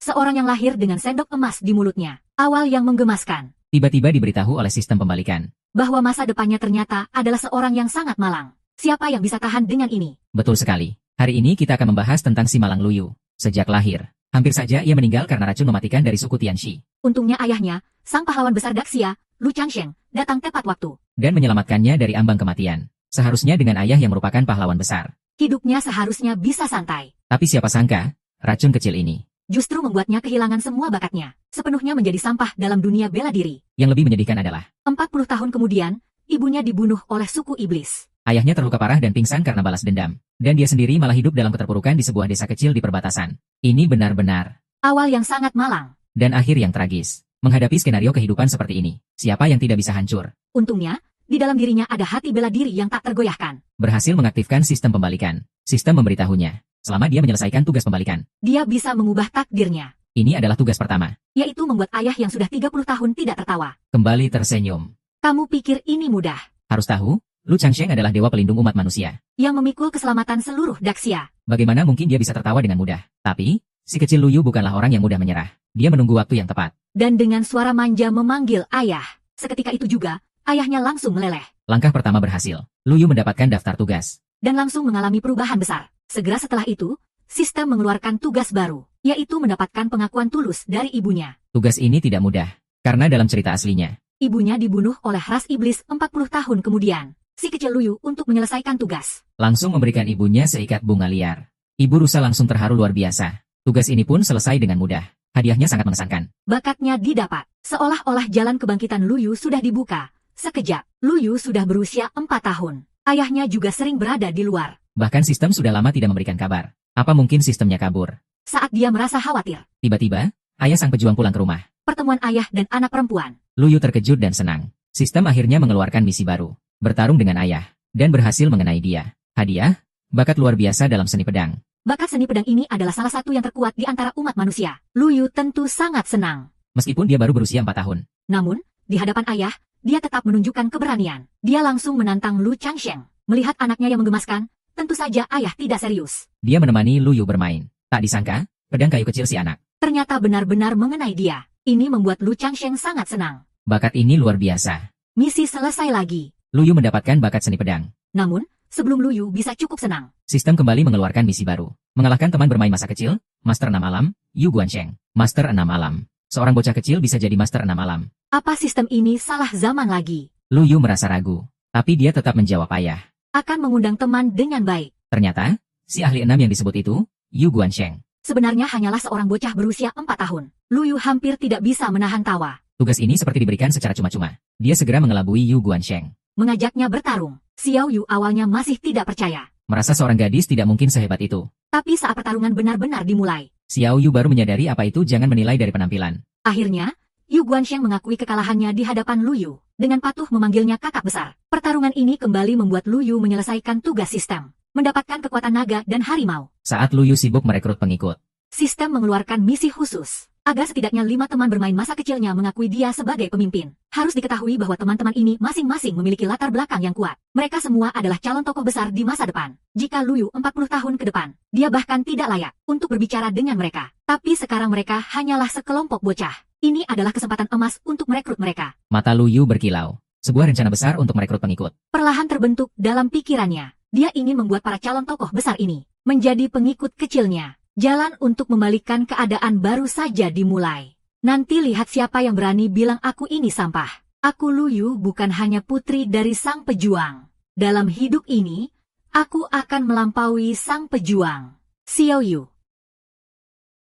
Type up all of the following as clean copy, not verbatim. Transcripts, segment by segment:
Seorang yang lahir dengan sendok emas di mulutnya. Awal yang menggemaskan. Tiba-tiba diberitahu oleh sistem pembalikan. Bahwa masa depannya ternyata adalah seorang yang sangat malang. Siapa yang bisa tahan dengan ini? Betul sekali. Hari ini kita akan membahas tentang si Malang Luyu. Sejak lahir, hampir saja ia meninggal karena racun mematikan dari suku Tianxi. Untungnya ayahnya, sang pahlawan besar Daxia, Lu Changsheng, datang tepat waktu. Dan menyelamatkannya dari ambang kematian. Seharusnya dengan ayah yang merupakan pahlawan besar. Hidupnya seharusnya bisa santai. Tapi siapa sangka, racun kecil ini Justru membuatnya kehilangan semua bakatnya. Sepenuhnya menjadi sampah dalam dunia bela diri. yang lebih menyedihkan adalah 40 tahun kemudian, ibunya dibunuh oleh suku iblis. ayahnya terluka parah dan pingsan karena balas dendam. Dan dia sendiri malah hidup dalam keterpurukan di sebuah desa kecil di perbatasan. Ini benar-benar Awal yang sangat malang. dan akhir yang tragis. Menghadapi skenario kehidupan seperti ini, siapa yang tidak bisa hancur? Untungnya, di dalam dirinya ada hati bela diri yang tak tergoyahkan. Berhasil mengaktifkan sistem pembalikan. Sistem memberitahunya, selama dia menyelesaikan tugas pembalikan, Dia bisa mengubah takdirnya. ini adalah tugas pertama. Yaitu membuat ayah yang sudah 30 tahun tidak tertawa. Kembali tersenyum. Kamu pikir ini mudah? Harus tahu, Lu Changsheng adalah dewa pelindung umat manusia. Yang memikul keselamatan seluruh Daxia. Bagaimana mungkin dia bisa tertawa dengan mudah? Tapi, si kecil Luyu bukanlah orang yang mudah menyerah. Dia menunggu waktu yang tepat. Dan dengan suara manja memanggil ayah. Seketika itu juga, ayahnya langsung meleleh. Langkah pertama berhasil. Luyu mendapatkan daftar tugas. Dan langsung mengalami perubahan besar. Segera setelah itu, sistem mengeluarkan tugas baru. Yaitu mendapatkan pengakuan tulus dari ibunya. Tugas ini tidak mudah. Karena dalam cerita aslinya, Ibunya dibunuh oleh ras iblis 40 tahun kemudian. Si kecil Luyu untuk menyelesaikan tugas. langsung memberikan ibunya seikat bunga liar. Ibu rusa langsung terharu luar biasa. Tugas ini pun selesai dengan mudah. Hadiahnya sangat mengesankan. Bakatnya didapat. Seolah-olah jalan kebangkitan Luyu sudah dibuka. Sekejap, Luyu sudah berusia 4 tahun. Ayahnya juga sering berada di luar. Bahkan sistem sudah lama tidak memberikan kabar. Apa mungkin sistemnya kabur? Saat dia merasa khawatir, Tiba-tiba, ayah sang pejuang pulang ke rumah. pertemuan ayah dan anak perempuan. Luyu terkejut dan senang. Sistem akhirnya mengeluarkan misi baru. Bertarung dengan ayah. Dan berhasil mengenai dia. Hadiah, bakat luar biasa dalam seni pedang. Bakat seni pedang ini adalah salah satu yang terkuat di antara umat manusia. Luyu tentu sangat senang. Meskipun dia baru berusia 4 tahun. Namun, di hadapan ayah, dia tetap menunjukkan keberanian. Dia langsung menantang Lu Changsheng. Melihat anaknya yang menggemaskan, tentu saja ayah tidak serius. Dia menemani Luyu bermain. Tak disangka, pedang kayu kecil si anak. Ternyata benar-benar mengenai dia. Ini membuat Lu Changsheng sangat senang. Bakat ini luar biasa. Misi selesai lagi. Luyu mendapatkan bakat seni pedang. Namun, sebelum Luyu bisa cukup senang, Sistem kembali mengeluarkan misi baru. Mengalahkan teman bermain masa kecil, Master 6 Alam, Yu Guansheng. Master 6 Alam. Seorang bocah kecil bisa jadi Master 6 Alam. apa sistem ini salah zaman lagi? Luyu merasa ragu. Tapi dia tetap menjawab ayah. Akan mengundang teman dengan baik. Ternyata, si ahli 6 yang disebut itu, Yu Guansheng. Sebenarnya hanyalah seorang bocah berusia 4 tahun. Luyu hampir tidak bisa menahan tawa. Tugas ini seperti diberikan secara cuma-cuma. Dia segera mengelabui Yu Guansheng. Mengajaknya bertarung. Xiao Yu awalnya masih tidak percaya. Merasa seorang gadis tidak mungkin sehebat itu. Tapi saat pertarungan benar-benar dimulai, Xiao Yu baru menyadari apa itu jangan menilai dari penampilan. akhirnya, Yu Guansheng mengakui kekalahannya di hadapan Luyu. Dengan patuh memanggilnya kakak besar. Pertarungan ini kembali membuat Luyu menyelesaikan tugas sistem. Mendapatkan kekuatan naga dan harimau. Saat Luyu sibuk merekrut pengikut, Sistem mengeluarkan misi khusus. Agar setidaknya 5 teman bermain masa kecilnya mengakui dia sebagai pemimpin. Harus diketahui bahwa teman-teman ini masing-masing memiliki latar belakang yang kuat. Mereka semua adalah calon tokoh besar di masa depan. Jika Luyu 40 tahun ke depan, dia bahkan tidak layak untuk berbicara dengan mereka. Tapi sekarang mereka hanyalah sekelompok bocah. Ini adalah kesempatan emas untuk merekrut mereka. mata Luyu berkilau. Sebuah rencana besar untuk merekrut pengikut. Perlahan terbentuk dalam pikirannya. Dia ingin membuat para calon tokoh besar ini menjadi pengikut kecilnya. Jalan untuk membalikan keadaan baru saja dimulai. Nanti lihat siapa yang berani bilang aku ini sampah. Aku Luyu bukan hanya putri dari sang pejuang. Dalam hidup ini, aku akan melampaui sang pejuang. Xiao Yu.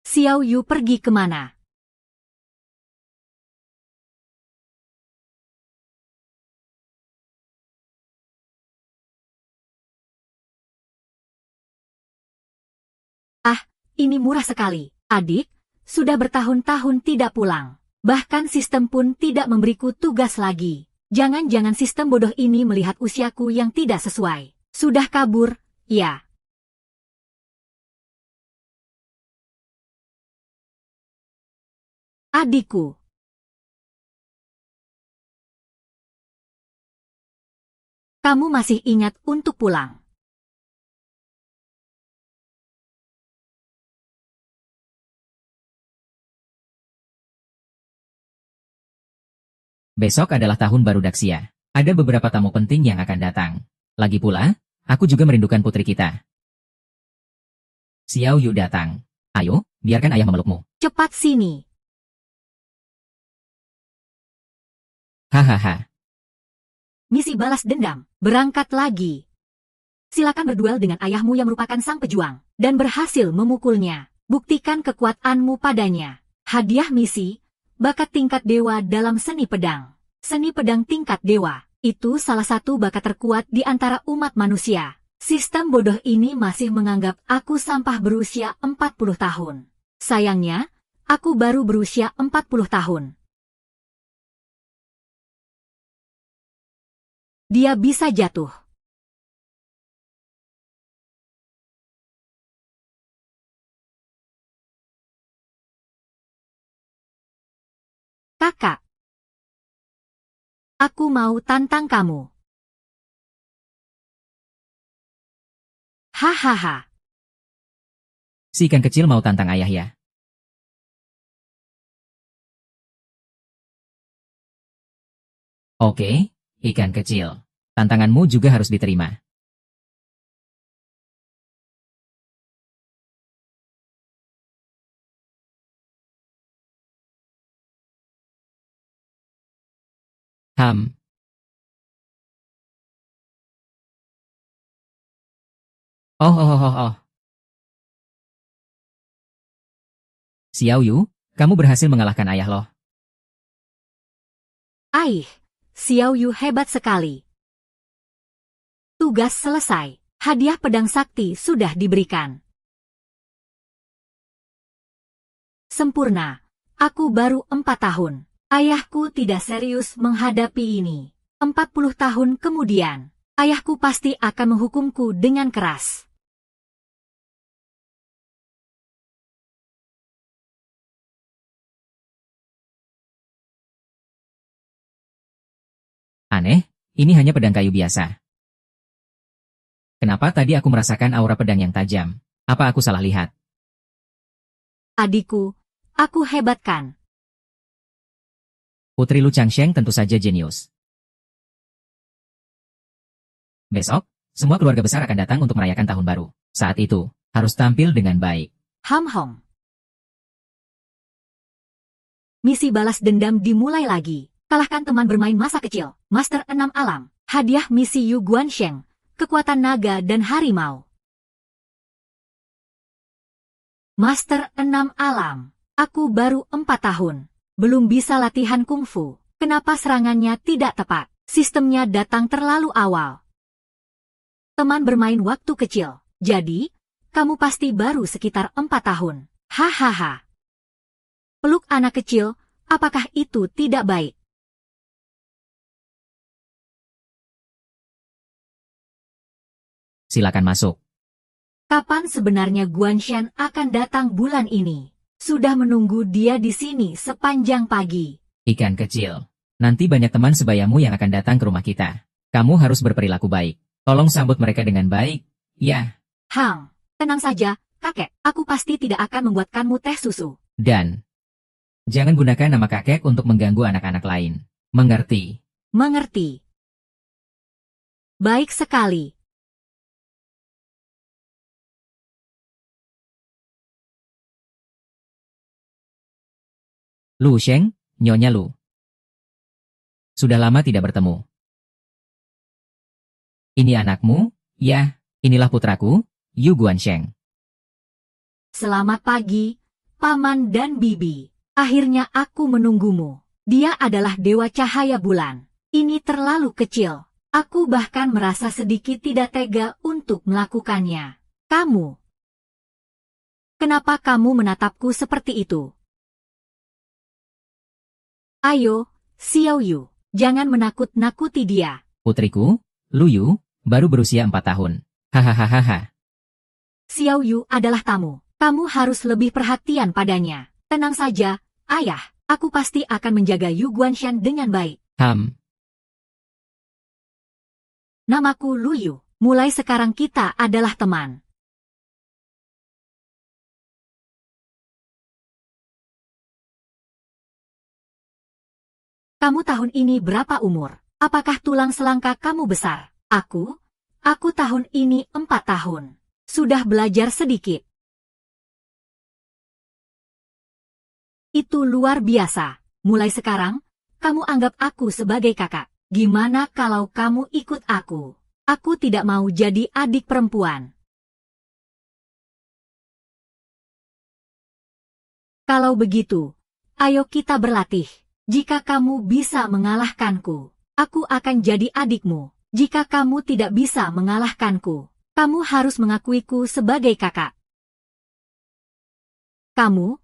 Xiao Yu pergi kemana? Ini murah sekali, adik. Sudah bertahun-tahun tidak pulang. Bahkan sistem pun tidak memberiku tugas lagi. Jangan-jangan sistem bodoh ini melihat usiaku yang tidak sesuai. Sudah kabur, ya. Adikku. Kamu masih ingat untuk pulang. Besok adalah tahun baru Daxia. Ada beberapa tamu penting yang akan datang. Lagi pula, aku juga merindukan putri kita. Xiao Yu datang. Ayo, biarkan ayah memelukmu. Cepat sini. Hahaha. Misi balas dendam, berangkat lagi. Silakan berduel dengan ayahmu yang merupakan sang pejuang, dan berhasil memukulnya. Buktikan kekuatanmu padanya. Hadiah misi, bakat tingkat dewa dalam seni pedang. Seni pedang tingkat dewa, itu salah satu bakat terkuat di antara umat manusia. Sistem bodoh ini masih menganggap aku sampah berusia 40 tahun. Sayangnya, aku baru berusia 40 tahun. Dia bisa jatuh. Kakak. Aku mau tantang kamu. Hahaha. Si ikan kecil mau tantang ayah ya. Oke, ikan kecil. Tantanganmu juga harus diterima. Ham. Oh oh oh oh oh. Xiao Yu, kamu berhasil mengalahkan ayah loh. Aih, Xiao Yu hebat sekali. Tugas selesai. Hadiah pedang sakti sudah diberikan. Sempurna. Aku baru 4 tahun. Ayahku tidak serius menghadapi ini. 40 tahun kemudian, ayahku pasti akan menghukumku dengan keras. Aneh, ini hanya pedang kayu biasa. Kenapa tadi aku merasakan aura pedang yang tajam? Apa aku salah lihat? Adikku, aku hebat kan? Putri Lu Changsheng tentu saja jenius. Besok, semua keluarga besar akan datang untuk merayakan tahun baru. Saat itu, harus tampil dengan baik. Ham Hong. Misi balas dendam dimulai lagi. Kalahkan teman bermain masa kecil, Master 6 Alam. Hadiah misi Yu Guansheng, kekuatan naga dan harimau. Master 6 Alam. Aku baru 4 tahun. Belum bisa latihan kungfu. Kenapa serangannya tidak tepat? Sistemnya datang terlalu awal. Teman bermain waktu kecil. Jadi, kamu pasti baru sekitar 4 tahun. Hahaha. Peluk anak kecil, apakah itu tidak baik? Silakan masuk. Kapan sebenarnya Guanshan akan datang bulan ini? Sudah menunggu dia di sini sepanjang pagi. Ikan kecil. Nanti banyak teman sebayamu yang akan datang ke rumah kita. Kamu harus berperilaku baik. Tolong sambut mereka dengan baik. Ya. Hang, tenang saja, kakek. Aku pasti tidak akan membuatkanmu teh susu. Dan jangan gunakan nama kakek untuk mengganggu anak-anak lain. Mengerti? Mengerti. Baik sekali. Lu Sheng, Nyonya Lu. Sudah lama tidak bertemu. Ini anakmu? Ya, inilah putraku, Yu Guansheng. Selamat pagi, Paman dan Bibi. Akhirnya aku menunggumu. Dia adalah Dewa Cahaya Bulan. Ini terlalu kecil. Aku bahkan merasa sedikit tidak tega untuk melakukannya. Kamu. Kenapa kamu menatapku seperti itu? Ayo, Xiao Yu, jangan menakut-nakuti dia. Putriku, Lu Yu, baru berusia 4 tahun. Hahaha. Xiao Yu adalah tamu. Kamu harus lebih perhatian padanya. Tenang saja, ayah. Aku pasti akan menjaga Yu Guanshan dengan baik. Namaku Lu Yu. Mulai sekarang kita adalah teman. Kamu tahun ini berapa umur? Apakah tulang selangka kamu besar? Aku tahun ini 4 tahun. Sudah belajar sedikit. Itu luar biasa. Mulai sekarang, kamu anggap aku sebagai kakak. Gimana kalau kamu ikut aku? Aku tidak mau jadi adik perempuan. Kalau begitu, ayo kita berlatih. Jika kamu bisa mengalahkanku, aku akan jadi adikmu. Jika kamu tidak bisa mengalahkanku, kamu harus mengakuiku sebagai kakak. Kamu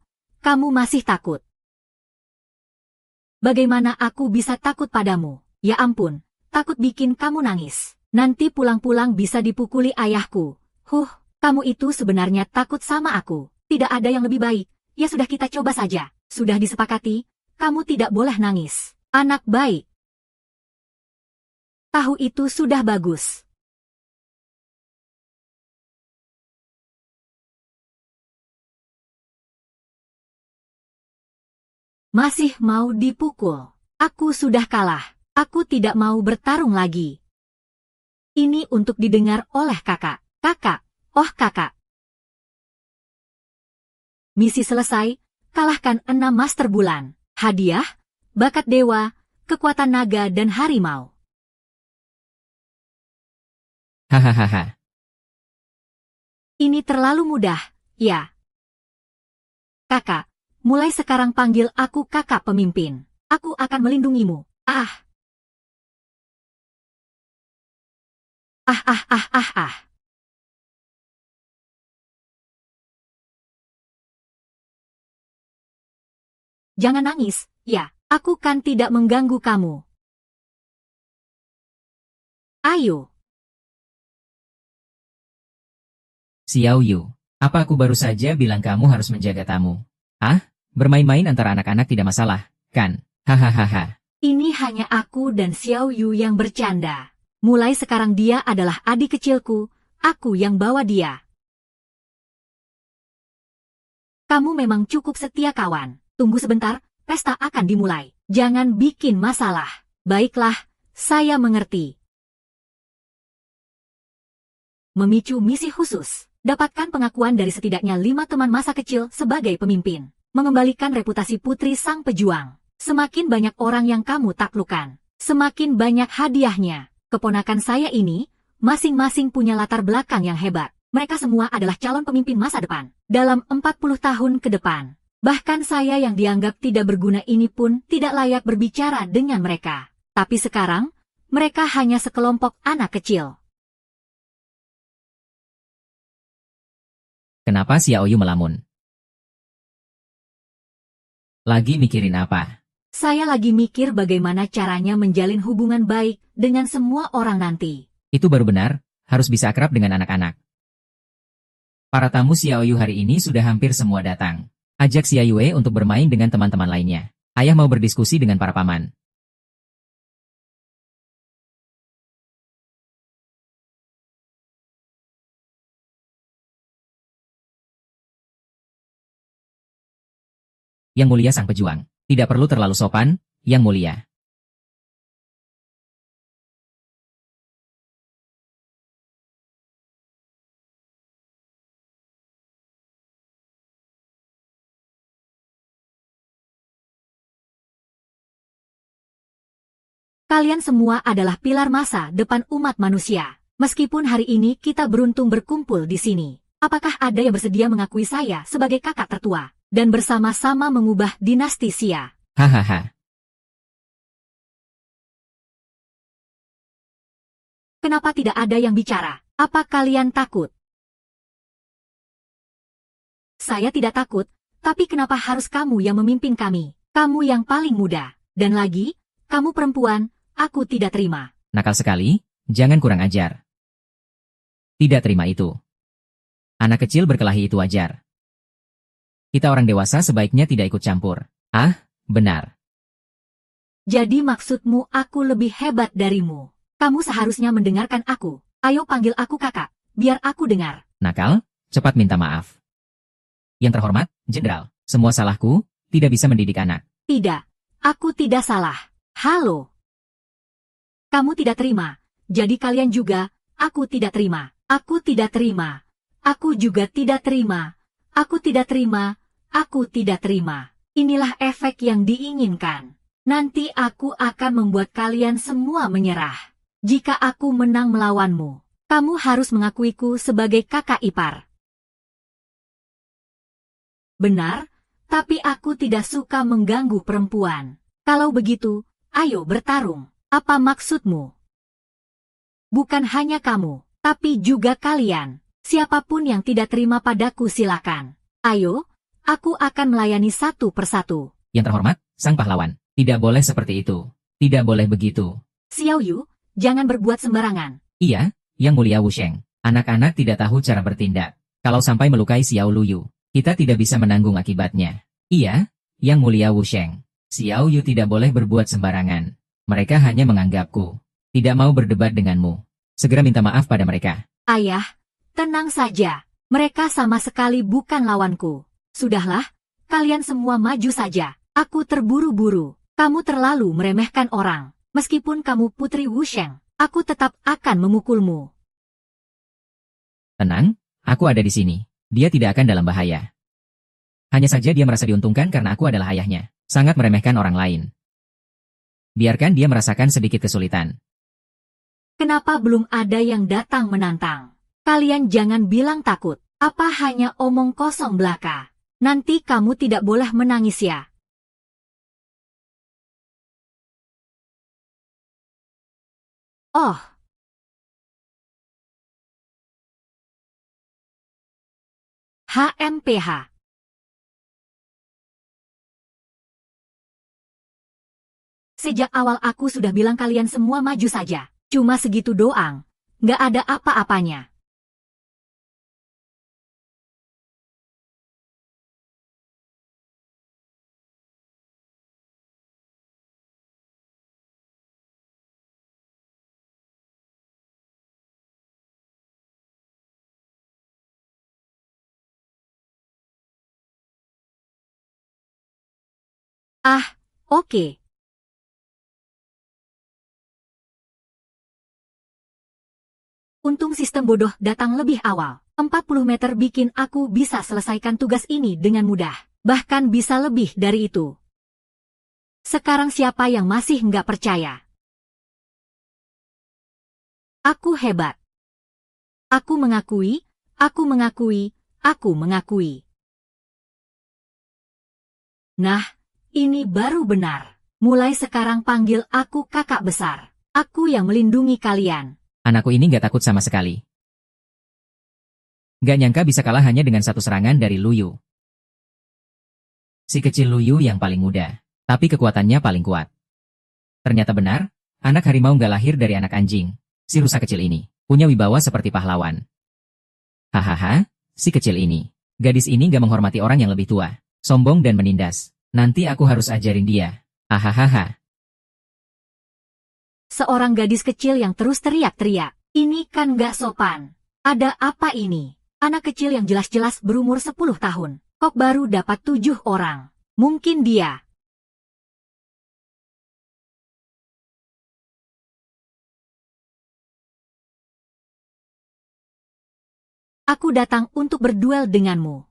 masih takut. Bagaimana aku bisa takut padamu? Ya ampun, takut bikin kamu nangis. Nanti pulang-pulang bisa dipukuli ayahku. Kamu itu sebenarnya takut sama aku. Tidak ada yang lebih baik. Ya sudah, kita coba saja. Sudah disepakati, kamu tidak boleh nangis. Anak baik. Tahu itu sudah bagus. Masih mau dipukul. Aku sudah kalah. Aku tidak mau bertarung lagi. Ini untuk didengar oleh kakak. Kakak, oh kakak. Misi selesai, kalahkan 6 master bulan. Hadiah, bakat dewa, kekuatan naga dan harimau. Hahaha. Ini terlalu mudah, ya. Kakak, mulai sekarang panggil aku kakak pemimpin. Aku akan melindungimu. Jangan nangis, ya. Aku kan tidak mengganggu kamu. Ayo. Xiao Yu, apa aku baru saja bilang kamu harus menjaga tamu? Bermain-main antara anak-anak tidak masalah, kan? Hahaha. Ini hanya aku dan Xiao Yu yang bercanda. Mulai sekarang dia adalah adik kecilku, aku yang bawa dia. Kamu memang cukup setia kawan. Tunggu sebentar, pesta akan dimulai. Jangan bikin masalah. Baiklah, saya mengerti. Memicu misi khusus. Dapatkan pengakuan dari setidaknya 5 teman masa kecil sebagai pemimpin. Mengembalikan reputasi putri sang pejuang. Semakin banyak orang yang kamu taklukkan, semakin banyak hadiahnya. Keponakan saya ini, masing-masing punya latar belakang yang hebat. Mereka semua adalah calon pemimpin masa depan. Dalam 40 tahun ke depan. Bahkan saya yang dianggap tidak berguna ini pun tidak layak berbicara dengan mereka. Tapi sekarang, mereka hanya sekelompok anak kecil. Kenapa Xiao Yu melamun? Lagi mikirin apa? Saya lagi mikir bagaimana caranya menjalin hubungan baik dengan semua orang nanti. Itu baru benar, harus bisa akrab dengan anak-anak. Para tamu Xiao Yu hari ini sudah hampir semua datang. Ajak Xiao Yue untuk bermain dengan teman-teman lainnya. Ayah mau berdiskusi dengan para paman. Yang mulia sang pejuang. Tidak perlu terlalu sopan, Yang mulia. Kalian semua adalah pilar masa depan umat manusia. Meskipun hari ini kita beruntung berkumpul di sini, apakah ada yang bersedia mengakui saya sebagai kakak tertua dan bersama-sama mengubah dinasti Xia? Hahaha. Kenapa tidak ada yang bicara? Apa kalian takut? Saya tidak takut, tapi kenapa harus kamu yang memimpin kami? Kamu yang paling muda. Dan lagi, kamu perempuan, aku tidak terima. Nakal sekali, jangan kurang ajar. Tidak terima itu. Anak kecil berkelahi itu wajar. Kita orang dewasa sebaiknya tidak ikut campur. Benar. Jadi maksudmu aku lebih hebat darimu. Kamu seharusnya mendengarkan aku. Ayo panggil aku kakak, biar aku dengar. Nakal, cepat minta maaf. Yang terhormat, Jenderal, semua salahku, tidak bisa mendidik anak. Tidak, aku tidak salah. Halo. Kamu tidak terima. Jadi kalian juga, aku tidak terima. Aku tidak terima. Aku juga tidak terima. Aku tidak terima. Aku tidak terima. Inilah efek yang diinginkan. Nanti aku akan membuat kalian semua menyerah. Jika aku menang melawanmu, kamu harus mengakuiku sebagai kakak ipar. Benar, tapi aku tidak suka mengganggu perempuan. Kalau begitu, ayo bertarung. Apa maksudmu? Bukan hanya kamu, tapi juga kalian. Siapapun yang tidak terima padaku silakan. Ayo, aku akan melayani satu persatu. Yang terhormat, sang pahlawan. Tidak boleh seperti itu. Tidak boleh begitu. Xiao Yu, jangan berbuat sembarangan. Iya, Yang Mulia Wusheng. Anak-anak tidak tahu cara bertindak. Kalau sampai melukai Xiao Luyu, kita tidak bisa menanggung akibatnya. Iya, Yang Mulia Wusheng. Xiao Yu tidak boleh berbuat sembarangan. Mereka hanya menganggapku. Tidak mau berdebat denganmu. Segera minta maaf pada mereka. Ayah, tenang saja. Mereka sama sekali bukan lawanku. Sudahlah, kalian semua maju saja. Aku terburu-buru. Kamu terlalu meremehkan orang. Meskipun kamu Putri Wusheng, aku tetap akan memukulmu. Tenang, aku ada di sini. Dia tidak akan dalam bahaya. Hanya saja dia merasa diuntungkan karena aku adalah ayahnya. Sangat meremehkan orang lain. Biarkan dia merasakan sedikit kesulitan. Kenapa belum ada yang datang menantang? Kalian jangan bilang takut. Apa hanya omong kosong belaka? Nanti kamu tidak boleh menangis ya. Oh. HMPH. Sejak awal aku sudah bilang kalian semua maju saja. Cuma segitu doang. Nggak ada apa-apanya. Ah, oke. Untung sistem bodoh datang lebih awal. 40 meter bikin aku bisa selesaikan tugas ini dengan mudah. Bahkan bisa lebih dari itu. Sekarang siapa yang masih nggak percaya? Aku hebat. Aku mengakui, aku mengakui, aku mengakui. Nah, ini baru benar. Mulai sekarang panggil aku kakak besar. Aku yang melindungi kalian. Anakku ini gak takut sama sekali. Gak nyangka bisa kalah hanya dengan satu serangan dari Luyu. Si kecil Luyu yang paling muda, tapi kekuatannya paling kuat. Ternyata benar, anak harimau gak lahir dari anak anjing. Si rusa kecil ini punya wibawa seperti pahlawan. Hahaha, si kecil ini. Gadis ini gak menghormati orang yang lebih tua. Sombong dan menindas. Nanti aku harus ajarin dia. Hahaha. Seorang gadis kecil yang terus teriak-teriak. Ini kan gak sopan. Ada apa ini? Anak kecil yang jelas-jelas berumur 10 tahun. Kok baru dapat 7 orang? Mungkin dia. Aku datang untuk berduel denganmu.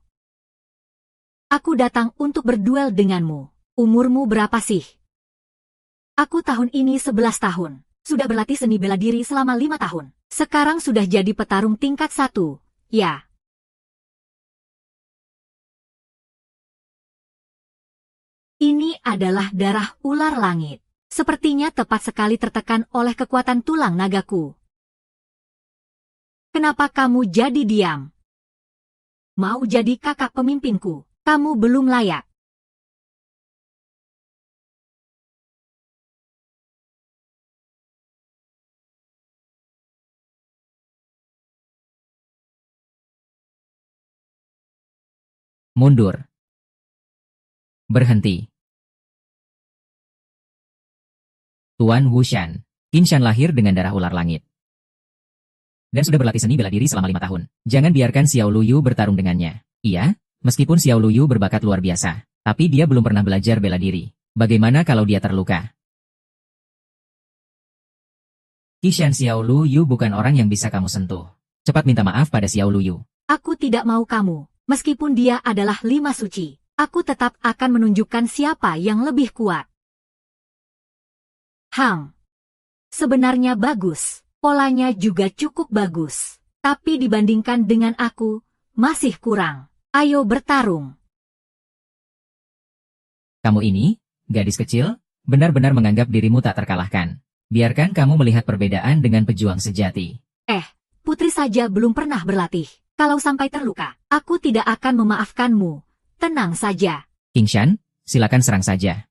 Aku datang untuk berduel denganmu. Umurmu berapa sih? Aku tahun ini 11 tahun. Sudah berlatih seni bela diri selama 5 tahun. Sekarang sudah jadi petarung tingkat 1. Ya. Ini adalah darah ular langit. Sepertinya tepat sekali tertekan oleh kekuatan tulang nagaku. Kenapa kamu jadi diam? Mau jadi kakak pemimpinku? Kamu belum layak. Mundur. Berhenti. Tuan Wushan. Qinshan lahir dengan darah ular langit. Dan sudah berlatih seni bela diri selama 5 tahun. Jangan biarkan Xiao Luyu bertarung dengannya. Iya, meskipun Xiao Luyu berbakat luar biasa, tapi dia belum pernah belajar bela diri. Bagaimana kalau dia terluka? Qishan Xiao Lu Yu bukan orang yang bisa kamu sentuh. Cepat minta maaf pada Xiao Lu Yu. Aku tidak mau kamu. Meskipun dia adalah 5 suci, aku tetap akan menunjukkan siapa yang lebih kuat. Sebenarnya bagus. Polanya juga cukup bagus. Tapi dibandingkan dengan aku, masih kurang. Ayo bertarung. Kamu ini, gadis kecil, benar-benar menganggap dirimu tak terkalahkan. Biarkan kamu melihat perbedaan dengan pejuang sejati. Putri saja belum pernah berlatih. Kalau sampai terluka, aku tidak akan memaafkanmu. Tenang saja. Qingshan, silakan serang saja.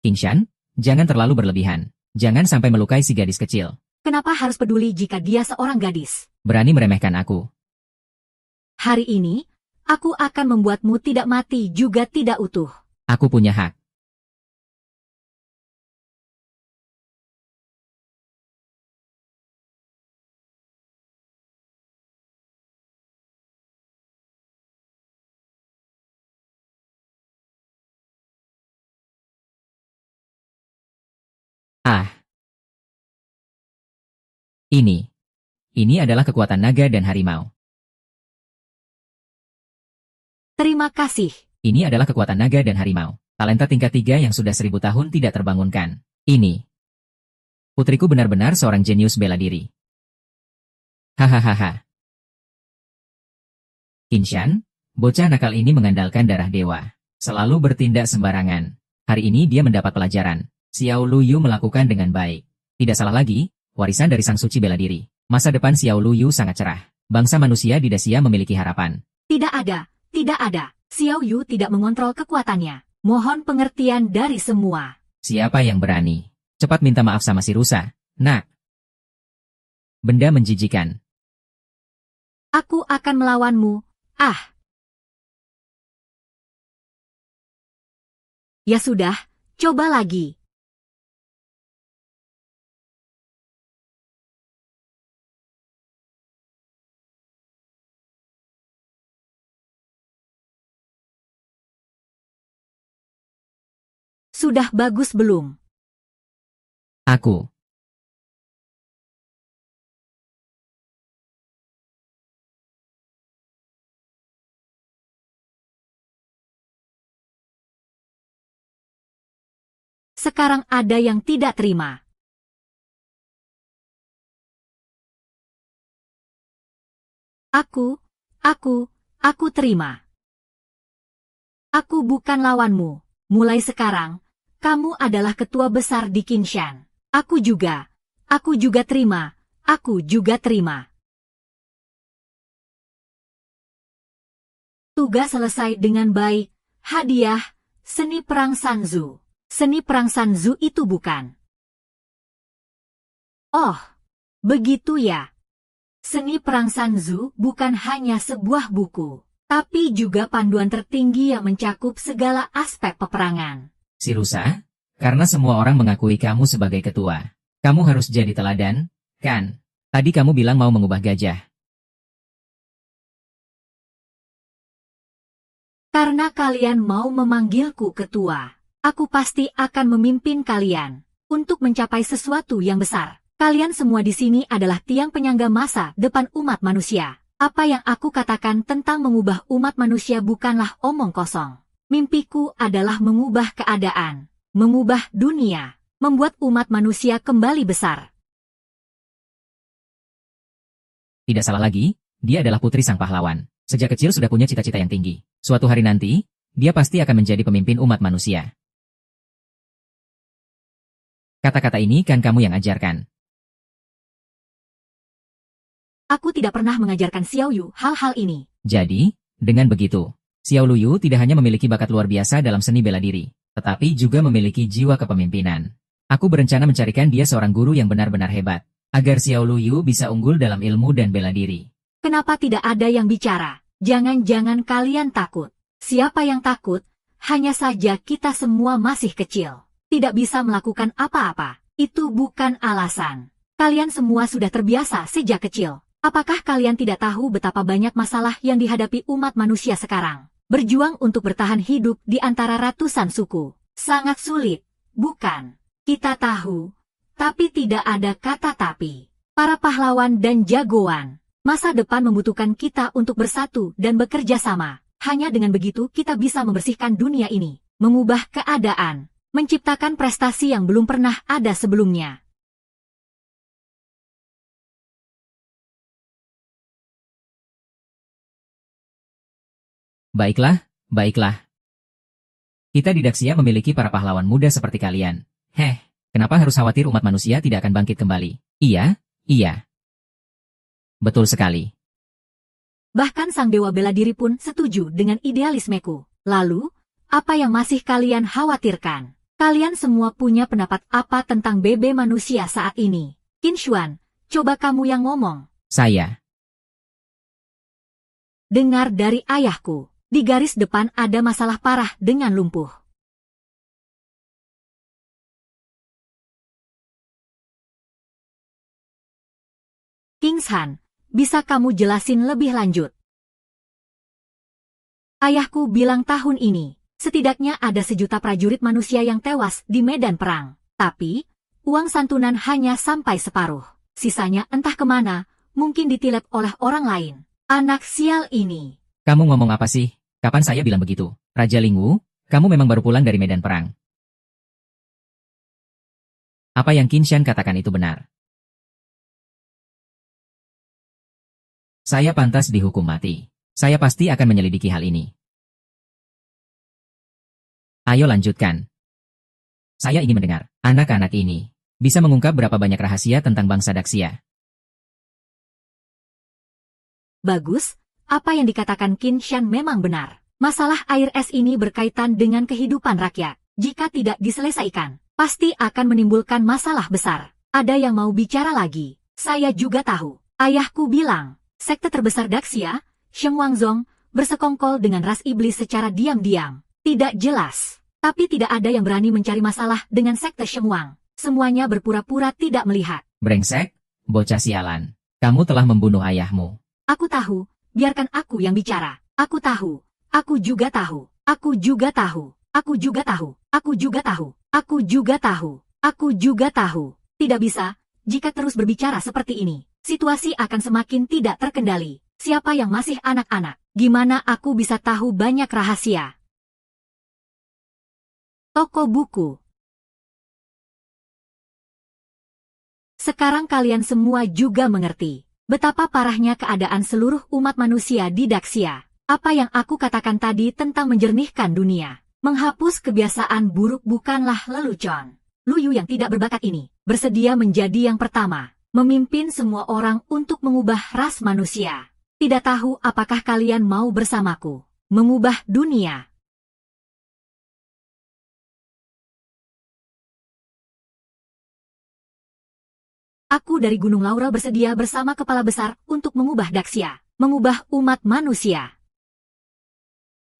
Qingshan, jangan terlalu berlebihan. Jangan sampai melukai si gadis kecil. Kenapa harus peduli jika dia seorang gadis? Berani meremehkan aku. Hari ini, aku akan membuatmu tidak mati juga tidak utuh. Aku punya hak. Ini adalah kekuatan naga dan harimau. Terima kasih. Ini adalah kekuatan naga dan harimau. Talenta tingkat 3 yang sudah 1000 tahun tidak terbangunkan. Ini. Putriku benar-benar seorang jenius bela diri. Hahaha. Qingshan, bocah nakal ini mengandalkan darah dewa. Selalu bertindak sembarangan. Hari ini dia mendapat pelajaran. Xiao Lu Yu melakukan dengan baik. Tidak salah lagi, warisan dari sang suci bela diri. Masa depan Xiao Lu Yu sangat cerah. Bangsa manusia di Dacia memiliki harapan. Tidak ada. Xiao Yu tidak mengontrol kekuatannya. Mohon pengertian dari semua. Siapa yang berani? Cepat minta maaf sama si rusa, nak. Benda menjijikan. Aku akan melawanmu. Ya sudah, coba lagi. Sudah bagus belum? Aku. Sekarang ada yang tidak terima. Aku terima. Aku bukan lawanmu. Mulai sekarang, kamu adalah ketua besar di Qingshan. Aku juga terima. Aku juga terima. Tugas selesai dengan baik. Hadiah, seni perang Sanzu. Seni perang Sanzu itu bukan. Oh, begitu ya. Seni perang Sanzu bukan hanya sebuah buku, tapi juga panduan tertinggi yang mencakup segala aspek peperangan. Si rusa, karena semua orang mengakui kamu sebagai ketua. Kamu harus jadi teladan, kan? Tadi kamu bilang mau mengubah gajah. Karena kalian mau memanggilku ketua, aku pasti akan memimpin kalian untuk mencapai sesuatu yang besar. Kalian semua di sini adalah tiang penyangga masa depan umat manusia. Apa yang aku katakan tentang mengubah umat manusia bukanlah omong kosong. Mimpiku adalah mengubah keadaan, mengubah dunia, membuat umat manusia kembali besar. Tidak salah lagi, dia adalah putri sang pahlawan. Sejak kecil sudah punya cita-cita yang tinggi. Suatu hari nanti, dia pasti akan menjadi pemimpin umat manusia. Kata-kata ini kan kamu yang ajarkan. Aku tidak pernah mengajarkan Xiao Yu hal-hal ini. Jadi, dengan begitu, Xiao Lu Yu tidak hanya memiliki bakat luar biasa dalam seni bela diri, tetapi juga memiliki jiwa kepemimpinan. Aku berencana mencarikan dia seorang guru yang benar-benar hebat, agar Xiao Lu Yu bisa unggul dalam ilmu dan bela diri. Kenapa tidak ada yang bicara? Jangan-jangan kalian takut. Siapa yang takut? Hanya saja kita semua masih kecil. Tidak bisa melakukan apa-apa. Itu bukan alasan. Kalian semua sudah terbiasa sejak kecil. Apakah kalian tidak tahu betapa banyak masalah yang dihadapi umat manusia sekarang? Berjuang untuk bertahan hidup di antara ratusan suku. Sangat sulit, bukan? Kita tahu. Tapi tidak ada kata tapi. Para pahlawan dan jagoan, masa depan membutuhkan kita untuk bersatu dan bekerja sama. Hanya dengan begitu kita bisa membersihkan dunia ini, mengubah keadaan, menciptakan prestasi yang belum pernah ada sebelumnya. Baiklah, baiklah. Kita di Daxia memiliki para pahlawan muda seperti kalian. Kenapa harus khawatir umat manusia tidak akan bangkit kembali? Iya, iya. Betul sekali. Bahkan sang dewa bela diri pun setuju dengan idealismeku. Lalu, apa yang masih kalian khawatirkan? Kalian semua punya pendapat apa tentang BB manusia saat ini? Qin Xuan, coba kamu yang ngomong. Saya. Dengar dari ayahku. Di garis depan ada masalah parah dengan lumpuh. Kingshan, bisa kamu jelasin lebih lanjut? Ayahku bilang tahun ini, setidaknya ada 1 juta prajurit manusia yang tewas di medan perang. Tapi, uang santunan hanya sampai separuh. Sisanya entah kemana, mungkin ditilep oleh orang lain. Anak sial ini. Kamu ngomong apa sih? Kapan saya bilang begitu? Raja Lingwu, kamu memang baru pulang dari medan perang. Apa yang Qin Shan katakan itu benar. Saya pantas dihukum mati. Saya pasti akan menyelidiki hal ini. Ayo lanjutkan. Saya ingin mendengar. Anak-anak ini bisa mengungkap berapa banyak rahasia tentang bangsa Daxia. Bagus. Apa yang dikatakan Qin Shan memang benar. Masalah air es ini berkaitan dengan kehidupan rakyat. Jika tidak diselesaikan, pasti akan menimbulkan masalah besar. Ada yang mau bicara lagi? Saya juga tahu. Ayahku bilang, sekte terbesar Daxia, Sheng Wangzong, bersekongkol dengan ras iblis secara diam-diam. Tidak jelas. Tapi tidak ada yang berani mencari masalah dengan sekte Sheng Wang. Semuanya berpura-pura tidak melihat. Brengsek, bocah sialan. Kamu telah membunuh ayahmu. Aku tahu. Biarkan aku yang bicara. Aku tahu. Aku juga tahu. Aku juga tahu. Aku juga tahu. Aku juga tahu. Aku juga tahu. Aku juga tahu. Tidak bisa. Jika terus berbicara seperti ini, situasi akan semakin tidak terkendali. Siapa yang masih anak-anak? Gimana aku bisa tahu banyak rahasia? Toko buku. Sekarang kalian semua juga mengerti betapa parahnya keadaan seluruh umat manusia di Daxia. Apa yang aku katakan tadi tentang menjernihkan dunia, menghapus kebiasaan buruk bukanlah lelucon. Lu Yu yang tidak berbakat ini, bersedia menjadi yang pertama, memimpin semua orang untuk mengubah ras manusia. Tidak tahu apakah kalian mau bersamaku, mengubah dunia. Aku dari Gunung Laurel bersedia bersama kepala besar untuk mengubah Daxia, mengubah umat manusia.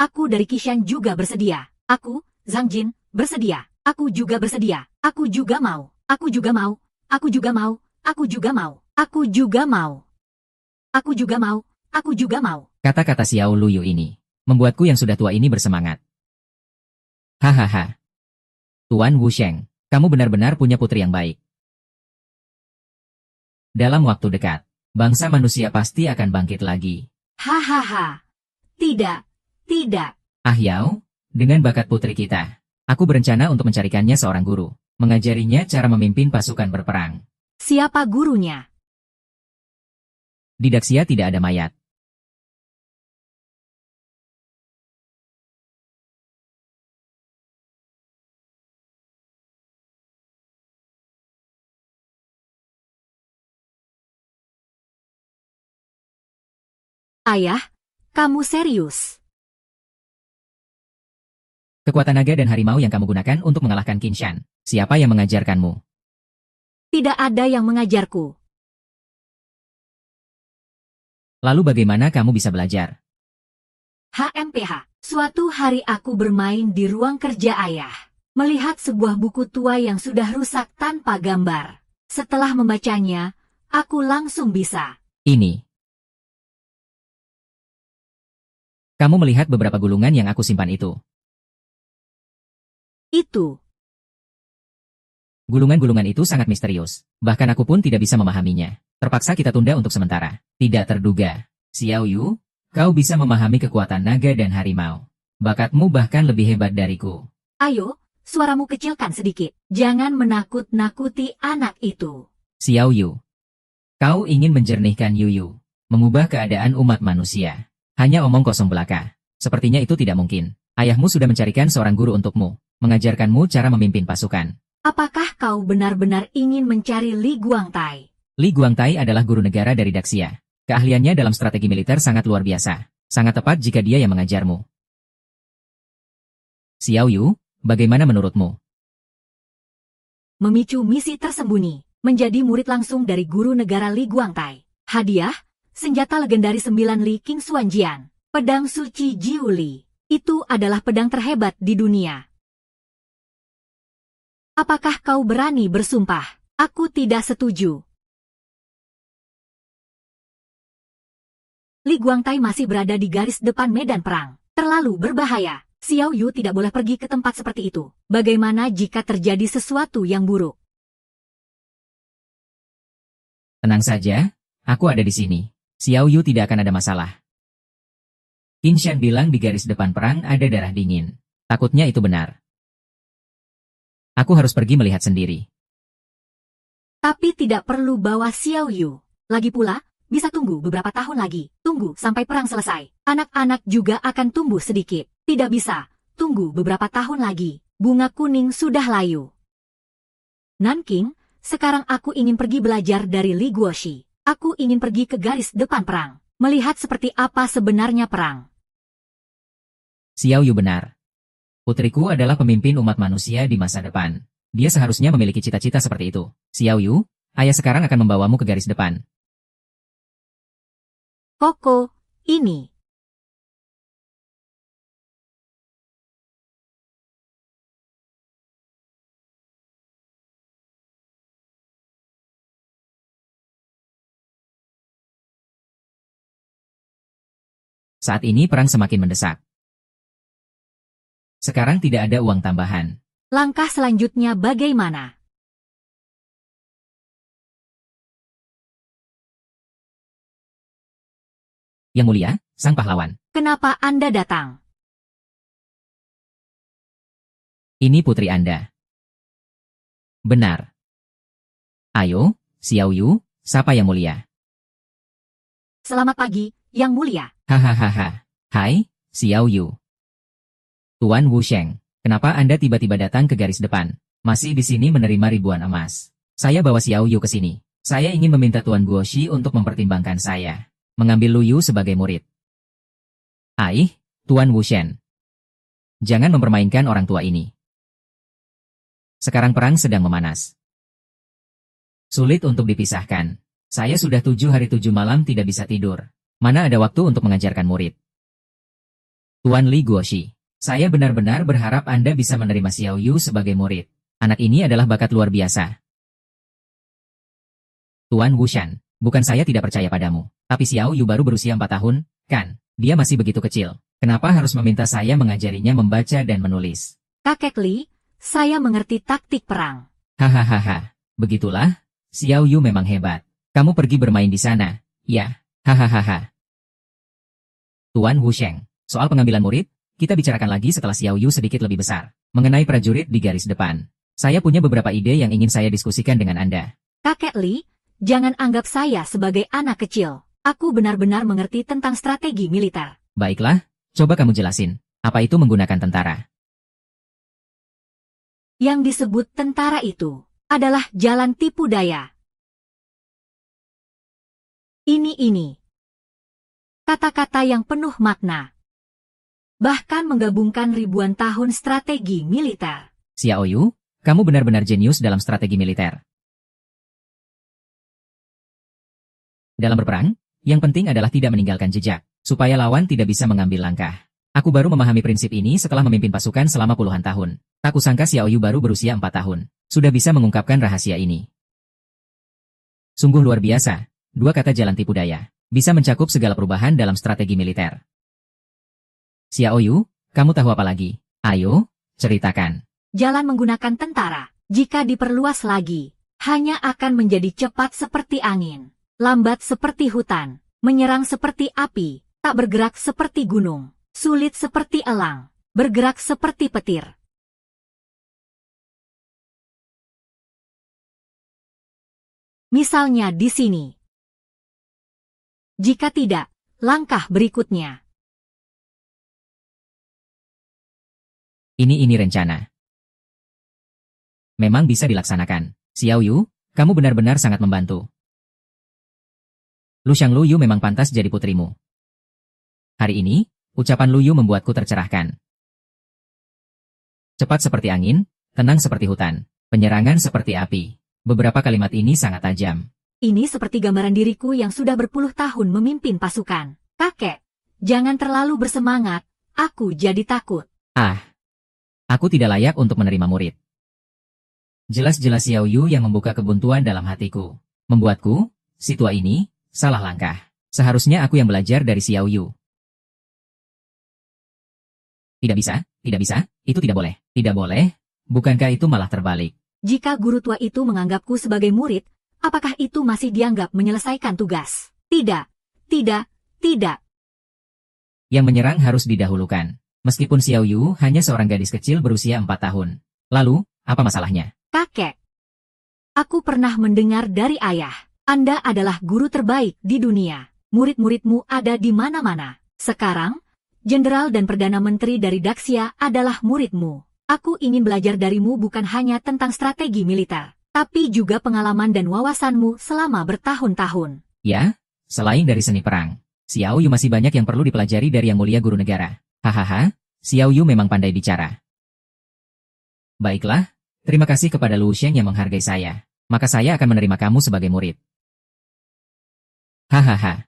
Aku dari Qishan juga bersedia. Aku, Zhang Jin, bersedia. Aku juga bersedia. Aku juga mau. Aku juga mau. Aku juga mau. Aku juga mau. Aku juga mau. Aku juga mau. Aku juga mau. Kata-kata Xiao Luyu ini membuatku yang sudah tua ini bersemangat. Hahaha. Tuan Wu Sheng, kamu benar-benar punya putri yang baik. Dalam waktu dekat, bangsa manusia pasti akan bangkit lagi. Hahaha. Tidak. Tidak. Ah Yao, dengan bakat putri kita, aku berencana untuk mencarikannya seorang guru, mengajarinya cara memimpin pasukan berperang. Siapa gurunya? Di Daxia tidak ada mayat. Ayah, kamu serius? Kekuatan naga dan harimau yang kamu gunakan untuk mengalahkan Qin Shan. Siapa yang mengajarkanmu? Tidak ada yang mengajarku. Lalu bagaimana kamu bisa belajar? HMPH. Suatu hari aku bermain di ruang kerja ayah, melihat sebuah buku tua yang sudah rusak tanpa gambar. Setelah membacanya, aku langsung bisa. Ini. Kamu melihat beberapa gulungan yang aku simpan itu. Itu. Gulungan-gulungan itu sangat misterius. Bahkan aku pun tidak bisa memahaminya. Terpaksa kita tunda untuk sementara. Tidak terduga. Xiao Yu, kau bisa memahami kekuatan naga dan harimau. Bakatmu bahkan lebih hebat dariku. Ayo, suaramu kecilkan sedikit. Jangan menakut-nakuti anak itu. Xiao Yu, kau ingin menjernihkan Yuyu, mengubah keadaan umat manusia. Hanya omong kosong belaka. Sepertinya itu tidak mungkin. Ayahmu sudah mencarikan seorang guru untukmu, mengajarkanmu cara memimpin pasukan. Apakah kau benar-benar ingin mencari Li Guangtai? Li Guangtai adalah guru negara dari Daxia. Keahliannya dalam strategi militer sangat luar biasa. Sangat tepat jika dia yang mengajarmu. Xiao Yu, bagaimana menurutmu? Memicu misi tersembunyi, menjadi murid langsung dari guru negara Li Guangtai. Hadiah, senjata legendaris 9 Li King Xuanjian, pedang suci Jiu Li. Itu adalah pedang terhebat di dunia. Apakah kau berani bersumpah? Aku tidak setuju. Li Guangtai masih berada di garis depan medan perang. Terlalu berbahaya. Xiao Yu tidak boleh pergi ke tempat seperti itu. Bagaimana jika terjadi sesuatu yang buruk? Tenang saja, aku ada di sini. Xiao Yu tidak akan ada masalah. Qin Shan bilang di garis depan perang ada darah dingin. Takutnya itu benar. Aku harus pergi melihat sendiri. Tapi tidak perlu bawa Xiao Yu. Lagi pula, bisa tunggu beberapa tahun lagi. Tunggu sampai perang selesai. Anak-anak juga akan tumbuh sedikit. Tidak bisa. Tunggu beberapa tahun lagi. Bunga kuning sudah layu. Nanking, sekarang aku ingin pergi belajar dari Li Guoshi. Aku ingin pergi ke garis depan perang. Melihat seperti apa sebenarnya perang. Xiao Yu benar. Putriku adalah pemimpin umat manusia di masa depan. Dia seharusnya memiliki cita-cita seperti itu. Xiao Yu, ayah sekarang akan membawamu ke garis depan. Koko, ini. Saat ini perang semakin mendesak. Sekarang tidak ada uang tambahan. Langkah selanjutnya bagaimana? Yang mulia, sang pahlawan. Kenapa Anda datang? Ini putri Anda. Benar. Ayo, Xiao Yu, sapa yang mulia. Selamat pagi, Yang Mulia. Hahaha. Hai, Xiao Yu. Tuan Wu Sheng, kenapa Anda tiba-tiba datang ke garis depan? Masih di sini menerima ribuan emas. Saya bawa Xiao Yu ke sini. Saya ingin meminta Tuan Guoshi untuk mempertimbangkan saya. Mengambil Lu Yu sebagai murid. Aih, Tuan Wu Shen. Jangan mempermainkan orang tua ini. Sekarang perang sedang memanas. Sulit untuk dipisahkan. Saya sudah 7 hari 7 malam tidak bisa tidur. Mana ada waktu untuk mengajarkan murid. Tuan Li Guoshi. Saya benar-benar berharap Anda bisa menerima Xiao Yu sebagai murid. Anak ini adalah bakat luar biasa. Tuan Wu Shan, bukan saya tidak percaya padamu, tapi Xiao Yu baru berusia 4 tahun, kan? Dia masih begitu kecil. Kenapa harus meminta saya mengajarinya membaca dan menulis? Kakek Li, saya mengerti taktik perang. Hahaha, begitulah. Xiao Yu memang hebat. Kamu pergi bermain di sana, ya? Hahaha. Tuan Wu Sheng, soal pengambilan murid, kita bicarakan lagi setelah Xiao Yu sedikit lebih besar. Mengenai prajurit di garis depan. Saya punya beberapa ide yang ingin saya diskusikan dengan Anda. Kakek Li, jangan anggap saya sebagai anak kecil. Aku benar-benar mengerti tentang strategi militer. Baiklah, coba kamu jelasin. Apa itu menggunakan tentara? Yang disebut tentara itu adalah jalan tipu daya. Ini. Kata-kata yang penuh makna. Bahkan menggabungkan ribuan tahun strategi militer. Xiao Yu, kamu benar-benar jenius dalam strategi militer. Dalam berperang, yang penting adalah tidak meninggalkan jejak, supaya lawan tidak bisa mengambil langkah. Aku baru memahami prinsip ini setelah memimpin pasukan selama puluhan tahun. Tak kusangka Xiao Yu baru berusia 4 tahun. Sudah bisa mengungkapkan rahasia ini. Sungguh luar biasa. 2 kata jalan tipu daya. Bisa mencakup segala perubahan dalam strategi militer. Xiao Yu, kamu tahu apa lagi? Ayo, ceritakan. Jalan menggunakan tentara. Jika diperluas lagi, hanya akan menjadi cepat seperti angin, lambat seperti hutan, menyerang seperti api, tak bergerak seperti gunung, sulit seperti elang, bergerak seperti petir. Misalnya di sini. Jika tidak, langkah berikutnya. Ini rencana. Memang bisa dilaksanakan. Xiao Yu, kamu benar-benar sangat membantu. Lu Xianglu Yu memang pantas jadi putrimu. Hari ini, ucapan Lu Yu membuatku tercerahkan. Cepat seperti angin, tenang seperti hutan, penyerangan seperti api. Beberapa kalimat ini sangat tajam. Ini seperti gambaran diriku yang sudah berpuluh tahun memimpin pasukan. Kakek, jangan terlalu bersemangat, aku jadi takut. Aku tidak layak untuk menerima murid. Jelas-jelas Xiao Yu yang membuka kebuntuan dalam hatiku. Membuatku, si tua ini, salah langkah. Seharusnya aku yang belajar dari Xiao Yu. Tidak bisa, itu tidak boleh. Tidak boleh, bukankah itu malah terbalik? Jika guru tua itu menganggapku sebagai murid, apakah itu masih dianggap menyelesaikan tugas? Tidak. Yang menyerang harus didahulukan. Meskipun Xiao Yu hanya seorang gadis kecil berusia 4 tahun. Lalu, apa masalahnya? Kakek, aku pernah mendengar dari ayah. Anda adalah guru terbaik di dunia. Murid-muridmu ada di mana-mana. Sekarang, Jenderal dan Perdana Menteri dari Daxia adalah muridmu. Aku ingin belajar darimu bukan hanya tentang strategi militer, tapi juga pengalaman dan wawasanmu selama bertahun-tahun. Ya, selain dari seni perang, Xiao Yu masih banyak yang perlu dipelajari dari Yang Mulia Guru Negara. Hahaha, Xiao Yu memang pandai bicara. Baiklah, terima kasih kepada Lu Sheng yang menghargai saya. Maka saya akan menerima kamu sebagai murid. Hahaha.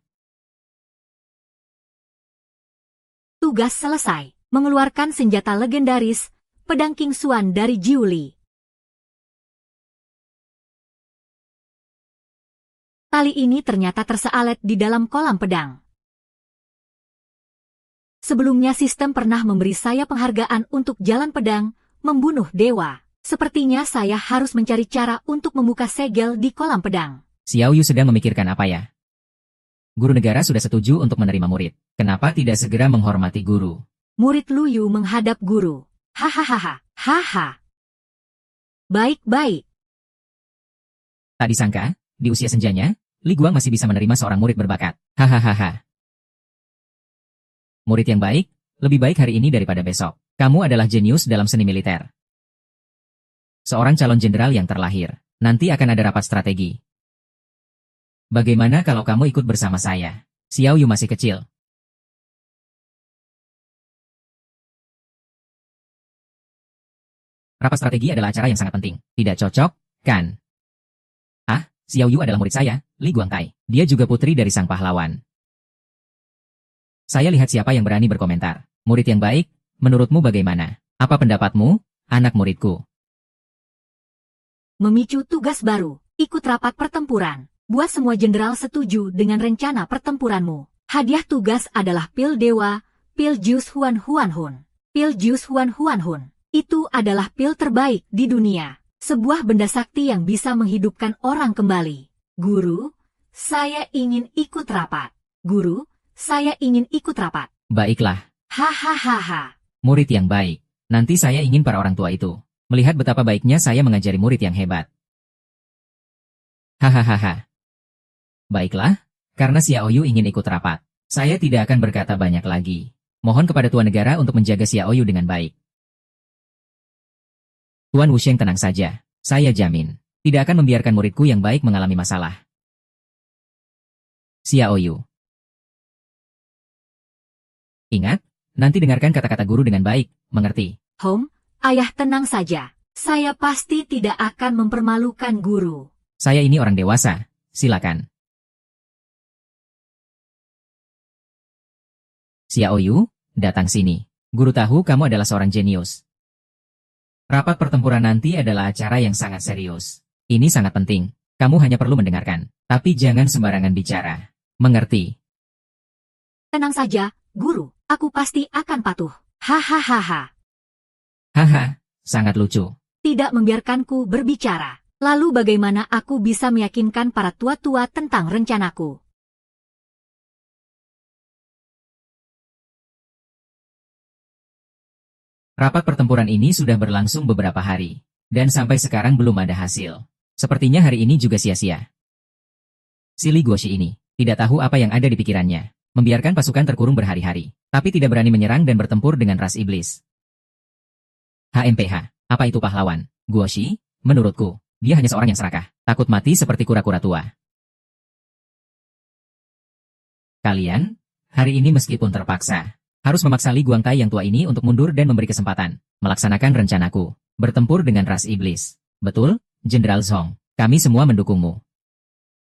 Tugas selesai. Mengeluarkan senjata legendaris, pedang King Xuan dari Jiu Li. Tali ini ternyata tersealet di dalam kolam pedang. Sebelumnya sistem pernah memberi saya penghargaan untuk jalan pedang, membunuh dewa. Sepertinya saya harus mencari cara untuk membuka segel di kolam pedang. Xiao Yu sedang memikirkan apa ya? Guru negara sudah setuju untuk menerima murid. Kenapa tidak segera menghormati guru? Murid Lu Yu menghadap guru. Hahaha. Baik. Tak disangka, di usia senjanya, Li Guang masih bisa menerima seorang murid berbakat. Hahaha. Murid yang baik, lebih baik hari ini daripada besok. Kamu adalah jenius dalam seni militer. Seorang calon jenderal yang terlahir. Nanti akan ada rapat strategi. Bagaimana kalau kamu ikut bersama saya? Xiao Yu masih kecil. Rapat strategi adalah acara yang sangat penting. Tidak cocok, kan? Xiao Yu adalah murid saya, Li Guangtai. Dia juga putri dari sang pahlawan. Saya lihat siapa yang berani berkomentar. Murid yang baik, menurutmu bagaimana? Apa pendapatmu, anak muridku? Memicu tugas baru. Ikut rapat pertempuran. Buat semua jenderal setuju dengan rencana pertempuranmu. Hadiah tugas adalah pil dewa, pil jus Huan Huan Hun. Pil jus Huan Huan Hun. Itu adalah pil terbaik di dunia. Sebuah benda sakti yang bisa menghidupkan orang kembali. Guru, saya ingin ikut rapat. Guru, saya ingin ikut rapat. Baiklah. Hahaha. Murid yang baik. Nanti saya ingin para orang tua itu melihat betapa baiknya saya mengajari murid yang hebat. Hahaha. Baiklah, karena Xiao Yu ingin ikut rapat. Saya tidak akan berkata banyak lagi. Mohon kepada Tuan Negara untuk menjaga Xiao Yu dengan baik. Tuan Wusheng tenang saja. Saya jamin, tidak akan membiarkan muridku yang baik mengalami masalah. Xiao Yu. Ingat, nanti dengarkan kata-kata guru dengan baik, mengerti? Ayah tenang saja. Saya pasti tidak akan mempermalukan guru. Saya ini orang dewasa, silakan. Xiao Yu, datang sini. Guru tahu kamu adalah seorang jenius. Rapat pertempuran nanti adalah acara yang sangat serius. Ini sangat penting. Kamu hanya perlu mendengarkan, tapi jangan sembarangan bicara. Mengerti? Tenang saja, guru. Aku pasti akan patuh. Hahaha. Haha, sangat lucu. tidak membiarkanku berbicara. Lalu bagaimana aku bisa meyakinkan para tua-tua tentang rencanaku? Rapat pertempuran ini sudah berlangsung beberapa hari, dan sampai sekarang belum ada hasil. Sepertinya hari ini juga sia-sia. Si Li Guoshi ini tidak tahu apa yang ada di pikirannya, membiarkan pasukan terkurung berhari-hari, tapi tidak berani menyerang dan bertempur dengan ras iblis. HMPH, apa itu pahlawan? Guoshi, menurutku, dia hanya seorang yang serakah, takut mati seperti kura-kura tua. Kalian, hari ini meskipun terpaksa, harus memaksa Li Guangtai yang tua ini untuk mundur dan memberi kesempatan, melaksanakan rencanaku, bertempur dengan ras iblis. Betul, Jenderal Zhong, kami semua mendukungmu.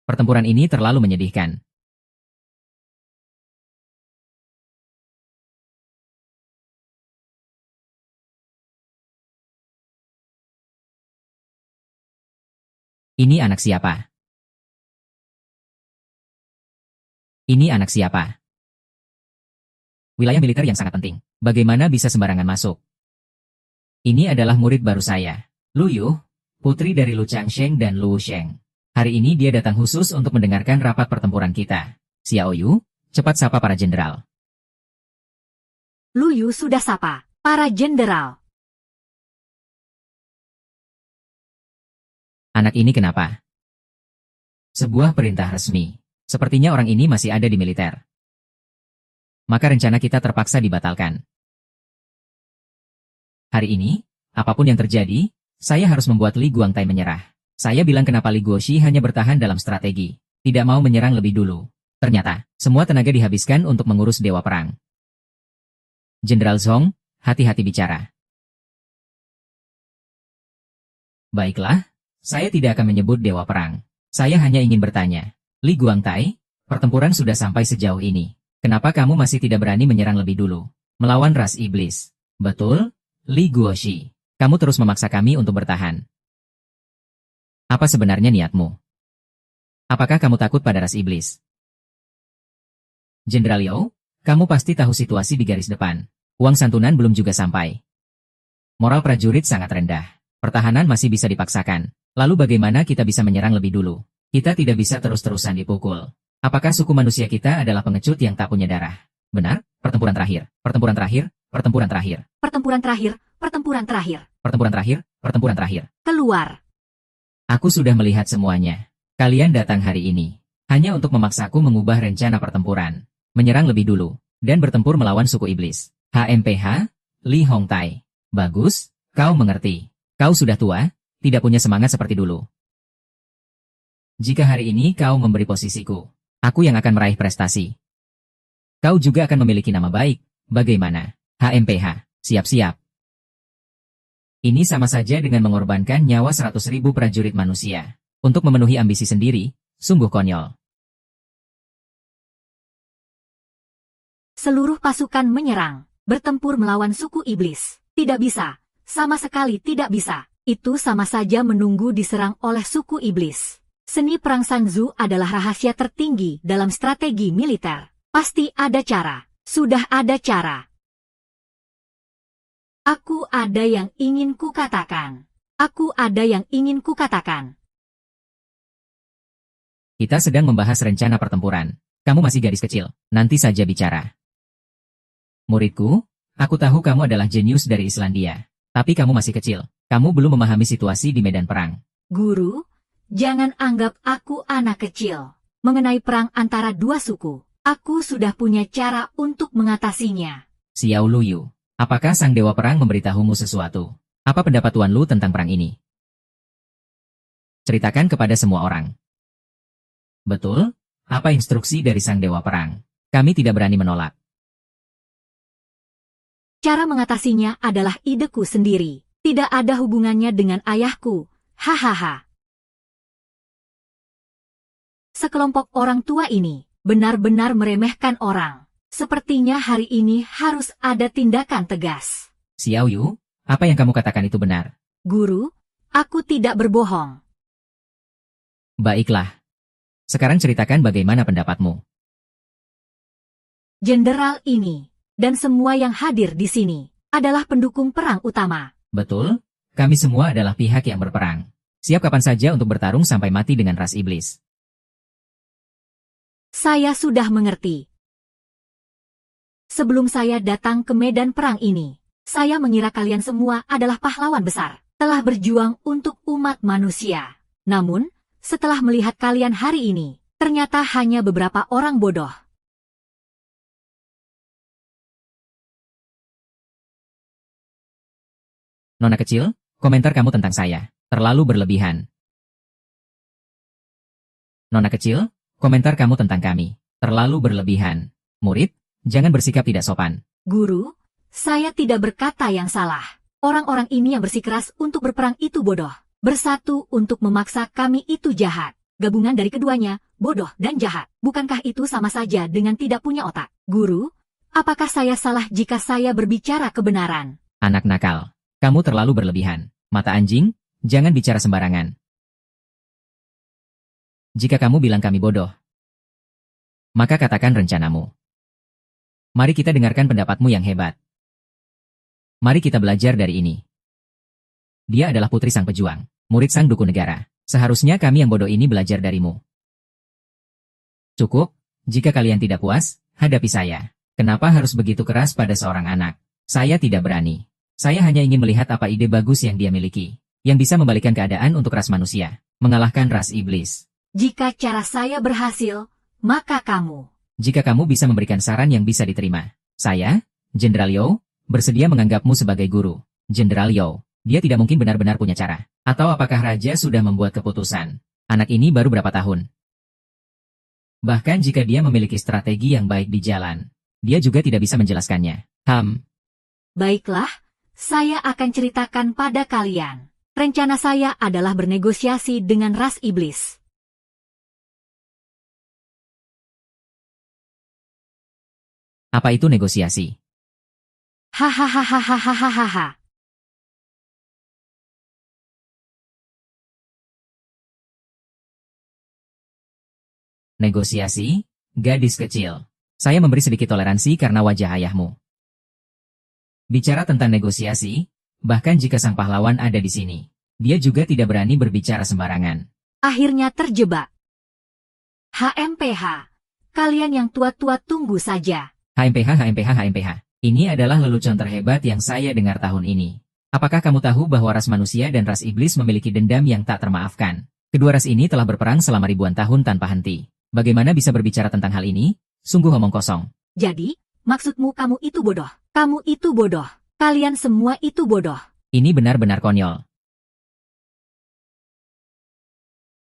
Pertempuran ini terlalu menyedihkan. Ini anak siapa? Ini anak siapa? Wilayah militer yang sangat penting. Bagaimana bisa sembarangan masuk? Ini adalah murid baru saya, Lu Yu, putri dari Lu Changsheng dan Lu Sheng. Hari ini dia datang khusus untuk mendengarkan rapat pertempuran kita. Xiao Yu, cepat sapa para jenderal. Lu Yu sudah sapa para jenderal. Anak ini kenapa? Sebuah perintah resmi. Sepertinya orang ini masih ada di militer. Maka rencana kita terpaksa dibatalkan. Hari ini, apapun yang terjadi, saya harus membuat Li Guangtai menyerah. Saya bilang kenapa Li Guoshi hanya bertahan dalam strategi, tidak mau menyerang lebih dulu. Ternyata, semua tenaga dihabiskan untuk mengurus Dewa Perang. Jenderal Zhong, hati-hati bicara. Baiklah, saya tidak akan menyebut Dewa Perang. Saya hanya ingin bertanya, Li Guangtai, pertempuran sudah sampai sejauh ini. Kenapa kamu masih tidak berani menyerang lebih dulu? Melawan ras iblis. Betul, Li Guoshi. Kamu terus memaksa kami untuk bertahan. Apa sebenarnya niatmu? Apakah kamu takut pada ras iblis? Jenderal Liu, kamu pasti tahu situasi di garis depan. Uang santunan belum juga sampai. Moral prajurit sangat rendah. Pertahanan masih bisa dipaksakan. Lalu bagaimana kita bisa menyerang lebih dulu? Kita tidak bisa terus-terusan dipukul. Apakah suku manusia kita adalah pengecut yang tak punya darah? Benar, pertempuran terakhir, pertempuran terakhir, pertempuran terakhir. Pertempuran terakhir, pertempuran terakhir. Pertempuran terakhir, pertempuran terakhir. Keluar. Aku sudah melihat semuanya. Kalian datang hari ini hanya untuk memaksaku mengubah rencana pertempuran, menyerang lebih dulu, dan bertempur melawan suku iblis. HMPH, Li Hongtai. Bagus, kau mengerti. Kau sudah tua, tidak punya semangat seperti dulu. Jika hari ini kau memberi posisiku, aku yang akan meraih prestasi. Kau juga akan memiliki nama baik. Bagaimana? HMPH, siap-siap. Ini sama saja dengan mengorbankan nyawa 100.000 prajurit manusia. Untuk memenuhi ambisi sendiri, sungguh konyol. Seluruh pasukan menyerang, bertempur melawan suku iblis. Tidak bisa, sama sekali tidak bisa. Itu sama saja menunggu diserang oleh suku iblis. Seni perang Sanzu adalah rahasia tertinggi dalam strategi militer. Pasti ada cara. Sudah ada cara. Aku ada yang ingin kukatakan. Aku ada yang ingin kukatakan. Kita sedang membahas rencana pertempuran. Kamu masih gadis kecil, nanti saja bicara. Muridku, aku tahu kamu adalah jenius dari Islandia. Tapi kamu masih kecil. Kamu belum memahami situasi di medan perang. Guru, jangan anggap aku anak kecil. Mengenai perang antara dua suku, aku sudah punya cara untuk mengatasinya. Xiao Luyu, apakah sang dewa perang memberitahumu sesuatu? Apa pendapat Tuan Lu tentang perang ini? Ceritakan kepada semua orang. Betul? Apa instruksi dari sang dewa perang? Kami tidak berani menolak. Cara mengatasinya adalah ideku sendiri. Tidak ada hubungannya dengan ayahku. Hahaha. Sekelompok orang tua ini benar-benar meremehkan orang. Sepertinya hari ini harus ada tindakan tegas. Xiao Yu, apa yang kamu katakan itu benar? Guru, aku tidak berbohong. Baiklah. Sekarang ceritakan bagaimana pendapatmu. Jenderal ini dan semua yang hadir di sini adalah pendukung perang utama. Betul? Kami semua adalah pihak yang berperang. Siap kapan saja untuk bertarung sampai mati dengan ras iblis. Saya sudah mengerti. Sebelum saya datang ke medan perang ini, saya mengira kalian semua adalah pahlawan besar, telah berjuang untuk umat manusia. Namun, setelah melihat kalian hari ini, ternyata hanya beberapa orang bodoh. Nona kecil, komentar kamu tentang saya terlalu berlebihan. Nona kecil, komentar kamu tentang kami terlalu berlebihan. Murid, jangan bersikap tidak sopan. Guru, saya tidak berkata yang salah. Orang-orang ini yang bersikeras untuk berperang itu bodoh. Bersatu untuk memaksa kami itu jahat. Gabungan dari keduanya, bodoh dan jahat. Bukankah itu sama saja dengan tidak punya otak? Guru, apakah saya salah jika saya berbicara kebenaran? Anak nakal, kamu terlalu berlebihan. Mata anjing, jangan bicara sembarangan. Jika kamu bilang kami bodoh, maka katakan rencanamu. Mari kita dengarkan pendapatmu yang hebat. Mari kita belajar dari ini. Dia adalah putri sang pejuang, murid sang dukun negara. Seharusnya kami yang bodoh ini belajar darimu. Cukup, jika kalian tidak puas, hadapi saya. Kenapa harus begitu keras pada seorang anak? Saya tidak berani. Saya hanya ingin melihat apa ide bagus yang dia miliki, yang bisa membalikkan keadaan untuk ras manusia, mengalahkan ras iblis. Jika cara saya berhasil, maka kamu. Jika kamu bisa memberikan saran yang bisa diterima, saya, Jenderal Yao, bersedia menganggapmu sebagai guru. Jenderal Yao, dia tidak mungkin benar-benar punya cara. Atau apakah Raja sudah membuat keputusan? Anak ini baru berapa tahun? Bahkan jika dia memiliki strategi yang baik di jalan, dia juga tidak bisa menjelaskannya. Baiklah, saya akan ceritakan pada kalian. Rencana saya adalah bernegosiasi dengan ras iblis. Apa itu negosiasi? Hahaha. Negosiasi? Gadis kecil. Saya memberi sedikit toleransi karena wajah ayahmu. Bicara tentang negosiasi, bahkan jika sang pahlawan ada di sini, dia juga tidak berani berbicara sembarangan. Akhirnya terjebak. HMPH. Kalian yang tua-tua tunggu saja. HMPH. Ini adalah lelucon terhebat yang saya dengar tahun ini. Apakah kamu tahu bahwa ras manusia dan ras iblis memiliki dendam yang tak termaafkan? Kedua ras ini telah berperang selama ribuan tahun tanpa henti. Bagaimana bisa berbicara tentang hal ini? Sungguh omong kosong. Jadi, maksudmu kamu itu bodoh. Kamu itu bodoh. Kalian semua itu bodoh. Ini benar-benar konyol.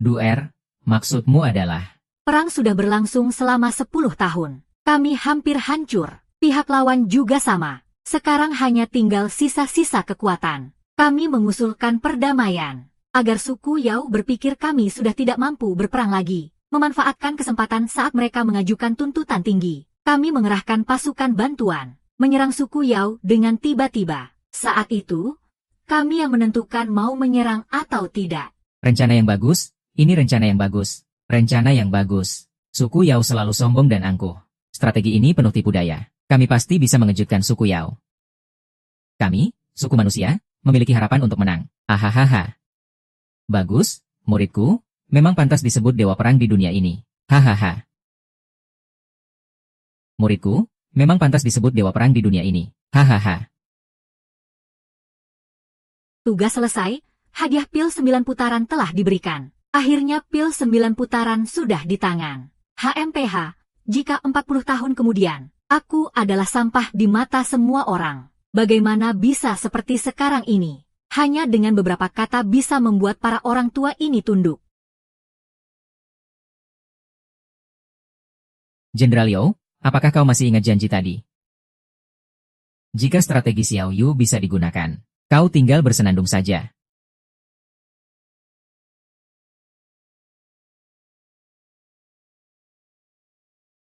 Duer, maksudmu adalah... Perang sudah berlangsung selama 10 tahun. Kami hampir hancur. Pihak lawan juga sama. Sekarang hanya tinggal sisa-sisa kekuatan. Kami mengusulkan perdamaian. Agar suku Yao berpikir kami sudah tidak mampu berperang lagi. Memanfaatkan kesempatan saat mereka mengajukan tuntutan tinggi. Kami mengerahkan pasukan bantuan. Menyerang suku Yao dengan tiba-tiba. Saat itu, kami yang menentukan mau menyerang atau tidak. Rencana yang bagus, ini rencana yang bagus. Rencana yang bagus. Suku Yao selalu sombong dan angkuh. Strategi ini penuh tipu daya. Kami pasti bisa mengejutkan suku Yao. Kami, suku manusia, memiliki harapan untuk menang. Hahaha. Bagus, muridku, memang pantas disebut dewa perang di dunia ini. Hahaha. Muridku, memang pantas disebut dewa perang di dunia ini. Hahaha. Tugas selesai, hadiah pil 9 putaran telah diberikan. Akhirnya pil 9 putaran sudah di tangan. HMPH, jika 40 tahun kemudian, aku adalah sampah di mata semua orang. Bagaimana bisa seperti sekarang ini? Hanya dengan beberapa kata bisa membuat para orang tua ini tunduk. Jenderal Yao, apakah kau masih ingat janji tadi? Jika strategi Xiao Yu bisa digunakan, kau tinggal bersenandung saja.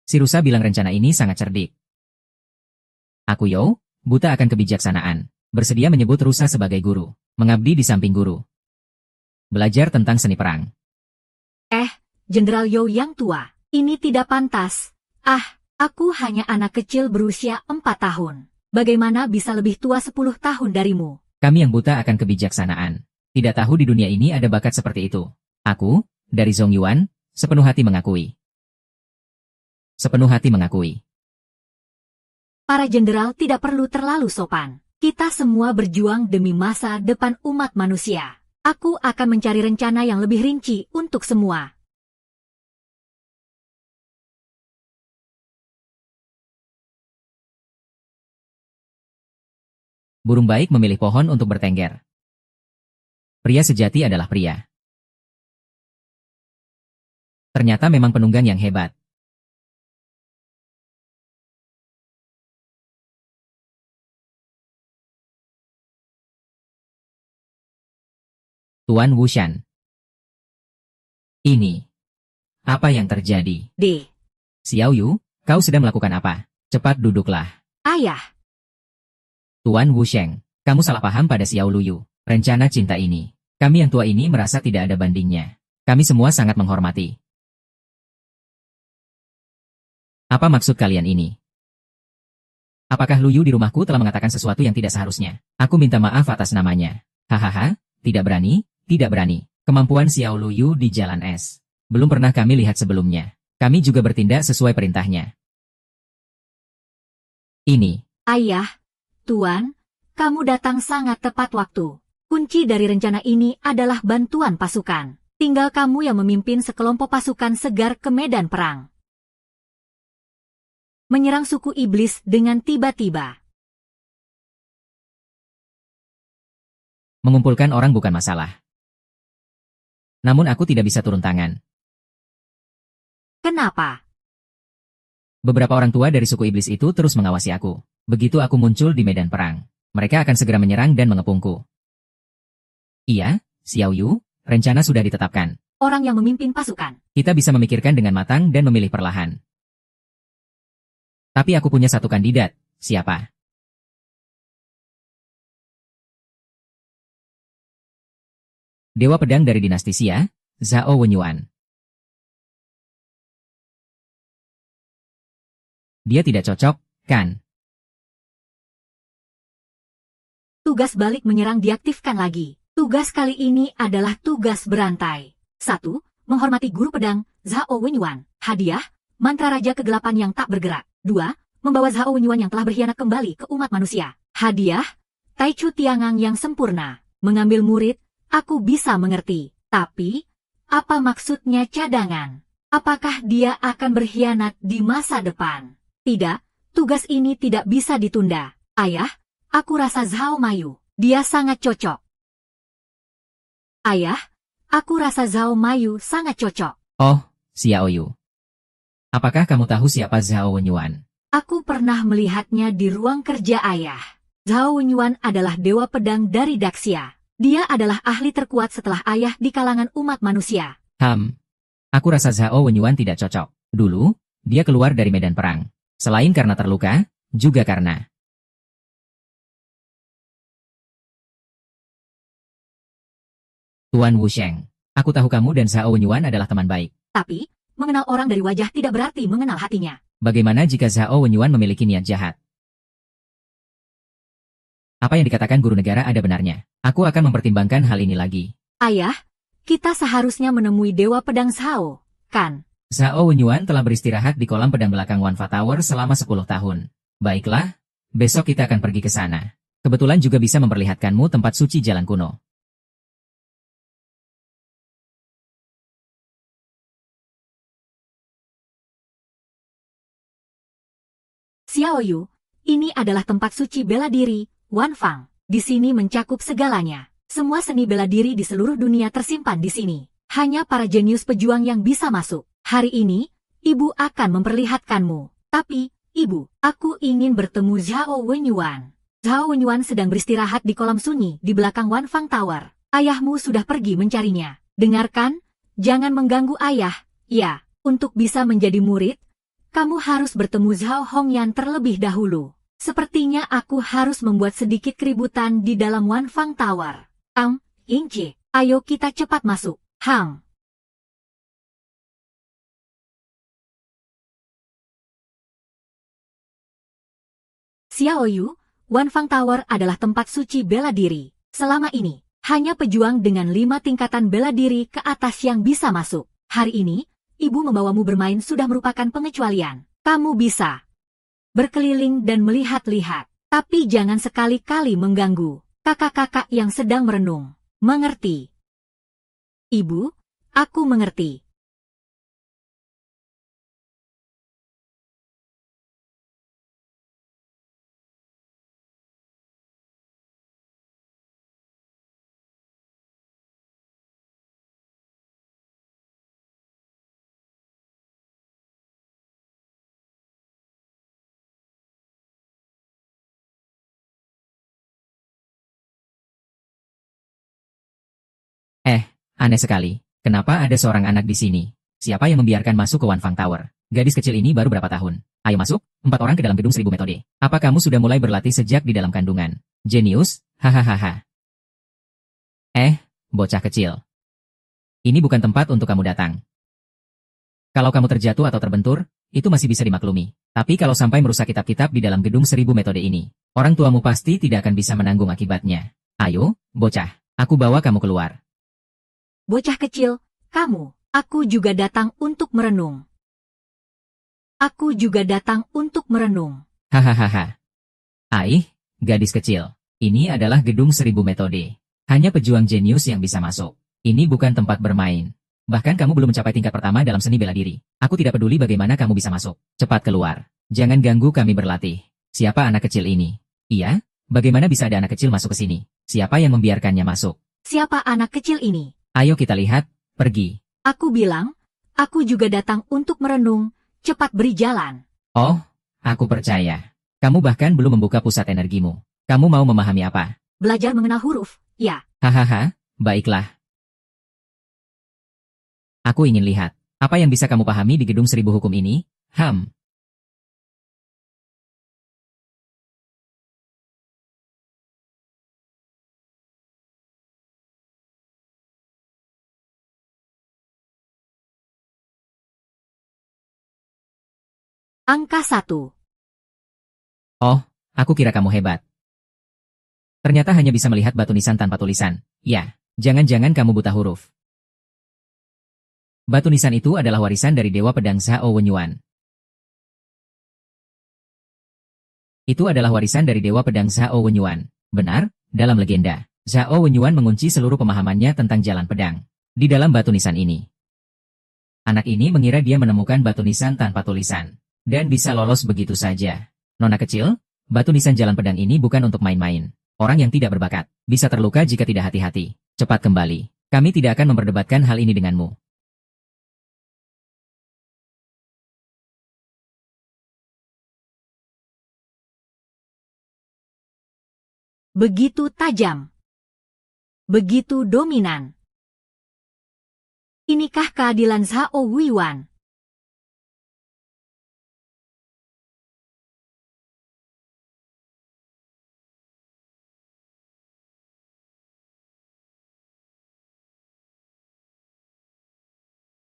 Si rusa bilang rencana ini sangat cerdik. Aku Yao, buta akan kebijaksanaan, bersedia menyebut rusa sebagai guru, mengabdi di samping guru. Belajar tentang seni perang. Jenderal Yao yang tua, ini tidak pantas. Aku hanya anak kecil berusia 4 tahun. Bagaimana bisa lebih tua 10 tahun darimu? Kami yang buta akan kebijaksanaan. Tidak tahu di dunia ini ada bakat seperti itu. Aku, dari Zhong Yuan, sepenuh hati mengakui. Sepenuh hati mengakui. Para jenderal tidak perlu terlalu sopan. Kita semua berjuang demi masa depan umat manusia. Aku akan mencari rencana yang lebih rinci untuk semua. Burung baik memilih pohon untuk bertengger. Pria sejati adalah pria. Ternyata memang penunggang yang hebat. Tuan Wushan. Ini. Apa yang terjadi? D. Xiao Yu, kau sedang melakukan apa? Cepat duduklah. Ayah. Tuan Wusheng, kamu salah paham pada Xiao Luyu. Rencana cinta ini. Kami yang tua ini merasa tidak ada bandingnya. Kami semua sangat menghormati. Apa maksud kalian ini? Apakah Luyu di rumahku telah mengatakan sesuatu yang tidak seharusnya? Aku minta maaf atas namanya. Hahaha, tidak berani, tidak berani. Kemampuan Xiao Luyu di jalan es. Belum pernah kami lihat sebelumnya. Kami juga bertindak sesuai perintahnya. Ini. Ayah, Tuan, kamu datang sangat tepat waktu. Kunci dari rencana ini adalah bantuan pasukan. Tinggal kamu yang memimpin sekelompok pasukan segar ke medan perang. Menyerang suku iblis dengan tiba-tiba. Mengumpulkan orang bukan masalah. Namun aku tidak bisa turun tangan. Kenapa? Beberapa orang tua dari suku iblis itu terus mengawasi aku. Begitu aku muncul di medan perang, mereka akan segera menyerang dan mengepungku. Iya, Xiao Yu, rencana sudah ditetapkan. Orang yang memimpin pasukan. Kita bisa memikirkan dengan matang dan memilih perlahan. Tapi aku punya satu kandidat. Siapa? Dewa pedang dari dinasti Xia, Zhao Wenyuan. Dia tidak cocok, kan? Tugas balik menyerang diaktifkan lagi. Tugas kali ini adalah tugas berantai. 1. Menghormati guru pedang, Zhao Wenyuan. Hadiah, mantra raja kegelapan yang tak bergerak. 2. Membawa Zhao Wenyuan yang telah berkhianat kembali ke umat manusia. Hadiah, Taichu Tiangang yang sempurna. Mengambil murid, aku bisa mengerti. Tapi, apa maksudnya cadangan? Apakah dia akan berkhianat di masa depan? Tidak, tugas ini tidak bisa ditunda. Ayah, aku rasa Zhao Mayu. Dia sangat cocok. Ayah, aku rasa Zhao Mayu sangat cocok. Oh, Xiao Yu. Apakah kamu tahu siapa Zhao Wenyuan? Aku pernah melihatnya di ruang kerja ayah. Zhao Wenyuan adalah dewa pedang dari Daxia. Dia adalah ahli terkuat setelah ayah di kalangan umat manusia. Aku rasa Zhao Wenyuan tidak cocok. Dulu, dia keluar dari medan perang. Selain karena terluka, juga karena Tuan Wusheng. Aku tahu kamu dan Zhao Wenyuan adalah teman baik. Tapi, mengenal orang dari wajah tidak berarti mengenal hatinya. Bagaimana jika Zhao Wenyuan memiliki niat jahat? Apa yang dikatakan guru negara ada benarnya. Aku akan mempertimbangkan hal ini lagi. Ayah, kita seharusnya menemui dewa pedang Zhao, kan? Zhao Wenyuan telah beristirahat di kolam pedang belakang Wanfa Tower selama 10 tahun. Baiklah, besok kita akan pergi ke sana. Kebetulan juga bisa memperlihatkanmu tempat suci jalan kuno. Xiao Yu, ini adalah tempat suci bela diri, Wanfang. Di sini mencakup segalanya. Semua seni bela diri di seluruh dunia tersimpan di sini. Hanya para jenius pejuang yang bisa masuk. Hari ini, ibu akan memperlihatkanmu. Tapi, ibu, aku ingin bertemu Zhao Wenyuan. Zhao Wenyuan sedang beristirahat di kolam sunyi di belakang Wanfang Tower. Ayahmu sudah pergi mencarinya. Dengarkan, jangan mengganggu ayah. Ya, untuk bisa menjadi murid, kamu harus bertemu Zhao Hongyan terlebih dahulu. Sepertinya aku harus membuat sedikit keributan di dalam Wanfang Tower. Ingci, ayo kita cepat masuk. Xiao Yu, Wanfang Tower adalah tempat suci bela diri. Selama ini, hanya pejuang dengan 5 tingkatan bela diri ke atas yang bisa masuk. Hari ini, ibu membawamu bermain sudah merupakan pengecualian. Kamu bisa berkeliling dan melihat-lihat, tapi jangan sekali-kali mengganggu kakak-kakak yang sedang merenung. Mengerti? Ibu, aku mengerti. Aneh sekali. Kenapa ada seorang anak di sini? Siapa yang membiarkan masuk ke Wanfang Tower? Gadis kecil ini baru berapa tahun? Ayo masuk, 4 orang ke dalam gedung 1000 metode. Apa kamu sudah mulai berlatih sejak di dalam kandungan? Jenius? Hahaha. Bocah kecil. Ini bukan tempat untuk kamu datang. Kalau kamu terjatuh atau terbentur, itu masih bisa dimaklumi. Tapi kalau sampai merusak kitab-kitab di dalam gedung 1000 metode ini, orang tuamu pasti tidak akan bisa menanggung akibatnya. Ayo, bocah, aku bawa kamu keluar. Bocah kecil, aku juga datang untuk merenung. Aku juga datang untuk merenung. Hahaha. Gadis kecil, ini adalah gedung 1000 metode. Hanya pejuang jenius yang bisa masuk. Ini bukan tempat bermain. Bahkan kamu belum mencapai tingkat pertama dalam seni bela diri. Aku tidak peduli bagaimana kamu bisa masuk. Cepat keluar. Jangan ganggu kami berlatih. Siapa anak kecil ini? Iya? Bagaimana bisa ada anak kecil masuk ke sini? Siapa yang membiarkannya masuk? Siapa anak kecil ini? Ayo kita lihat, pergi. Aku bilang, aku juga datang untuk merenung. Cepat beri jalan. Oh, aku percaya. Kamu bahkan belum membuka pusat energimu. Kamu mau memahami apa? Belajar mengenal huruf, ya. Hahaha, baiklah. Aku ingin lihat, apa yang bisa kamu pahami di gedung 1000 hukum ini? Angka 1. Oh, aku kira kamu hebat. Ternyata hanya bisa melihat batu nisan tanpa tulisan. Ya, jangan-jangan kamu buta huruf. Batu nisan itu adalah warisan dari Dewa Pedang Zhao Wenyuan. Itu adalah warisan dari Dewa Pedang Zhao Wenyuan. Benar, dalam legenda, Zhao Wenyuan mengunci seluruh pemahamannya tentang jalan pedang di dalam batu nisan ini. Anak ini mengira dia menemukan batu nisan tanpa tulisan dan bisa lolos begitu saja. Nona kecil, batu nisan jalan pedang ini bukan untuk main-main. Orang yang tidak berbakat bisa terluka jika tidak hati-hati. Cepat kembali. Kami tidak akan memperdebatkan hal ini denganmu. Begitu tajam. Begitu dominan. Inikah keadilan Zhao Wenyuan?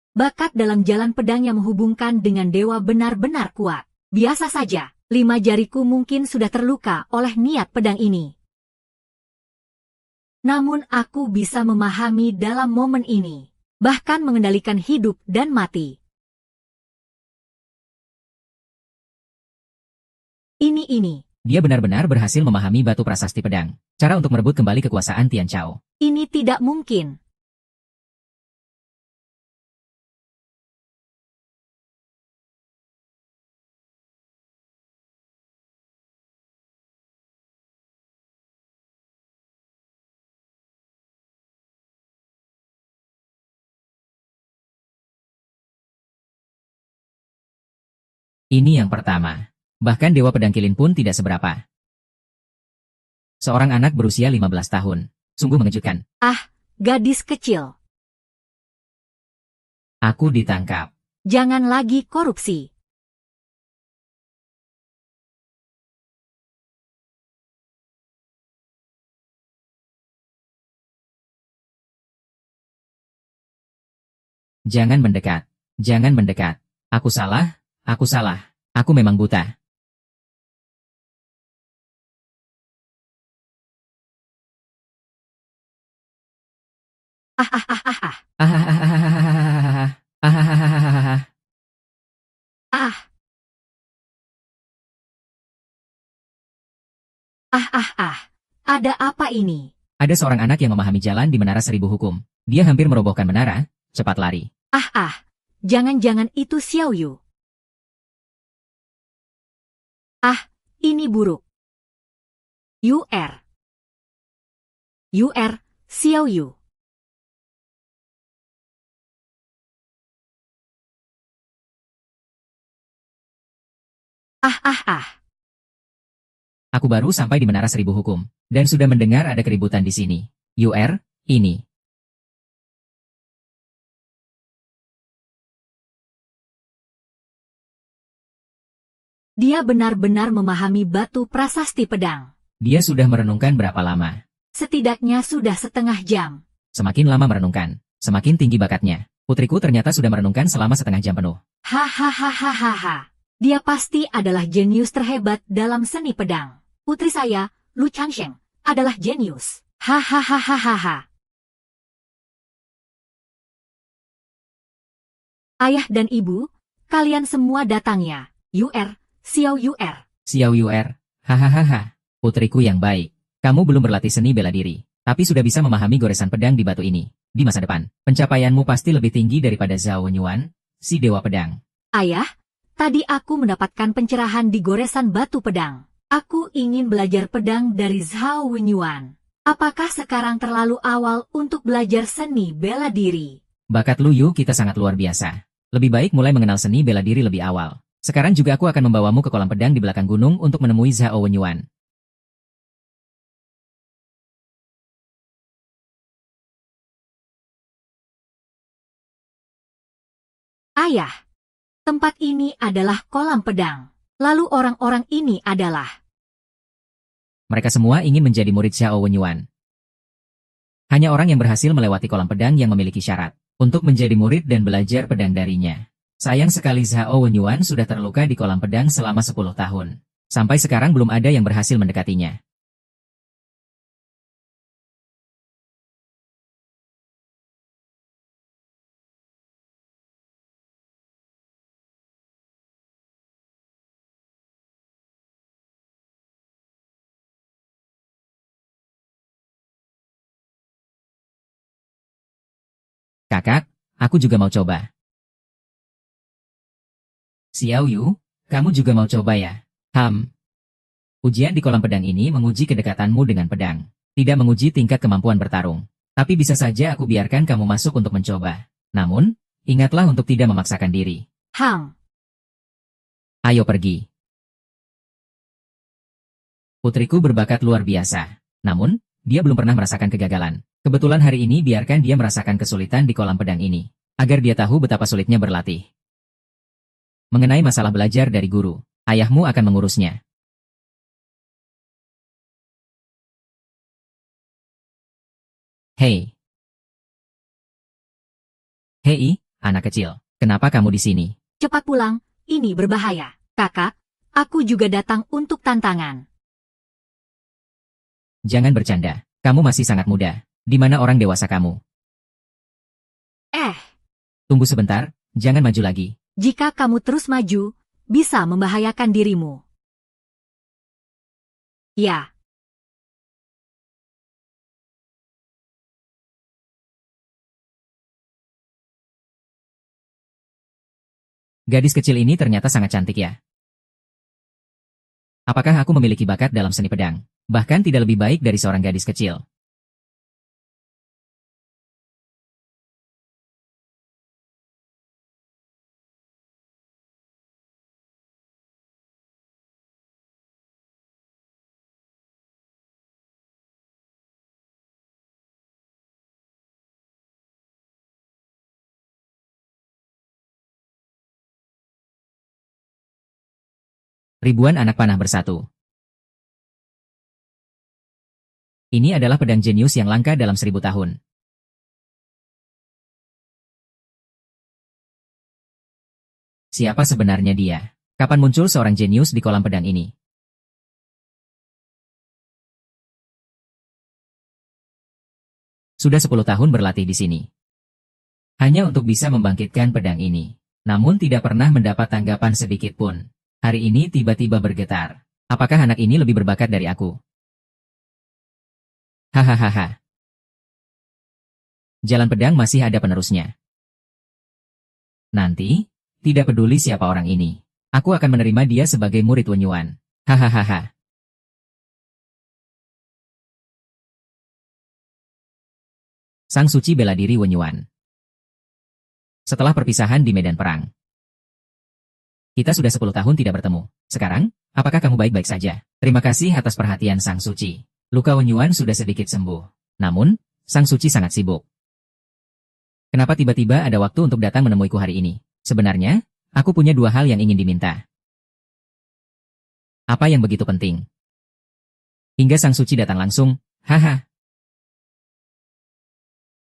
Bakat dalam jalan pedang yang menghubungkan dengan dewa benar-benar kuat. Biasa saja, 5 jariku mungkin sudah terluka oleh niat pedang ini. Namun aku bisa memahami dalam momen ini, bahkan mengendalikan hidup dan mati. Ini. Dia benar-benar berhasil memahami batu prasasti pedang. Cara untuk merebut kembali kekuasaan Tian Chao. Ini tidak mungkin. Ini yang pertama. Bahkan Dewa Pedang Kilin pun tidak seberapa. Seorang anak berusia 15 tahun. Sungguh mengejutkan. Gadis kecil. Aku ditangkap. Jangan lagi korupsi. Jangan mendekat. Jangan mendekat. Aku salah. Aku salah. Aku memang buta. Ah ah ah ah ah. Ah ah ah ah. Ada apa ini? Ada seorang anak yang memahami jalan di Menara Seribu Hukum. Dia hampir merobohkan menara, cepat lari. Ah ah. Jangan-jangan itu Xiao Yu. Ah, ini buruk. UR. UR, Xiao Yu. Ah ah ah. Aku baru sampai di Menara Seribu Hukum, dan sudah mendengar ada keributan di sini. UR, ini. Dia benar-benar memahami batu prasasti pedang. Dia sudah merenungkan berapa lama? Setidaknya sudah setengah jam. Semakin lama merenungkan, semakin tinggi bakatnya. Putriku ternyata sudah merenungkan selama setengah jam penuh. Hahaha. Dia pasti adalah jenius terhebat dalam seni pedang. Putri saya, Lu Changsheng, adalah jenius. Hahaha. Ayah dan ibu, kalian semua datang ya. UR, Xiao UR. Xiao UR, hahaha. Putriku yang baik. Kamu belum berlatih seni bela diri, tapi sudah bisa memahami goresan pedang di batu ini. Di masa depan, pencapaianmu pasti lebih tinggi daripada Zhao Yuan, si dewa pedang. Ayah, tadi aku mendapatkan pencerahan di goresan batu pedang. Aku ingin belajar pedang dari Zhao Yuan. Apakah sekarang terlalu awal untuk belajar seni bela diri? Bakat Lu Yu kita sangat luar biasa. Lebih baik mulai mengenal seni bela diri lebih awal. Sekarang juga aku akan membawamu ke kolam pedang di belakang gunung untuk menemui Zhao Yuan. Ayah, tempat ini adalah kolam pedang. Lalu orang-orang ini adalah... Mereka semua ingin menjadi murid Zhao Yuan. Hanya orang yang berhasil melewati kolam pedang yang memiliki syarat untuk menjadi murid dan belajar pedang darinya. Sayang sekali Zhao Yuan sudah terluka di kolam pedang selama 10 tahun. Sampai sekarang belum ada yang berhasil mendekatinya. Kakak, aku juga mau coba. Xiao Yu, kamu juga mau coba ya? Ujian di kolam pedang ini menguji kedekatanmu dengan pedang. Tidak menguji tingkat kemampuan bertarung. Tapi bisa saja aku biarkan kamu masuk untuk mencoba. Namun, ingatlah untuk tidak memaksakan diri. Ayo pergi. Putriku berbakat luar biasa. Namun, dia belum pernah merasakan kegagalan. Kebetulan hari ini biarkan dia merasakan kesulitan di kolam pedang ini. Agar dia tahu betapa sulitnya berlatih. Mengenai masalah belajar dari guru, ayahmu akan mengurusnya. Hei, anak kecil, kenapa kamu di sini? Cepat pulang, ini berbahaya. Kakak, aku juga datang untuk tantangan. Jangan bercanda, kamu masih sangat muda. Di mana orang dewasa kamu? Tunggu sebentar, jangan maju lagi. Jika kamu terus maju, bisa membahayakan dirimu. Ya. Gadis kecil ini ternyata sangat cantik ya. Apakah aku memiliki bakat dalam seni pedang? Bahkan tidak lebih baik dari seorang gadis kecil. Ribuan anak panah bersatu. Ini adalah pedang jenius yang langka dalam 1000 tahun. Siapa sebenarnya dia? Kapan muncul seorang jenius di kolam pedang ini? Sudah 10 tahun berlatih di sini. Hanya untuk bisa membangkitkan pedang ini. Namun tidak pernah mendapat tanggapan sedikit pun. Hari ini tiba-tiba bergetar. Apakah anak ini lebih berbakat dari aku? Hahaha. Jalan pedang masih ada penerusnya. Nanti, tidak peduli siapa orang ini. Aku akan menerima dia sebagai murid Wen Yuan. Hahaha. Sang Suci bela diri Wen Yuan. Setelah perpisahan di medan perang. Kita sudah 10 tahun tidak bertemu. Sekarang, apakah kamu baik-baik saja? Terima kasih atas perhatian Sang Suci. Luka Wen Yuan sudah sedikit sembuh. Namun, Sang Suci sangat sibuk. Kenapa tiba-tiba ada waktu untuk datang menemuiku hari ini? Sebenarnya, aku punya 2 hal yang ingin diminta. Apa yang begitu penting? Hingga Sang Suci datang langsung, haha.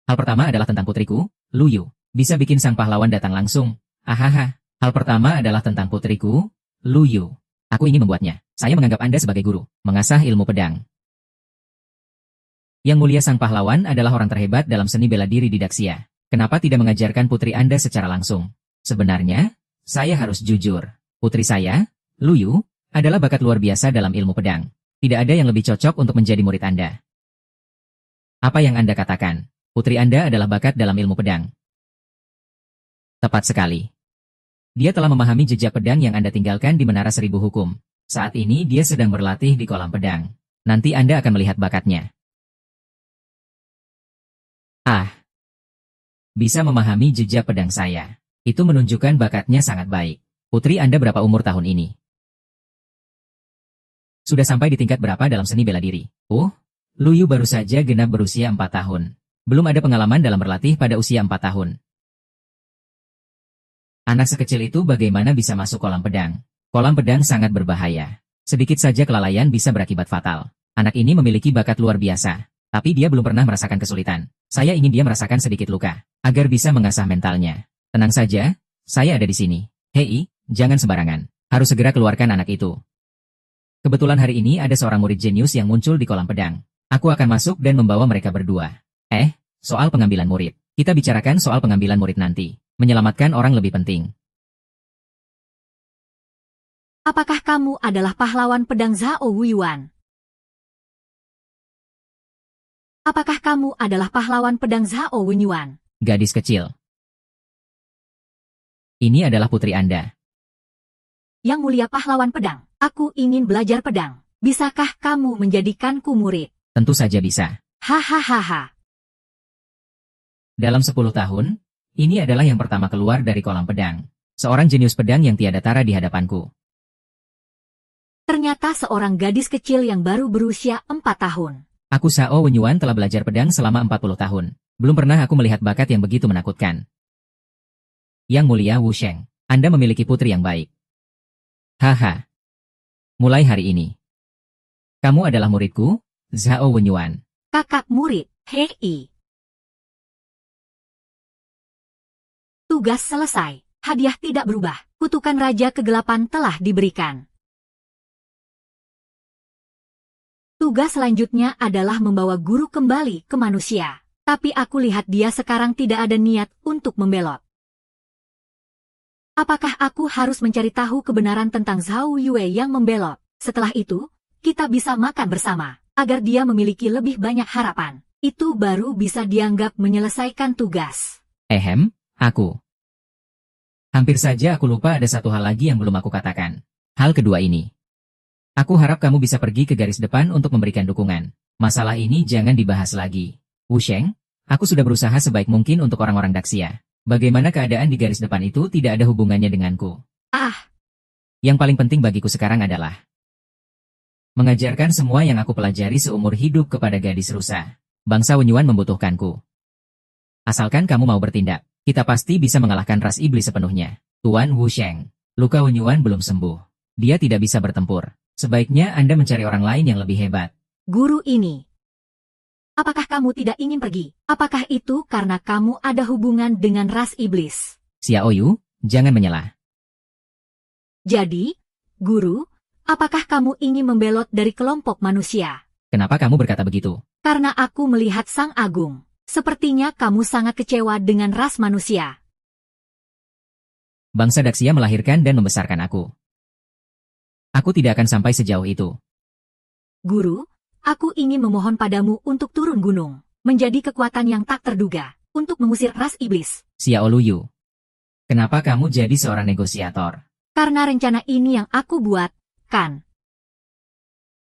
Hal pertama adalah tentang putriku, Lu Yu. Bisa bikin sang pahlawan datang langsung, ahaha. Hal pertama adalah tentang putriku, Lu Yu. Aku ingin membuatnya. Saya menganggap Anda sebagai guru, mengasah ilmu pedang. Yang mulia sang pahlawan adalah orang terhebat dalam seni bela diri di Daxia. Kenapa tidak mengajarkan putri Anda secara langsung? Sebenarnya, saya harus jujur. Putri saya, Lu Yu, adalah bakat luar biasa dalam ilmu pedang. Tidak ada yang lebih cocok untuk menjadi murid Anda. Apa yang Anda katakan? Putri Anda adalah bakat dalam ilmu pedang. Tepat sekali. Dia telah memahami jejak pedang yang Anda tinggalkan di Menara Seribu Hukum. Saat ini dia sedang berlatih di kolam pedang. Nanti Anda akan melihat bakatnya. Ah. Bisa memahami jejak pedang saya. Itu menunjukkan bakatnya sangat baik. Putri Anda berapa umur tahun ini? Sudah sampai di tingkat berapa dalam seni bela diri? Lu Yu baru saja genap berusia 4 tahun. Belum ada pengalaman dalam berlatih pada usia 4 tahun. Anak sekecil itu bagaimana bisa masuk kolam pedang? Kolam pedang sangat berbahaya. Sedikit saja kelalaian bisa berakibat fatal. Anak ini memiliki bakat luar biasa. Tapi dia belum pernah merasakan kesulitan. Saya ingin dia merasakan sedikit luka, agar bisa mengasah mentalnya. Tenang saja, saya ada di sini. Hei, jangan sembarangan. Harus segera keluarkan anak itu. Kebetulan hari ini ada seorang murid jenius yang muncul di kolam pedang. Aku akan masuk dan membawa mereka berdua. Soal pengambilan murid. Kita bicarakan soal pengambilan murid nanti. Menyelamatkan orang lebih penting. Apakah kamu adalah pahlawan pedang Zhao Yuan? Apakah kamu adalah pahlawan pedang Zhao Yuan? Gadis kecil. Ini adalah putri Anda. Yang mulia pahlawan pedang, aku ingin belajar pedang. Bisakah kamu menjadikanku murid? Tentu saja bisa. Hahaha. Dalam 10 tahun, ini adalah yang pertama keluar dari kolam pedang. Seorang jenius pedang yang tiada tara di hadapanku. Ternyata seorang gadis kecil yang baru berusia 4 tahun. Aku Zhao Wen Yuan telah belajar pedang selama 40 tahun. Belum pernah aku melihat bakat yang begitu menakutkan. Yang mulia Wu Sheng, Anda memiliki putri yang baik. Haha. Mulai hari ini, kamu adalah muridku, Zhao Wen Yuan. Kakak murid, hei. Tugas selesai. Hadiah tidak berubah. Kutukan Raja Kegelapan telah diberikan. Tugas selanjutnya adalah membawa guru kembali ke manusia. Tapi aku lihat dia sekarang tidak ada niat untuk membelot. Apakah aku harus mencari tahu kebenaran tentang Zhao Yue yang membelot? Setelah itu, kita bisa makan bersama, agar dia memiliki lebih banyak harapan. Itu baru bisa dianggap menyelesaikan tugas. Aku. Hampir saja aku lupa ada satu hal lagi yang belum aku katakan. Hal kedua ini. Aku harap kamu bisa pergi ke garis depan untuk memberikan dukungan. Masalah ini jangan dibahas lagi. Wu Sheng, aku sudah berusaha sebaik mungkin untuk orang-orang Daxia. Bagaimana keadaan di garis depan itu tidak ada hubungannya denganku. Yang paling penting bagiku sekarang adalah mengajarkan semua yang aku pelajari seumur hidup kepada gadis rusa. Bangsa Wen Yuan membutuhkanku. Asalkan kamu mau bertindak, kita pasti bisa mengalahkan ras iblis sepenuhnya. Tuan Wu Sheng, luka Wen Yuan belum sembuh. Dia tidak bisa bertempur. Sebaiknya Anda mencari orang lain yang lebih hebat. Guru ini. Apakah kamu tidak ingin pergi? Apakah itu karena kamu ada hubungan dengan ras iblis? Xiao Yu, jangan menyelah. Jadi, guru, apakah kamu ingin membelot dari kelompok manusia? Kenapa kamu berkata begitu? Karena aku melihat Sang Agung. Sepertinya kamu sangat kecewa dengan ras manusia. Bangsa Daxia melahirkan dan membesarkan aku. Aku tidak akan sampai sejauh itu. Guru, aku ingin memohon padamu untuk turun gunung, menjadi kekuatan yang tak terduga, untuk mengusir ras iblis. Xiao Luyu. Kenapa kamu jadi seorang negosiator? Karena rencana ini yang aku buat, kan?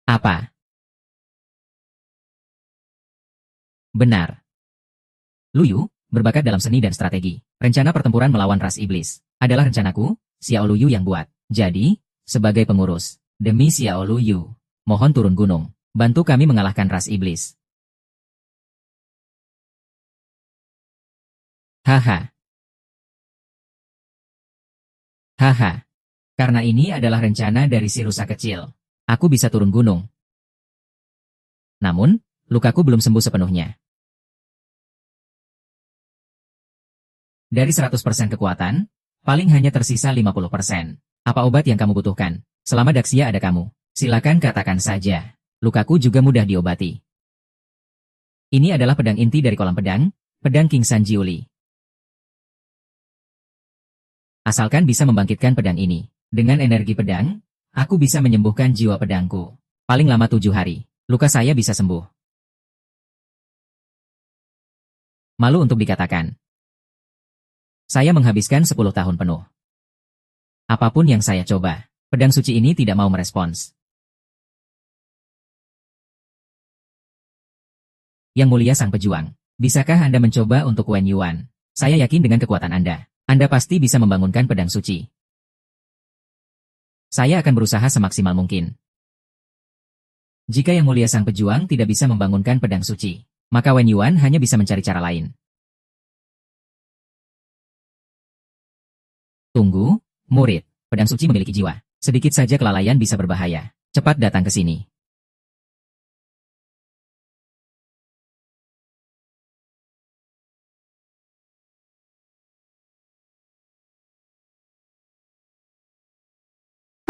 Apa? Benar. Luyu, berbakat dalam seni dan strategi. Rencana pertempuran melawan ras iblis adalah rencanaku, Xiao Luyu yang buat. Jadi, sebagai pengurus, demi Xiao Luyu, mohon turun gunung, bantu kami mengalahkan ras iblis. Haha. Haha. Karena ini adalah rencana dari si rusa kecil. Aku bisa turun gunung. Namun, lukaku belum sembuh sepenuhnya. Dari 100% kekuatan, paling hanya tersisa 50%. Apa obat yang kamu butuhkan? Selama Daxia ada kamu, silakan katakan saja. Lukaku juga mudah diobati. Ini adalah pedang inti dari kolam pedang King Sanjiuli. Asalkan bisa membangkitkan pedang ini. Dengan energi pedang, aku bisa menyembuhkan jiwa pedangku. Paling lama 7 hari, luka saya bisa sembuh. Malu untuk dikatakan. Saya menghabiskan 10 tahun penuh. Apapun yang saya coba, pedang suci ini tidak mau merespons. Yang mulia sang pejuang, bisakah Anda mencoba untuk Wen Yuan? Saya yakin dengan kekuatan Anda pasti bisa membangunkan pedang suci. Saya akan berusaha semaksimal mungkin. Jika yang mulia sang pejuang tidak bisa membangunkan pedang suci, maka Wen Yuan hanya bisa mencari cara lain. Tunggu, murid. Pedang suci memiliki jiwa. Sedikit saja kelalaian bisa berbahaya. Cepat datang ke sini.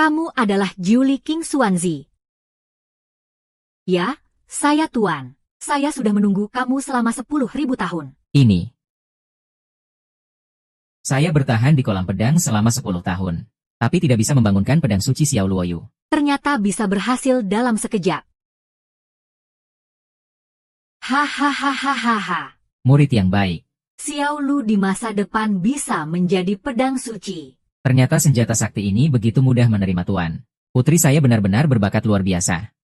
Kamu adalah Jiuli King Xuanzi. Ya, saya Tuan. Saya sudah menunggu kamu selama 10.000 tahun. Ini. Saya bertahan di kolam pedang selama 10 tahun. Tapi tidak bisa membangunkan pedang suci Xiao Luoyu. Ternyata bisa berhasil dalam sekejap. Hahaha. Murid yang baik. Xiao Lu di masa depan bisa menjadi pedang suci. Ternyata senjata sakti ini begitu mudah menerima Tuan. Putri saya benar-benar berbakat luar biasa.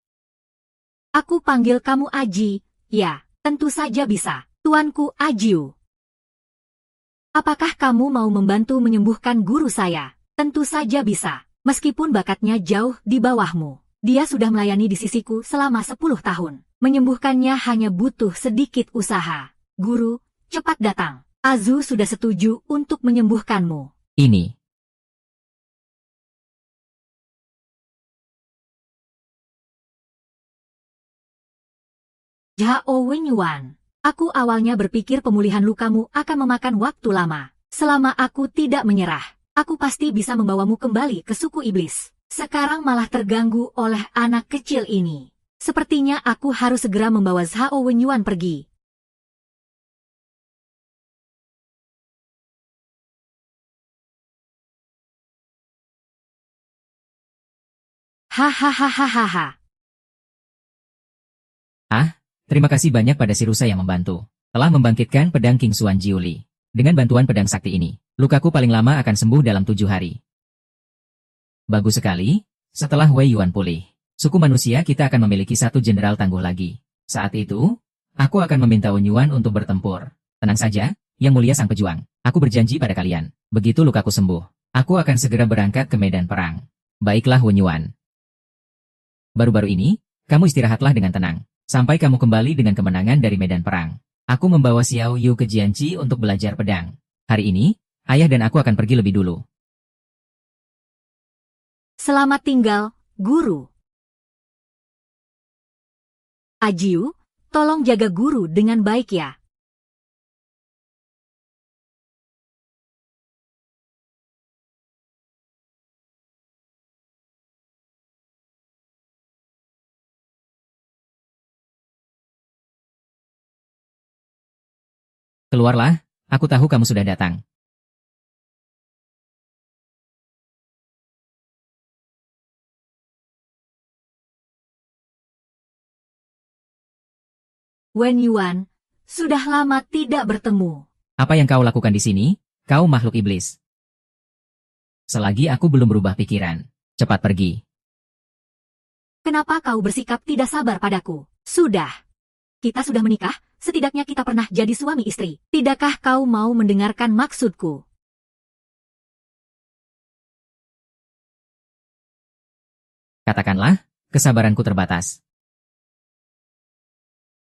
Aku panggil kamu Aji. Ya, tentu saja bisa. Tuanku Ajiu. Apakah kamu mau membantu menyembuhkan guru saya? Tentu saja bisa. Meskipun bakatnya jauh di bawahmu. Dia sudah melayani di sisiku selama 10 tahun. Menyembuhkannya hanya butuh sedikit usaha. Guru, cepat datang. Azu sudah setuju untuk menyembuhkanmu. Ini. Zhao Wenyuan. Aku awalnya berpikir pemulihan lukamu akan memakan waktu lama. Selama aku tidak menyerah, aku pasti bisa membawamu kembali ke suku iblis. Sekarang malah terganggu oleh anak kecil ini. Sepertinya aku harus segera membawa Zhao Wenyuan pergi. Hahaha. Terima kasih banyak pada si rusa yang membantu. Telah membangkitkan pedang King Xuan Jiuli. Dengan bantuan pedang sakti ini, lukaku paling lama akan sembuh dalam 7 hari. Bagus sekali. Setelah Wei Yuan pulih, suku manusia kita akan memiliki satu jenderal tangguh lagi. Saat itu, aku akan meminta Wen Yuan untuk bertempur. Tenang saja, yang mulia sang pejuang. Aku berjanji pada kalian. Begitu lukaku sembuh, aku akan segera berangkat ke medan perang. Baiklah Wen Yuan. Baru-baru ini, kamu istirahatlah dengan tenang. Sampai kamu kembali dengan kemenangan dari medan perang. Aku membawa Xiao Yu ke Jianqi untuk belajar pedang. Hari ini, ayah dan aku akan pergi lebih dulu. Selamat tinggal, guru. Ajiu, tolong jaga guru dengan baik ya. Keluarlah, aku tahu kamu sudah datang. Wen Yuan, sudah lama tidak bertemu. Apa yang kau lakukan di sini? Kau makhluk iblis. Selagi aku belum berubah pikiran, cepat pergi. Kenapa kau bersikap tidak sabar padaku? Sudah. Kita sudah menikah, setidaknya kita pernah jadi suami istri. Tidakkah kau mau mendengarkan maksudku? Katakanlah, kesabaranku terbatas.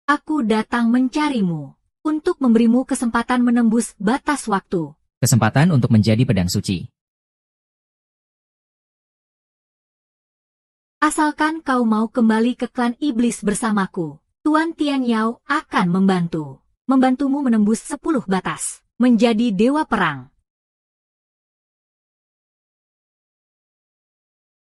Aku datang mencarimu, untuk memberimu kesempatan menembus batas waktu. Kesempatan untuk menjadi pedang suci. Asalkan kau mau kembali ke klan iblis bersamaku, Tuan Tian Yao akan membantumu menembus 10 batas, menjadi dewa perang.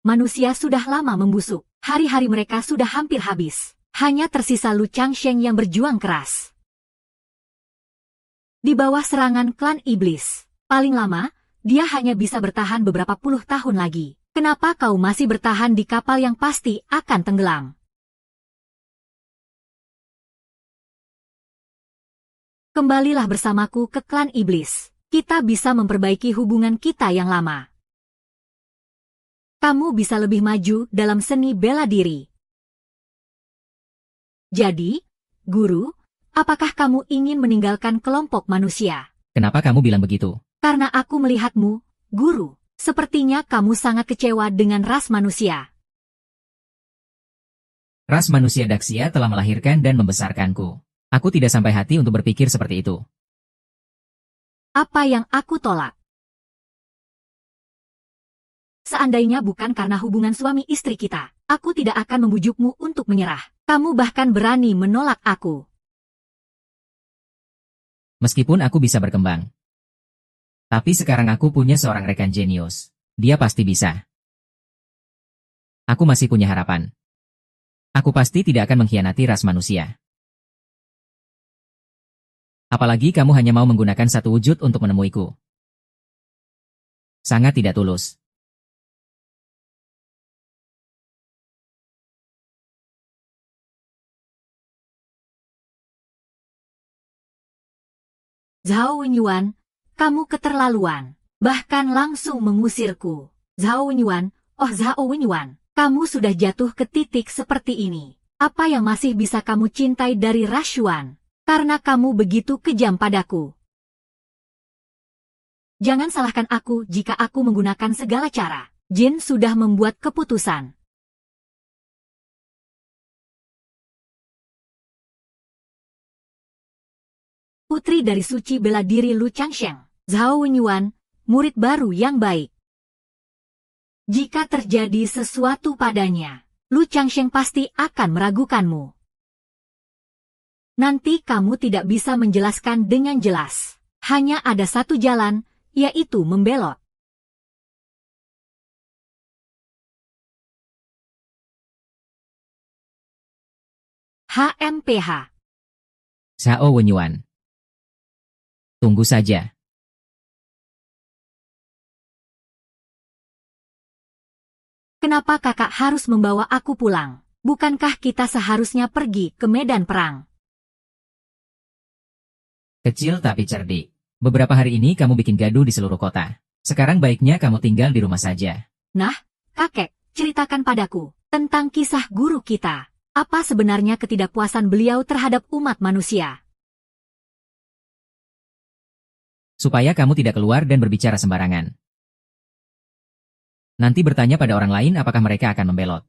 Manusia sudah lama membusuk, hari-hari mereka sudah hampir habis. Hanya tersisa Lu Changsheng yang berjuang keras. Di bawah serangan klan iblis, paling lama, dia hanya bisa bertahan beberapa puluh tahun lagi. Kenapa kau masih bertahan di kapal yang pasti akan tenggelam? Kembalilah bersamaku ke klan iblis. Kita bisa memperbaiki hubungan kita yang lama. Kamu bisa lebih maju dalam seni bela diri. Jadi, Guru, apakah kamu ingin meninggalkan kelompok manusia? Kenapa kamu bilang begitu? Karena aku melihatmu, Guru, sepertinya kamu sangat kecewa dengan ras manusia. Ras manusia Daxia telah melahirkan dan membesarkanku. Aku tidak sampai hati untuk berpikir seperti itu. Apa yang aku tolak? Seandainya bukan karena hubungan suami istri kita, aku tidak akan membujukmu untuk menyerah. Kamu bahkan berani menolak aku. Meskipun aku bisa berkembang. Tapi sekarang aku punya seorang rekan jenius. Dia pasti bisa. Aku masih punya harapan. Aku pasti tidak akan mengkhianati ras manusia. Apalagi kamu hanya mau menggunakan satu wujud untuk menemuiku. Sangat tidak tulus. Zhao Wenyuan, kamu keterlaluan. Bahkan langsung mengusirku. Zhao Wenyuan, oh Zhao Wenyuan, kamu sudah jatuh ke titik seperti ini. Apa yang masih bisa kamu cintai dari Rashuan? Karena kamu begitu kejam padaku. Jangan salahkan aku jika aku menggunakan segala cara. Jin sudah membuat keputusan. Putri dari suci bela diri Lu Changsheng, Zhao Wenyuan, murid baru yang baik. Jika terjadi sesuatu padanya, Lu Changsheng pasti akan meragukanmu. Nanti kamu tidak bisa menjelaskan dengan jelas. Hanya ada satu jalan, yaitu membelot. HMPH. Zhao Wenyuan. Tunggu saja. Kenapa kakak harus membawa aku pulang? Bukankah kita seharusnya pergi ke medan perang? Kecil tapi cerdik. Beberapa hari ini kamu bikin gaduh di seluruh kota. Sekarang baiknya kamu tinggal di rumah saja. Nah, kakek, ceritakan padaku tentang kisah guru kita. Apa sebenarnya ketidakpuasan beliau terhadap umat manusia? Supaya kamu tidak keluar dan berbicara sembarangan. Nanti bertanya pada orang lain apakah mereka akan membelot.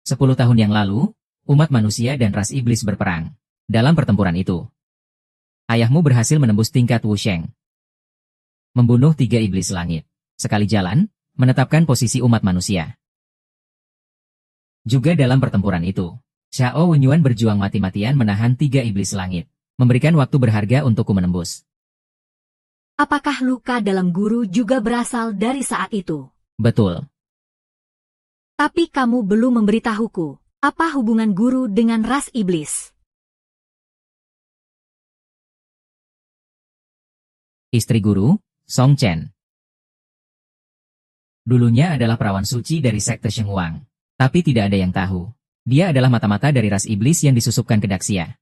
Sepuluh tahun yang lalu, umat manusia dan ras iblis berperang. Dalam pertempuran itu, ayahmu berhasil menembus tingkat Wusheng. Membunuh 3 iblis langit. Sekali jalan, menetapkan posisi umat manusia. Juga dalam pertempuran itu, Zhao Wenyuan berjuang mati-matian menahan 3 iblis langit, memberikan waktu berharga untukku menembus. Apakah luka dalam guru juga berasal dari saat itu? Betul. Tapi kamu belum memberitahuku, apa hubungan guru dengan ras iblis? Istri guru, Song Chen. Dulunya adalah perawan suci dari sekte Shengwang. Tapi tidak ada yang tahu. Dia adalah mata-mata dari ras iblis yang disusupkan ke Daxia.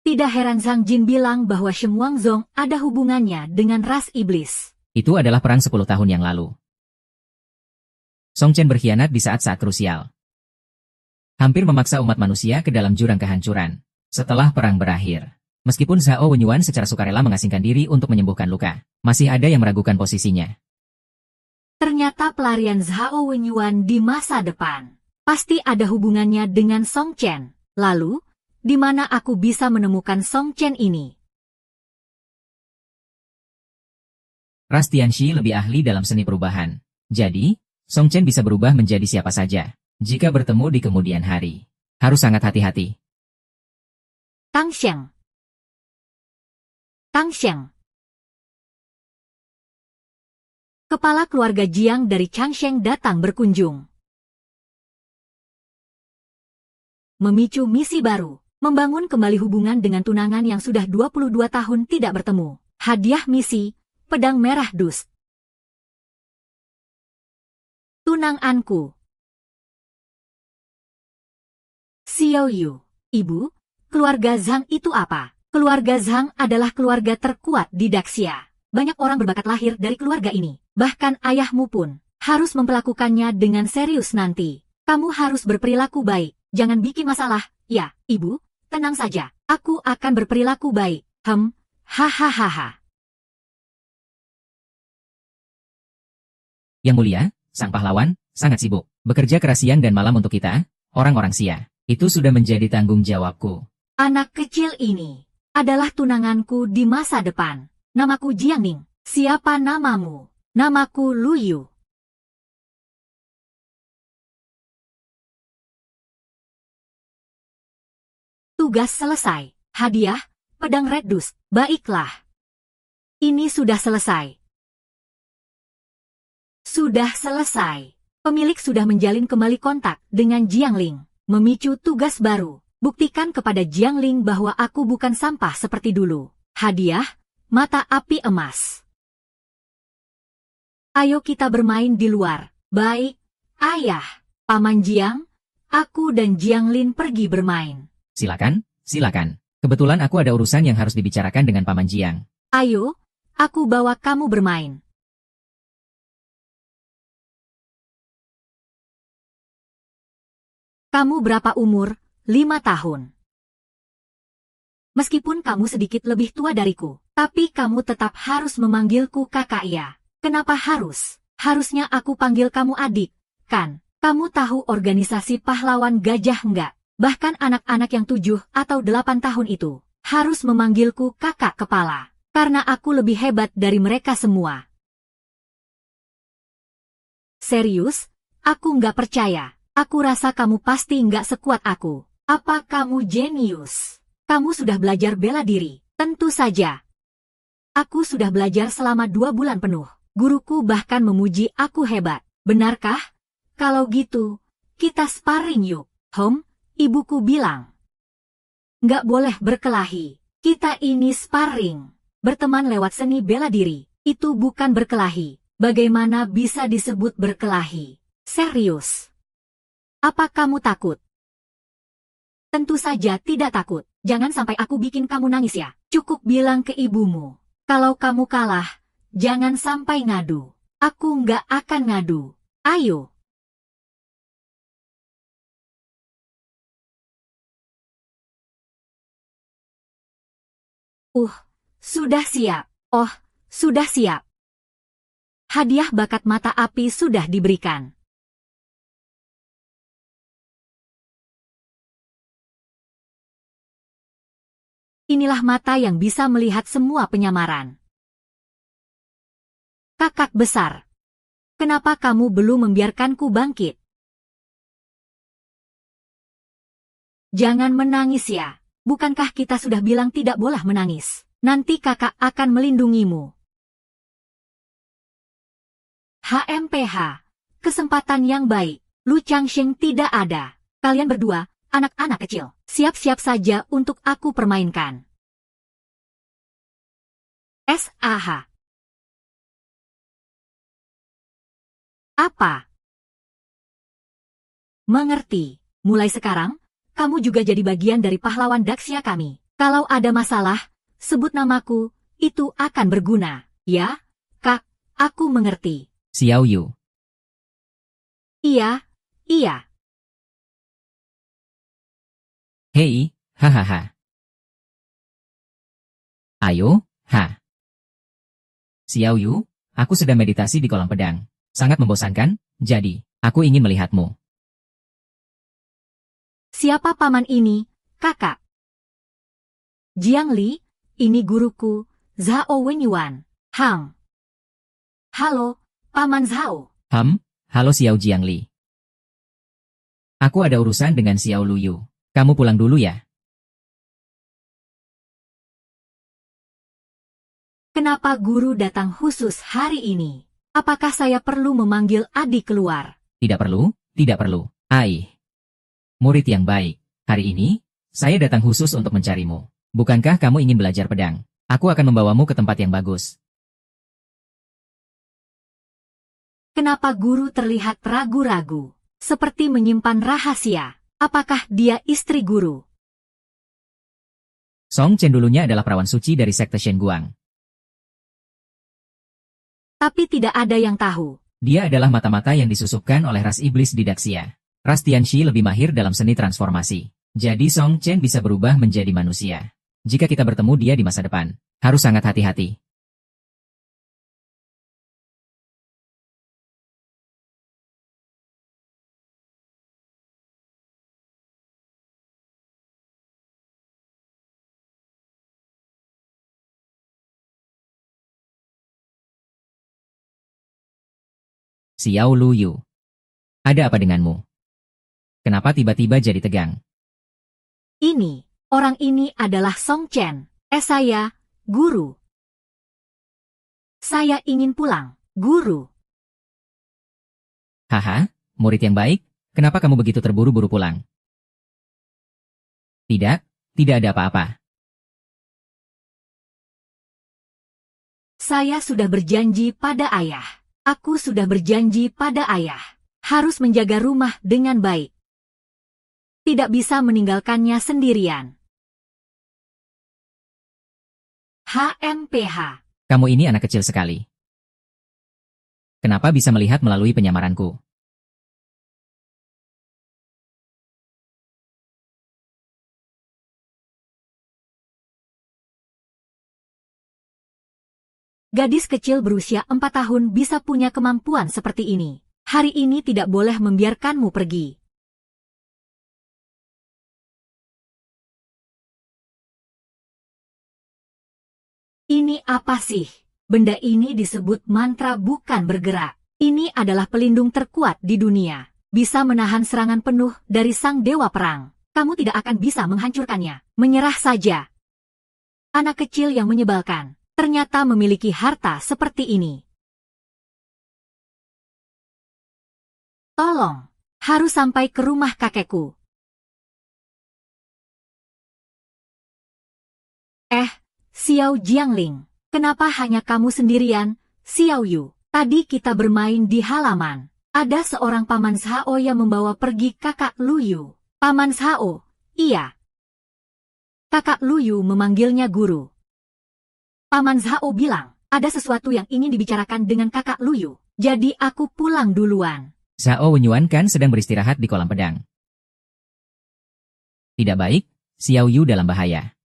Tidak heran Zhang Jin bilang bahwa Shen Wangzong ada hubungannya dengan ras iblis. Itu adalah perang 10 tahun yang lalu. Song Chen berkhianat di saat-saat krusial. Hampir memaksa umat manusia ke dalam jurang kehancuran. Setelah perang berakhir, meskipun Zhao Wenyuan secara sukarela mengasingkan diri untuk menyembuhkan luka, masih ada yang meragukan posisinya. Ternyata pelarian Zhao Wenyuan di masa depan pasti ada hubungannya dengan Song Chen. Lalu, di mana aku bisa menemukan Song Chen ini? Ras Tianxi lebih ahli dalam seni perubahan. Jadi, Song Chen bisa berubah menjadi siapa saja jika bertemu di kemudian hari. Harus sangat hati-hati. Tang Sheng. Tang Sheng. Kepala keluarga Jiang dari Changsheng datang berkunjung. Memicu misi baru. Membangun kembali hubungan dengan tunangan yang sudah 22 tahun tidak bertemu. Hadiah misi, pedang merah dus. Tunanganku. Xiao Yu, ibu, keluarga Zhang itu apa? Keluarga Zhang adalah keluarga terkuat di Daxia. Banyak orang berbakat lahir dari keluarga ini. Bahkan ayahmu pun harus memperlakukannya dengan serius nanti. Kamu harus berperilaku baik. Jangan bikin masalah. Ya, ibu. Tenang saja, aku akan berperilaku baik. Hahaha. Yang mulia, sang pahlawan, sangat sibuk. Bekerja keras siang dan malam untuk kita, orang-orang Xia. Itu sudah menjadi tanggung jawabku. Anak kecil ini adalah tunanganku di masa depan. Namaku Jiangning. Siapa namamu? Namaku Lu Yu. Tugas selesai. Hadiah, pedang red dus. Baiklah. Ini sudah selesai. Sudah selesai. Pemilik sudah menjalin kembali kontak dengan Jiangling. Memicu tugas baru. Buktikan kepada Jiangling bahwa aku bukan sampah seperti dulu. Hadiah, mata api emas. Ayo kita bermain di luar. Baik, ayah. Paman Jiang, aku dan Jianglin pergi bermain. Silakan, silakan. Kebetulan aku ada urusan yang harus dibicarakan dengan Paman Jiang. Ayo, aku bawa kamu bermain. Kamu berapa umur? 5 tahun. Meskipun kamu sedikit lebih tua dariku, tapi kamu tetap harus memanggilku kakak ya. Kenapa harus? Harusnya aku panggil kamu adik, kan? Kamu tahu organisasi pahlawan gajah enggak? Bahkan anak-anak yang 7 atau 8 tahun itu harus memanggilku kakak kepala, karena aku lebih hebat dari mereka semua. Serius? Aku nggak percaya. Aku rasa kamu pasti nggak sekuat aku. Apa kamu jenius? Kamu sudah belajar bela diri? Tentu saja. Aku sudah belajar selama 2 bulan penuh. Guruku bahkan memuji aku hebat. Benarkah? Kalau gitu, kita sparring yuk. Ibuku bilang. Nggak boleh berkelahi. Kita ini sparring. Berteman lewat seni bela diri. Itu bukan berkelahi. Bagaimana bisa disebut berkelahi? Serius. Apa kamu takut? Tentu saja tidak takut. Jangan sampai aku bikin kamu nangis ya. Cukup bilang ke ibumu. Kalau kamu kalah, jangan sampai ngadu. Aku nggak akan ngadu. Ayo. Sudah siap. Oh, sudah siap. Hadiah bakat mata api sudah diberikan. Inilah mata yang bisa melihat semua penyamaran. Kakak besar. Kenapa kamu belum membiarkanku bangkit? Jangan menangis ya. Bukankah kita sudah bilang tidak boleh menangis? Nanti kakak akan melindungimu. HMPH. Kesempatan yang baik. Lu Changsheng tidak ada. Kalian berdua, anak-anak kecil, siap-siap saja untuk aku permainkan. SAH. Apa? Mengerti. Mulai sekarang, kamu juga jadi bagian dari pahlawan Daxia kami. Kalau ada masalah, sebut namaku, itu akan berguna. Ya, Kak, aku mengerti. Xiao Yu. Iya, iya. Hei, hahaha. Ayo, ha. Xiao Yu, aku sedang meditasi di kolam pedang. Sangat membosankan, jadi, aku ingin melihatmu. Siapa paman ini, kakak? Jiang Li, ini guruku, Zhao Wenyuan. Halo, Paman Zhao. Halo Xiao Jiangli. Aku ada urusan dengan Xiao Luyu. Kamu pulang dulu ya. Kenapa guru datang khusus hari ini? Apakah saya perlu memanggil adik keluar? Tidak perlu, tidak perlu. Ai. Murid yang baik. Hari ini, saya datang khusus untuk mencarimu. Bukankah kamu ingin belajar pedang? Aku akan membawamu ke tempat yang bagus. Kenapa guru terlihat ragu-ragu? Seperti menyimpan rahasia. Apakah dia istri guru? Song Chen dulunya adalah perawan suci dari sekte Shen Guang. Tapi tidak ada yang tahu. Dia adalah mata-mata yang disusupkan oleh ras iblis di Daxia. Ras Tianxi lebih mahir dalam seni transformasi. Jadi Song Chen bisa berubah menjadi manusia. Jika kita bertemu dia di masa depan, harus sangat hati-hati. Xiao Luyu. Ada apa denganmu? Kenapa tiba-tiba jadi tegang? Ini, orang ini adalah Song Chen. Saya, guru. Saya ingin pulang, guru. Haha, murid yang baik, kenapa kamu begitu terburu-buru pulang? Tidak, tidak ada apa-apa. Saya sudah berjanji pada ayah. Aku sudah berjanji pada ayah. Harus menjaga rumah dengan baik. Tidak bisa meninggalkannya sendirian. HMPH. Kamu ini anak kecil sekali. Kenapa bisa melihat melalui penyamaranku? Gadis kecil berusia 4 tahun bisa punya kemampuan seperti ini. Hari ini tidak boleh membiarkanmu pergi. Ini apa sih? Benda ini disebut mantra bukan bergerak. Ini adalah pelindung terkuat di dunia. Bisa menahan serangan penuh dari sang dewa perang. Kamu tidak akan bisa menghancurkannya. Menyerah saja. Anak kecil yang menyebalkan. Ternyata memiliki harta seperti ini. Tolong, harus sampai ke rumah kakekku. Xiao Jiangling, kenapa hanya kamu sendirian, Xiao Yu? Tadi kita bermain di halaman. Ada seorang paman Zhao yang membawa pergi kakak Luyu. Paman Zhao, iya. Kakak Luyu memanggilnya guru. Paman Zhao bilang, ada sesuatu yang ingin dibicarakan dengan kakak Luyu. Jadi aku pulang duluan. Zhao Wenyuan kan sedang beristirahat di kolam pedang. Tidak baik, Xiao Yu dalam bahaya.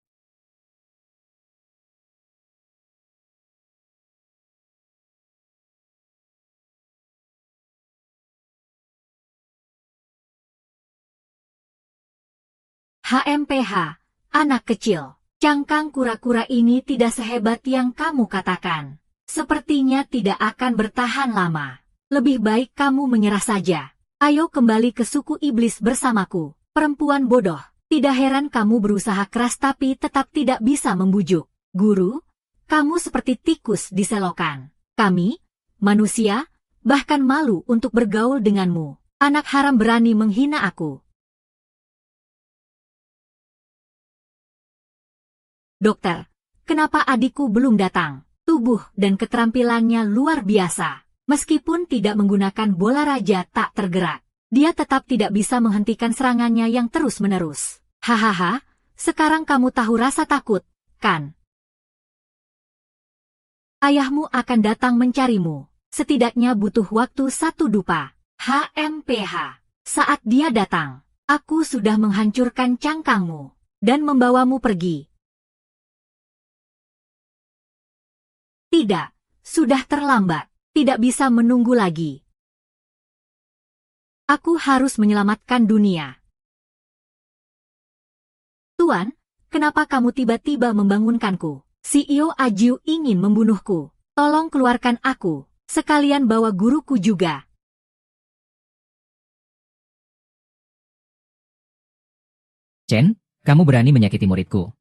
HMPH, anak kecil. Cangkang kura-kura ini tidak sehebat yang kamu katakan. Sepertinya tidak akan bertahan lama. Lebih baik kamu menyerah saja. Ayo kembali ke suku iblis bersamaku. Perempuan bodoh. Tidak heran kamu berusaha keras tapi tetap tidak bisa membujuk. Guru, kamu seperti tikus di selokan. Kami, manusia, Bahkan malu untuk bergaul denganmu. Anak haram berani menghina aku. Dokter, kenapa adikku belum datang? Tubuh dan keterampilannya luar biasa. Meskipun tidak menggunakan bola raja tak tergerak, dia tetap tidak bisa menghentikan serangannya yang terus-menerus. Hahaha, sekarang kamu tahu rasa takut, kan? Ayahmu akan datang mencarimu. Setidaknya butuh waktu 1 dupa. HMPH. Saat dia datang, aku sudah menghancurkan cangkangmu dan membawamu pergi. Tidak, sudah terlambat. Tidak bisa menunggu lagi. Aku harus menyelamatkan dunia. Tuan, kenapa kamu tiba-tiba membangunkanku? CEO Ajiu ingin membunuhku. Tolong keluarkan aku. Sekalian bawa guruku juga. Chen, kamu berani menyakiti muridku.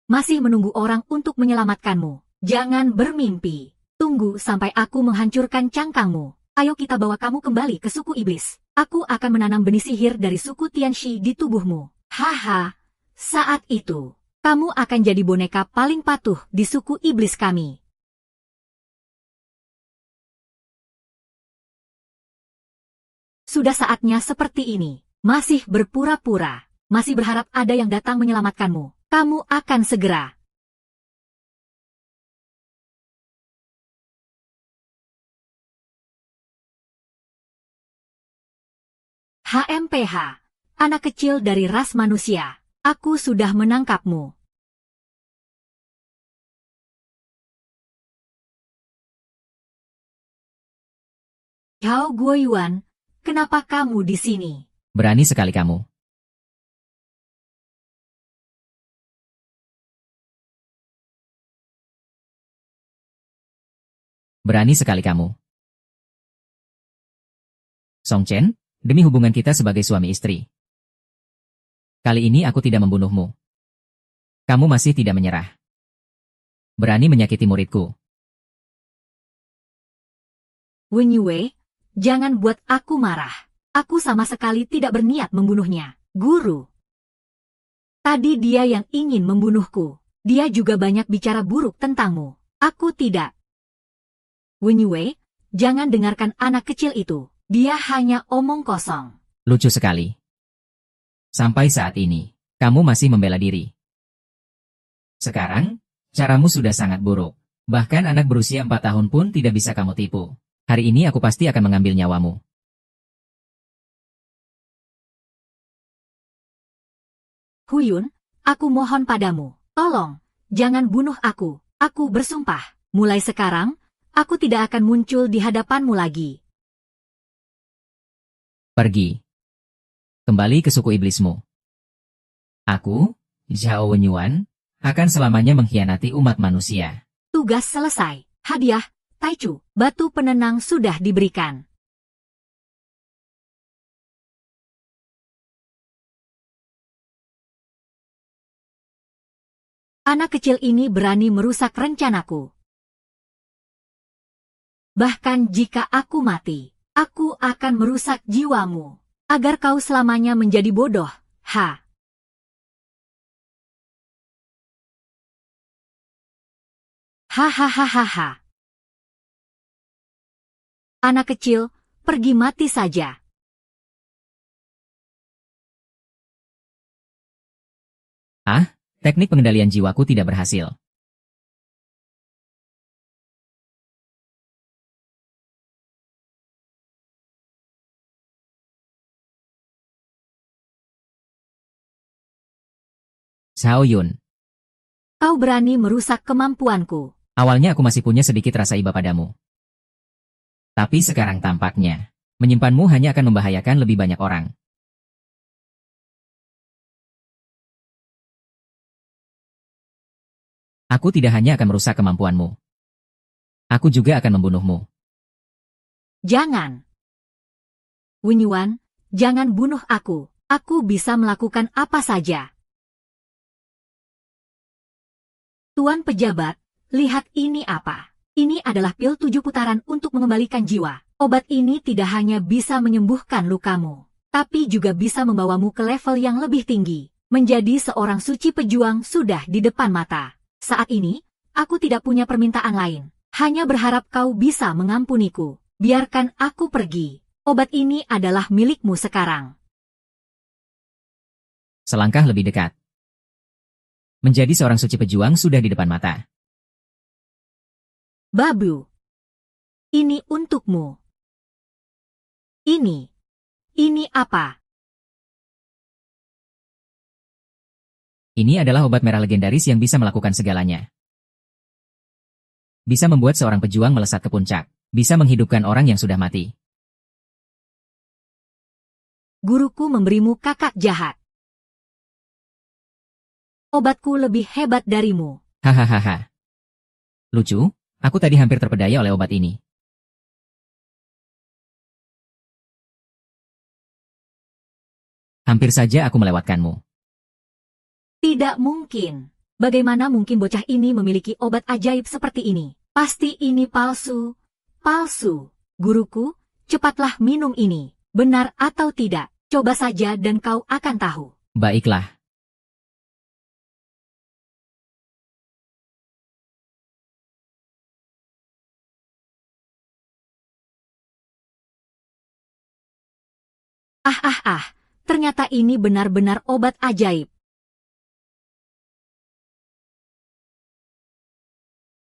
Masih menunggu orang untuk menyelamatkanmu. Jangan bermimpi. Tunggu sampai aku menghancurkan cangkangmu. Ayo kita bawa kamu kembali ke suku iblis. Aku akan menanam benih sihir dari suku Tianxi di tubuhmu. Haha. Saat itu, kamu akan jadi boneka paling patuh di suku iblis kami. Sudah saatnya seperti ini. Masih berpura-pura. Masih berharap ada yang datang menyelamatkanmu. Kamu akan segera. HMPH. Anak kecil dari ras manusia. Aku sudah menangkapmu. Yao Guoyuan, kenapa kamu di sini? Berani sekali kamu. Berani sekali kamu. Song Chen, demi hubungan kita sebagai suami istri. Kali ini aku tidak membunuhmu. Kamu masih tidak menyerah. Berani menyakiti muridku. Wen Yue, jangan buat aku marah. Aku sama sekali tidak berniat membunuhnya. Guru. Tadi dia yang ingin membunuhku. Dia juga banyak bicara buruk tentangmu. Aku tidak. Wen Yue, jangan dengarkan anak kecil itu. Dia hanya omong kosong. Lucu sekali. Sampai saat ini, kamu masih membela diri. Sekarang, caramu sudah sangat buruk. Bahkan anak berusia 4 tahun pun tidak bisa kamu tipu. Hari ini aku pasti akan mengambil nyawamu. Huyun, aku mohon padamu. Tolong, jangan bunuh aku. Aku bersumpah. Mulai sekarang, aku tidak akan muncul di hadapanmu lagi. Pergi. Kembali ke suku iblismu. Aku, Zhao Wenyuan, akan selamanya mengkhianati umat manusia. Tugas selesai. Hadiah, Taichu, batu penenang sudah diberikan. Anak kecil ini berani merusak rencanaku. Bahkan jika aku mati, aku akan merusak jiwamu, agar kau selamanya menjadi bodoh. Ha! Hahaha. Anak kecil, pergi mati saja. Ah, teknik pengendalian jiwaku tidak berhasil. Xiao Yun, Kau berani merusak kemampuanku. awalnya aku masih punya sedikit rasa iba padamu. Tapi sekarang tampaknya, menyimpanmu hanya akan membahayakan lebih banyak orang. Aku tidak hanya akan merusak kemampuanmu. Aku juga akan membunuhmu. Jangan. Wen Yuan, jangan bunuh aku. Aku bisa melakukan apa saja. Tuan pejabat, lihat ini apa. Ini adalah pil 7 putaran untuk mengembalikan jiwa. Obat ini tidak hanya bisa menyembuhkan lukamu, tapi juga bisa membawamu ke level yang lebih tinggi. Menjadi seorang suci pejuang sudah di depan mata. Saat ini, aku tidak punya permintaan lain. Hanya berharap kau bisa mengampuniku. Biarkan aku pergi. Obat ini adalah milikmu sekarang. Selangkah lebih dekat. Menjadi seorang suci pejuang sudah di depan mata. Babu. Ini untukmu. Ini apa? Ini adalah obat merah legendaris yang bisa melakukan segalanya. Bisa membuat seorang pejuang melesat ke puncak. Bisa menghidupkan orang yang sudah mati. Guruku memberimu kakak jahat. Obatku lebih hebat darimu. Hahaha. Lucu, aku tadi hampir terpedaya oleh obat ini. Hampir saja aku melewatkanmu. Tidak mungkin. Bagaimana mungkin bocah ini memiliki obat ajaib seperti ini? Pasti ini palsu. Palsu. Guruku, cepatlah minum ini. Benar atau tidak? Coba saja dan kau akan tahu. Baiklah. Ternyata ini benar-benar obat ajaib.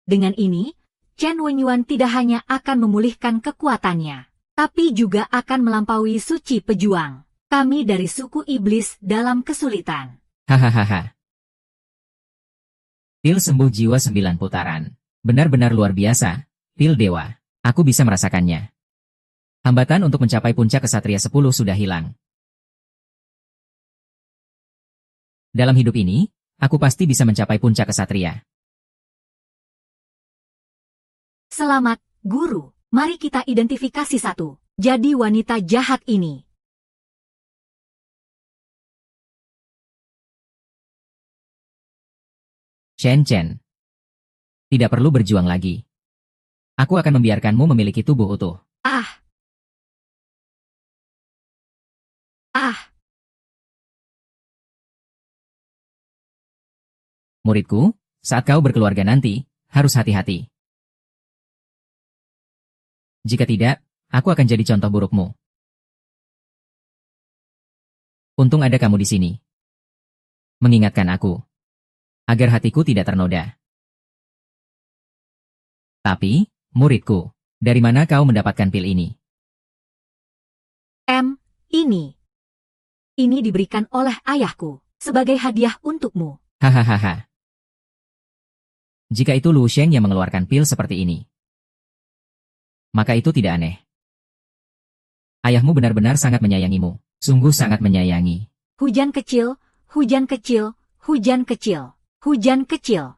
Dengan ini, Chen Wenyuan tidak hanya akan memulihkan kekuatannya, tapi juga akan melampaui suci pejuang. Kami dari suku iblis dalam kesulitan. Hahaha. Pil sembuh jiwa 9 putaran. Benar-benar luar biasa. Pil dewa. Aku bisa merasakannya. Hambatan untuk mencapai puncak kesatria 10 sudah hilang. Dalam hidup ini, aku pasti bisa mencapai puncak kesatria. Selamat, Guru. Mari kita identifikasi satu. Jadi wanita jahat ini. Chen. Tidak perlu berjuang lagi. Aku akan membiarkanmu memiliki tubuh utuh. Muridku, saat kau berkeluarga nanti, harus hati-hati. Jika tidak, aku akan jadi contoh burukmu. Untung ada kamu di sini. Mengingatkan aku. Agar hatiku tidak ternoda. Tapi, muridku, dari mana kau mendapatkan pil ini? Ini diberikan oleh ayahku, sebagai hadiah untukmu. Hahaha. Jika itu Lu Sheng yang mengeluarkan pil seperti ini, maka itu tidak aneh. Ayahmu benar-benar sangat menyayangimu. Sungguh sangat menyayangi. Hujan kecil, hujan kecil, hujan kecil, hujan kecil.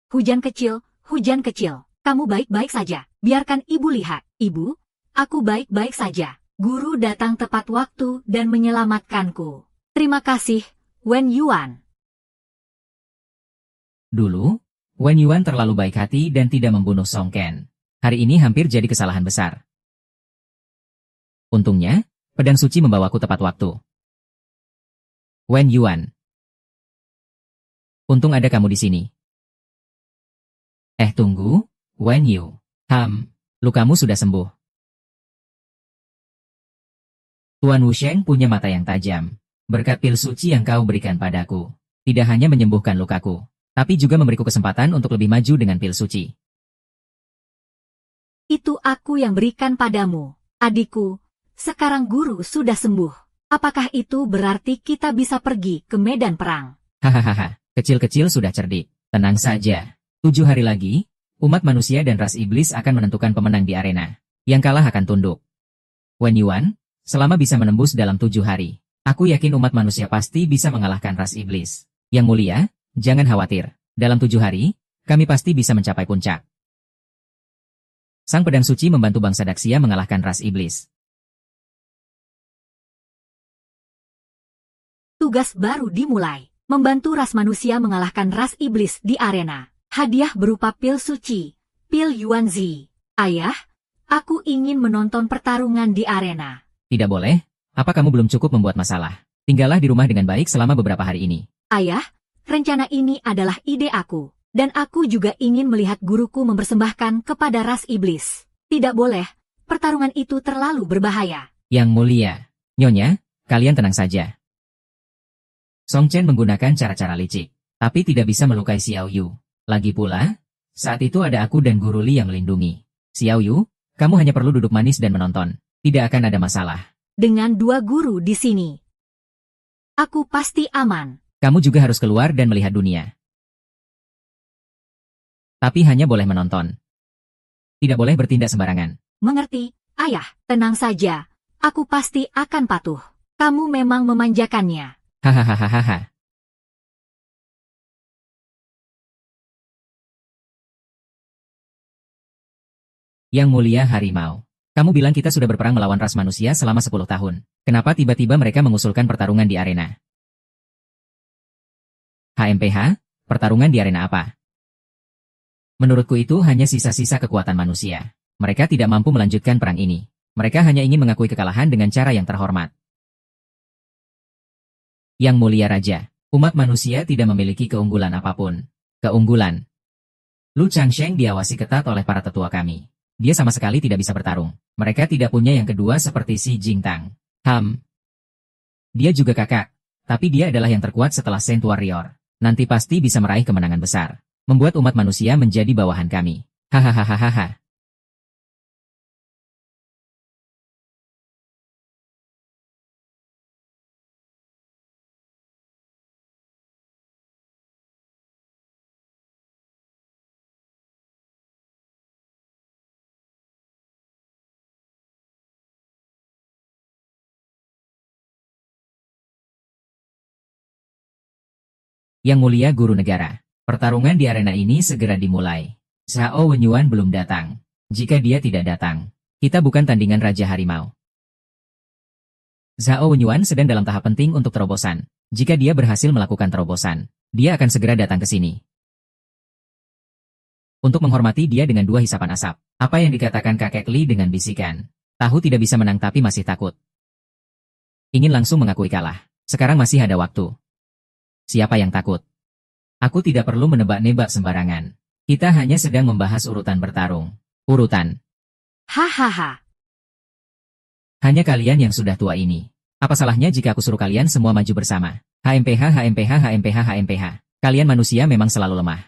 Hujan kecil, hujan kecil. Kamu baik-baik saja. Biarkan ibu lihat. Ibu, aku baik-baik saja. Guru datang tepat waktu dan menyelamatkanku. Terima kasih, Wen Yuan. Dulu, Wen Yuan terlalu baik hati dan tidak membunuh Song Ken. Hari ini hampir jadi kesalahan besar. Untungnya, pedang suci membawaku tepat waktu. Wen Yuan. Untung ada kamu di sini. Tunggu, Wen Yu. Lukamu sudah sembuh. Tuan Wusheng punya mata yang tajam. Berkat pil suci yang kau berikan padaku, tidak hanya menyembuhkan lukaku, tapi juga memberiku kesempatan untuk lebih maju dengan pil suci. Itu aku yang berikan padamu, adikku. Sekarang guru sudah sembuh. Apakah itu berarti kita bisa pergi ke medan perang? Hahaha, kecil-kecil sudah cerdik. Tenang saja. 7 hari lagi, umat manusia dan ras iblis akan menentukan pemenang di arena. Yang kalah akan tunduk. Wen Yuan, selama bisa menembus dalam 7 hari, aku yakin umat manusia pasti bisa mengalahkan ras iblis. Yang mulia, jangan khawatir. Dalam 7 hari, kami pasti bisa mencapai puncak. Sang pedang suci membantu bangsa Daxia mengalahkan ras iblis. Tugas baru dimulai. membantu ras manusia mengalahkan ras iblis di arena. Hadiah berupa pil suci, pil Yuanzi. Ayah, aku ingin menonton pertarungan di arena. Tidak boleh, apa kamu belum cukup membuat masalah? Tinggallah di rumah dengan baik selama beberapa hari ini. Ayah, rencana ini adalah ide aku. Dan aku juga ingin melihat guruku mempersembahkan kepada ras iblis. Tidak boleh, pertarungan itu terlalu berbahaya. Yang mulia, Nyonya, kalian tenang saja. Song Chen menggunakan cara-cara licik, tapi tidak bisa melukai Xiao Yu. Lagi pula, saat itu ada aku dan Guru Li yang melindungi. Xiao Yu, kamu hanya perlu duduk manis dan menonton. Tidak akan ada masalah. Dengan 2 guru di sini, aku pasti aman. Kamu juga harus keluar dan melihat dunia. Tapi hanya boleh menonton. Tidak boleh bertindak sembarangan. Mengerti, ayah, tenang saja. Aku pasti akan patuh. Kamu memang memanjakannya. Hahaha. Yang mulia harimau. Kamu bilang kita sudah berperang melawan ras manusia selama 10 tahun. Kenapa tiba-tiba mereka mengusulkan pertarungan di arena? HMPH? Pertarungan di arena apa? Menurutku itu hanya sisa-sisa kekuatan manusia. Mereka tidak mampu melanjutkan perang ini. Mereka hanya ingin mengakui kekalahan dengan cara yang terhormat. Yang mulia raja, umat manusia tidak memiliki keunggulan apapun. Keunggulan. Lu Changsheng diawasi ketat oleh para tetua kami. Dia sama sekali tidak bisa bertarung. Mereka tidak punya yang kedua seperti Xi Jingtang. Dia juga kakak. Tapi dia adalah yang terkuat setelah Saint Warrior. Nanti pasti bisa meraih kemenangan besar. Membuat umat manusia menjadi bawahan kami. Hahaha. Yang mulia guru negara. Pertarungan di arena ini segera dimulai. Zhao Wenyuan belum datang. Jika dia tidak datang, kita bukan tandingan Raja Harimau. Zhao Wenyuan sedang dalam tahap penting untuk terobosan. Jika dia berhasil melakukan terobosan, dia akan segera datang ke sini. Untuk menghormati dia dengan 2 hisapan asap. Apa yang dikatakan kakek Li dengan bisikan. Tahu tidak bisa menang tapi masih takut. Ingin langsung mengakui kalah. Sekarang masih ada waktu. Siapa yang takut? Aku tidak perlu menebak-nebak sembarangan. Kita hanya sedang membahas urutan bertarung. Urutan. Hahaha. Hanya kalian yang sudah tua ini. Apa salahnya jika aku suruh kalian semua maju bersama? HMPH. Kalian manusia memang selalu lemah.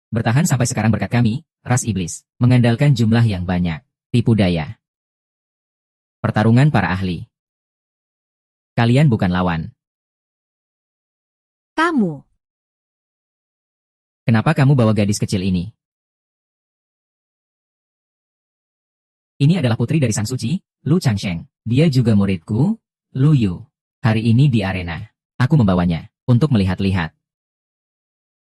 Bertahan sampai sekarang berkat kami, ras iblis, mengandalkan jumlah yang banyak. Tipu daya. Pertarungan para ahli. Kalian bukan lawan. Kamu. Kenapa kamu bawa gadis kecil ini? Ini adalah putri dari Sang Suci, Lu Changsheng. Dia juga muridku, Lu Yu. Hari ini di arena. Aku membawanya untuk melihat-lihat.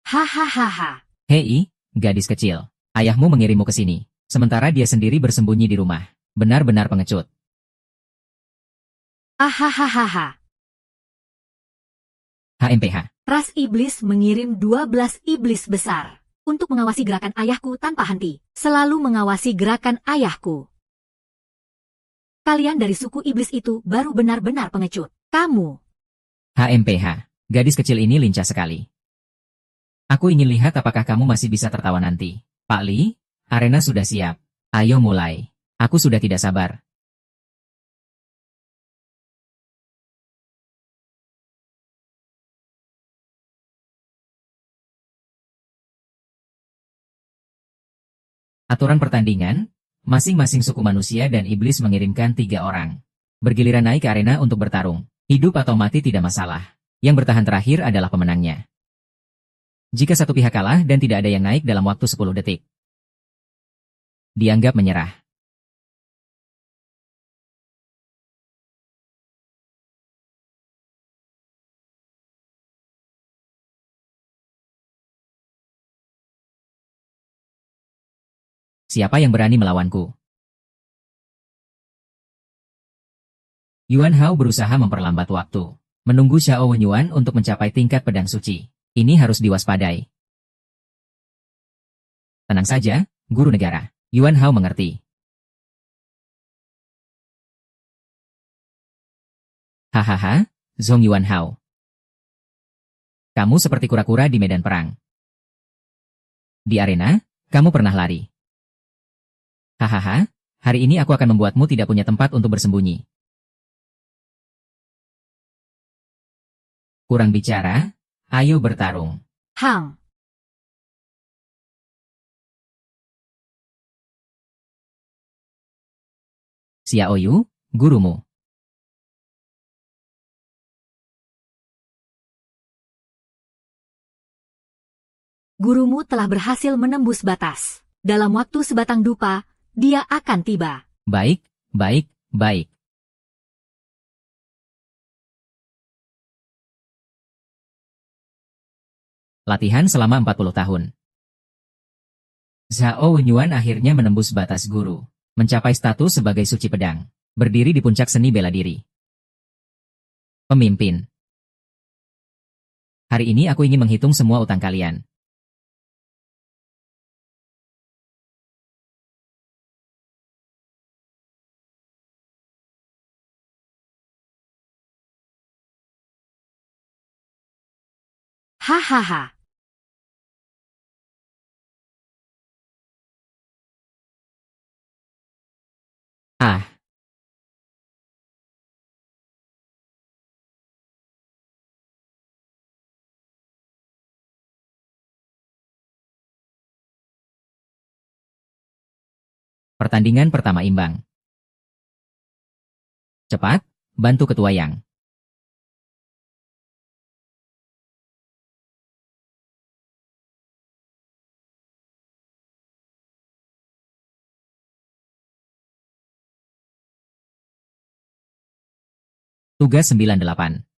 Hahaha. Hei, gadis kecil. Ayahmu mengirimmu ke sini. Sementara dia sendiri bersembunyi di rumah. Benar-benar pengecut. Ahahaha. HMPH. Ras iblis mengirim 12 iblis besar untuk mengawasi gerakan ayahku tanpa henti. Selalu mengawasi gerakan ayahku. Kalian dari suku iblis itu baru benar-benar pengecut. Kamu. HMPH. Gadis kecil ini lincah sekali. Aku ingin lihat apakah kamu masih bisa tertawa nanti. Pak Li, arena sudah siap. Ayo mulai. Aku sudah tidak sabar. Aturan pertandingan, masing-masing suku manusia dan iblis mengirimkan 3 orang. Bergiliran naik ke arena untuk bertarung. Hidup atau mati tidak masalah. Yang bertahan terakhir adalah pemenangnya. Jika satu pihak kalah dan tidak ada yang naik dalam waktu 10 detik, dianggap menyerah. Siapa yang berani melawanku? Yuan Hao berusaha memperlambat waktu. Menunggu Xiao Wenyuan untuk mencapai tingkat pedang suci. Ini harus diwaspadai. Tenang saja, Guru Negara. Yuan Hao mengerti. Hahaha, Zhong Yuan Hao. Kamu seperti kura-kura di medan perang. Di arena, kamu pernah lari. Hahaha, hari ini aku akan membuatmu tidak punya tempat untuk bersembunyi. Kurang bicara, ayo bertarung. Hang. Xiao Yu, gurumu. Gurumu telah berhasil menembus batas. Dalam waktu sebatang dupa, dia akan tiba. Baik, baik, baik. Latihan selama 40 tahun. Zhao Wenyuan akhirnya menembus batas guru. Mencapai status sebagai suci pedang. Berdiri di puncak seni bela diri. Pemimpin. Hari ini aku ingin menghitung semua utang kalian. Hahaha. Ah, pertandingan pertama imbang. Cepat, bantu ketua Yang. Tugas 98.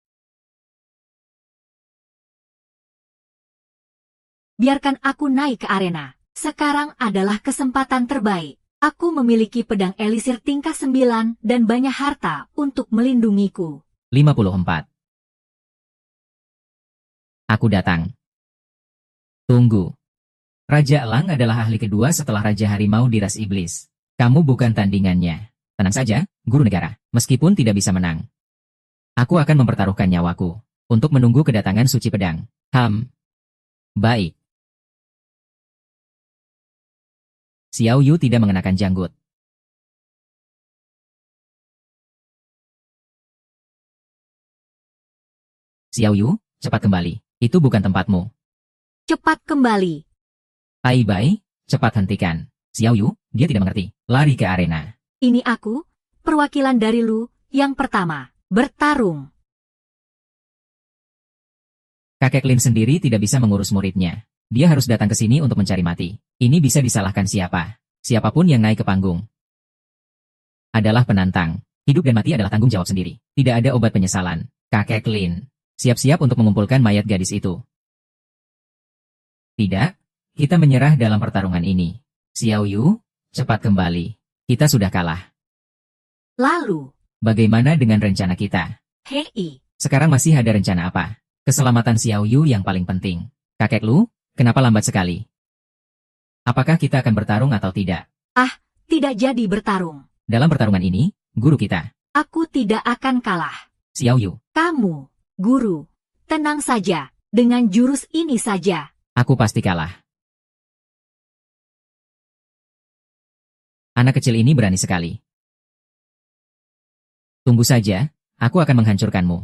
Biarkan aku naik ke arena. Sekarang adalah kesempatan terbaik. Aku memiliki pedang elisir tingkat 9 dan banyak harta untuk melindungiku. 54. Aku datang. Tunggu. Raja Elang adalah ahli kedua setelah Raja Harimau di ras iblis. Kamu bukan tandingannya. Tenang saja, Guru Negara. Meskipun tidak bisa menang. Aku akan mempertaruhkan nyawaku untuk menunggu kedatangan suci pedang. Baik. Xiao Yu tidak mengenakan janggut. Xiao Yu, cepat kembali. Itu bukan tempatmu. Cepat kembali. Tai Bai, cepat hentikan. Xiao Yu, dia tidak mengerti. Lari ke arena. Ini aku, perwakilan dari Lu, yang pertama. Bertarung. Kakek Lin sendiri tidak bisa mengurus muridnya. Dia harus datang ke sini untuk mencari mati. Ini bisa disalahkan siapa? Siapapun yang naik ke panggung adalah penantang. Hidup dan mati adalah tanggung jawab sendiri. Tidak ada obat penyesalan. Kakek Lin, siap-siap untuk mengumpulkan mayat gadis itu. Tidak, kita menyerah dalam pertarungan ini. Xiao Yu, cepat kembali. Kita sudah kalah. Lalu, Bagaimana dengan rencana kita? hei, Sekarang masih ada rencana apa? Keselamatan Xiao Yu yang paling penting. Kakek Lu, kenapa lambat sekali? Apakah kita akan bertarung atau tidak? tidak jadi bertarung. Dalam pertarungan ini, guru kita, Aku tidak akan kalah. Xiao Yu, Kamu, guru, tenang saja. Dengan jurus ini saja. aku pasti kalah. Anak kecil ini berani sekali. Tunggu saja, aku akan menghancurkanmu.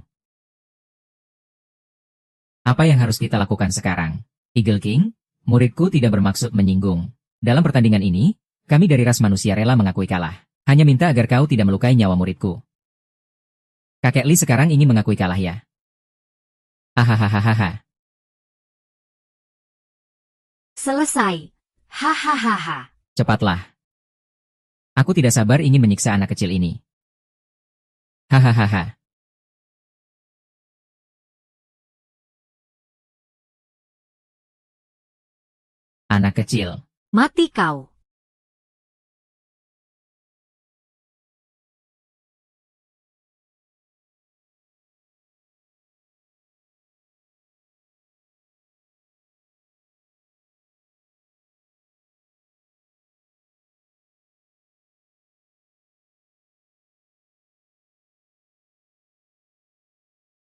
Apa yang harus kita lakukan sekarang? Eagle King, muridku tidak bermaksud menyinggung. Dalam pertandingan ini, kami dari ras manusia rela mengakui kalah. Hanya minta agar kau tidak melukai nyawa muridku. Kakek Li sekarang ingin mengakui kalah ya? Hahaha. Selesai. Hahaha. Cepatlah. Aku tidak sabar ingin menyiksa anak kecil ini. Hahaha. Anak kecil. Mati kau.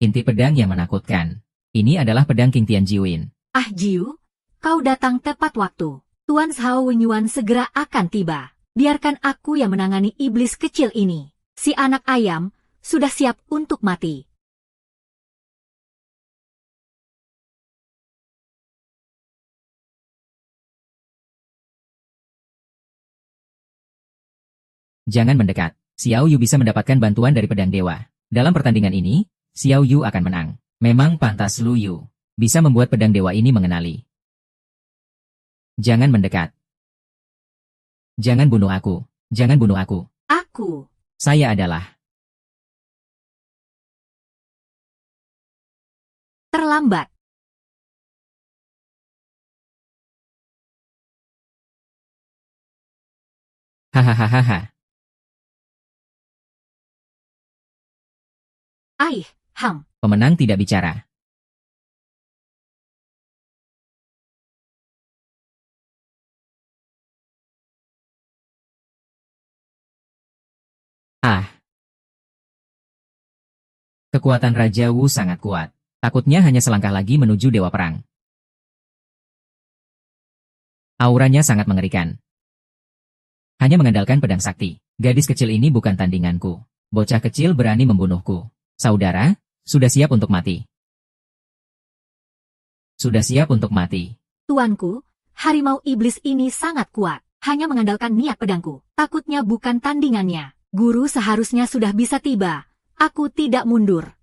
Inti pedang yang menakutkan. Ini adalah pedang King Tianjiwin. Ah Jiu, kau datang tepat waktu. Tuan Zhao Wenyuan segera akan tiba. Biarkan aku yang menangani iblis kecil ini. Si anak ayam sudah siap untuk mati. Jangan mendekat. Xiao Yu bisa mendapatkan bantuan dari pedang dewa. Dalam pertandingan ini, Xiao Yu akan menang. Memang pantas Lu Yu bisa membuat pedang dewa ini mengenali. Jangan mendekat. Jangan bunuh aku. Jangan bunuh aku. Aku. Saya adalah. Terlambat. Hahaha. Aih, Pemenang tidak bicara. Ah. Kekuatan Raja Wu sangat kuat. Takutnya hanya selangkah lagi menuju Dewa Perang. Auranya sangat mengerikan. Hanya mengandalkan pedang sakti. Gadis kecil ini bukan tandinganku. Bocah kecil berani membunuhku. Saudara, sudah siap untuk mati. Sudah siap untuk mati. Tuanku, harimau iblis ini sangat kuat. Hanya mengandalkan niat pedangku. Takutnya bukan tandingannya. Guru seharusnya sudah bisa tiba. Aku tidak mundur.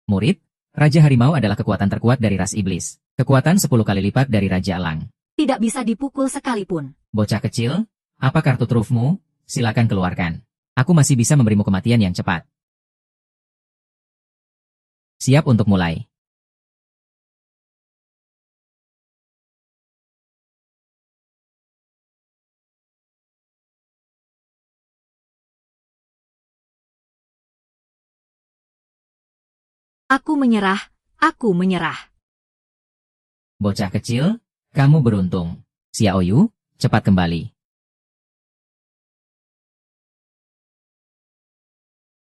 Murid, Raja Harimau adalah kekuatan terkuat dari ras iblis. Kekuatan 10 kali lipat dari Raja Elang. Tidak bisa dipukul sekalipun. Bocah kecil, apa kartu trufmu? Silakan keluarkan. Aku masih bisa memberimu kematian yang cepat. Siap untuk mulai. Aku menyerah, aku menyerah. Bocah kecil, kamu beruntung. Xiao Yu, cepat kembali.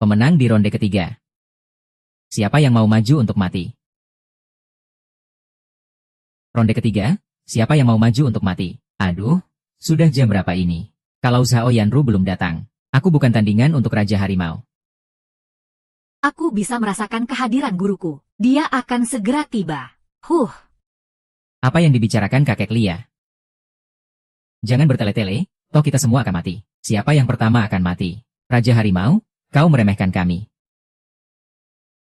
Pemenang di ronde ketiga. Siapa yang mau maju untuk mati? Ronde ketiga, siapa yang mau maju untuk mati? Aduh, sudah jam berapa ini? Kalau Zhao Yanru belum datang, aku bukan tandingan untuk Raja Harimau. Aku bisa merasakan kehadiran guruku. Dia akan segera tiba. Apa yang dibicarakan kakek Lia? Jangan bertele-tele, toh kita semua akan mati. Siapa yang pertama akan mati? Raja Harimau, kau meremehkan kami.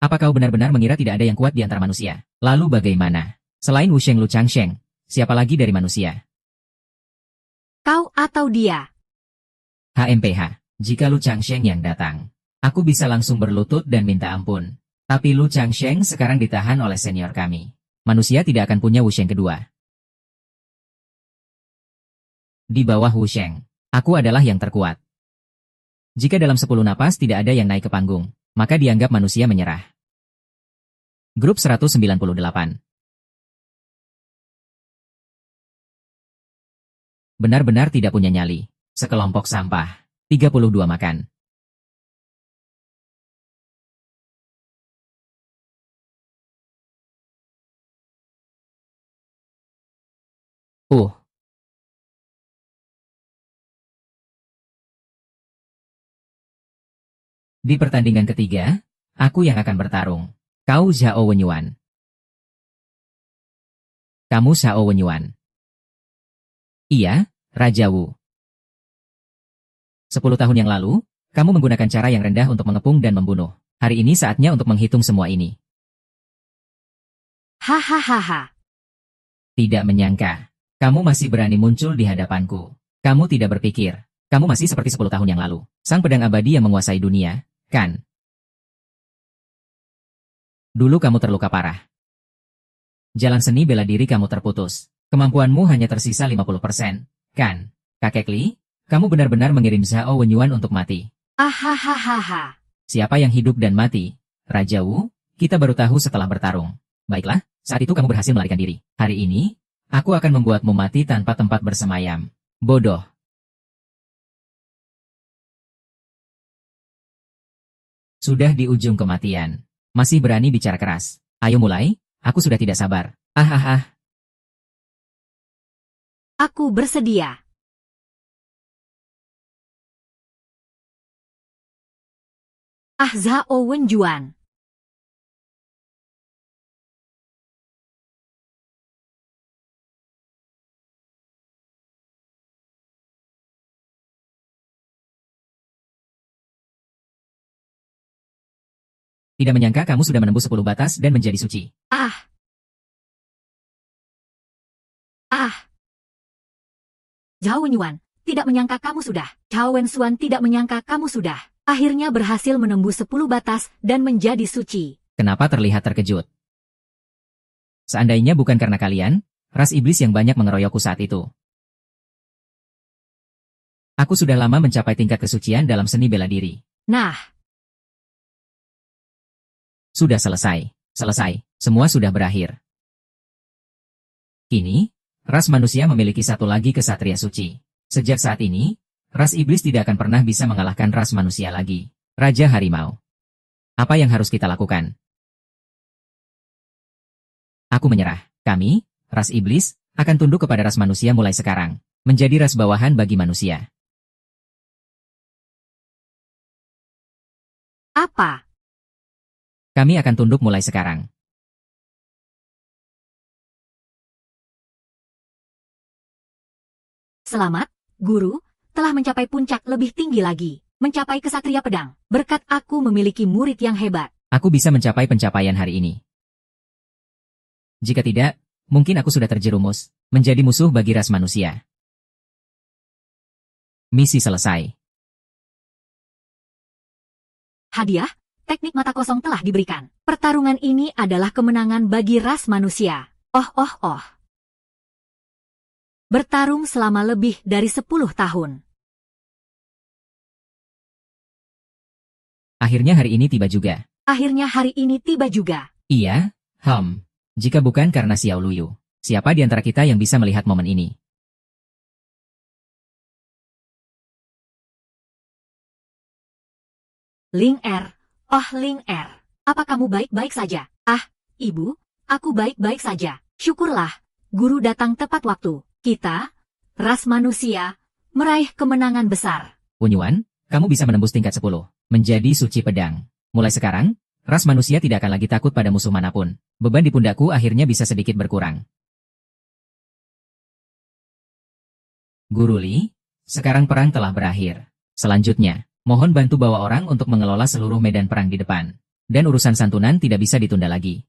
Apa kau benar-benar mengira tidak ada yang kuat di antara manusia? Lalu bagaimana? Selain Wusheng Lu Changsheng, siapa lagi dari manusia? Kau atau dia? HMPH, jika Lu Changsheng yang datang, aku bisa langsung berlutut dan minta ampun. Tapi Lu Changsheng sekarang ditahan oleh senior kami. Manusia tidak akan punya Wusheng kedua. Di bawah Wusheng, aku adalah yang terkuat. Jika dalam 10 napas tidak ada yang naik ke panggung, maka dianggap manusia menyerah. Grup 198. Benar-benar tidak punya nyali. Sekelompok sampah. 32 makan. Di pertandingan ketiga, aku yang akan bertarung. Kau Zhao Wenyuan. Kamu Zhao Wenyuan. Iya, Raja Wu. 10 tahun yang lalu, kamu menggunakan cara yang rendah untuk mengepung dan membunuh. Hari ini saatnya untuk menghitung semua ini. Hahaha. Tidak menyangka. Kamu masih berani muncul di hadapanku. Kamu tidak berpikir. Kamu masih seperti 10 tahun yang lalu. Sang pedang abadi yang menguasai dunia, kan? Dulu kamu terluka parah. Jalan seni bela diri kamu terputus. Kemampuanmu hanya tersisa 50%, kan? Kakek Li, kamu benar-benar mengirim Zhao Wenyuan untuk mati. Ahahaha. Siapa yang hidup dan mati? Raja Wu, kita baru tahu setelah bertarung. Baiklah, saat itu kamu berhasil melarikan diri. Hari ini, aku akan membuatmu mati tanpa tempat bersemayam. Bodoh. Sudah di ujung kematian. Masih berani bicara keras. Ayo mulai, aku sudah tidak sabar. Ah. Aku bersedia. Zhao Wenjuan. Tidak menyangka kamu sudah menembus 10 batas dan menjadi suci. Zhao Wenyuan, tidak menyangka kamu sudah. Zhao Wensuan tidak menyangka kamu sudah. Akhirnya berhasil menembus 10 batas dan menjadi suci. Kenapa terlihat terkejut? Seandainya bukan karena kalian, ras iblis yang banyak mengeroyokku saat itu. Aku sudah lama mencapai tingkat kesucian dalam seni bela diri. Nah, sudah selesai. Semua sudah berakhir. Kini, ras manusia memiliki satu lagi kesatria suci. Sejak saat ini, ras iblis tidak akan pernah bisa mengalahkan ras manusia lagi. Raja Harimau. Apa yang harus kita lakukan? Aku menyerah. Kami, ras iblis, akan tunduk kepada ras manusia mulai sekarang. Menjadi ras bawahan bagi manusia. Apa? Kami akan tunduk mulai sekarang. Selamat, Guru, telah mencapai puncak lebih tinggi lagi. Mencapai kesatria pedang. Berkat aku memiliki murid yang hebat. Aku bisa mencapai pencapaian hari ini. Jika tidak, mungkin aku sudah terjerumus, menjadi musuh bagi ras manusia. Misi selesai. Hadiah, teknik mata kosong telah diberikan. Pertarungan ini adalah kemenangan bagi ras manusia. Oh. Bertarung selama lebih dari 10 tahun. Akhirnya hari ini tiba juga. Iya, jika bukan karena Xiao Luyu, siapa di antara kita yang bisa melihat momen ini? Ling Er, Ling Er, apa kamu baik-baik saja? Ibu, aku baik-baik saja. Syukurlah, Guru datang tepat waktu. Kita, ras manusia, meraih kemenangan besar. Wenyuan, kamu bisa menembus tingkat 10, menjadi suci pedang. Mulai sekarang, ras manusia tidak akan lagi takut pada musuh manapun. Beban di pundakku akhirnya bisa sedikit berkurang. Guru Li, sekarang perang telah berakhir. Selanjutnya, mohon bantu bawa orang untuk mengelola seluruh medan perang di depan. Dan urusan santunan tidak bisa ditunda lagi.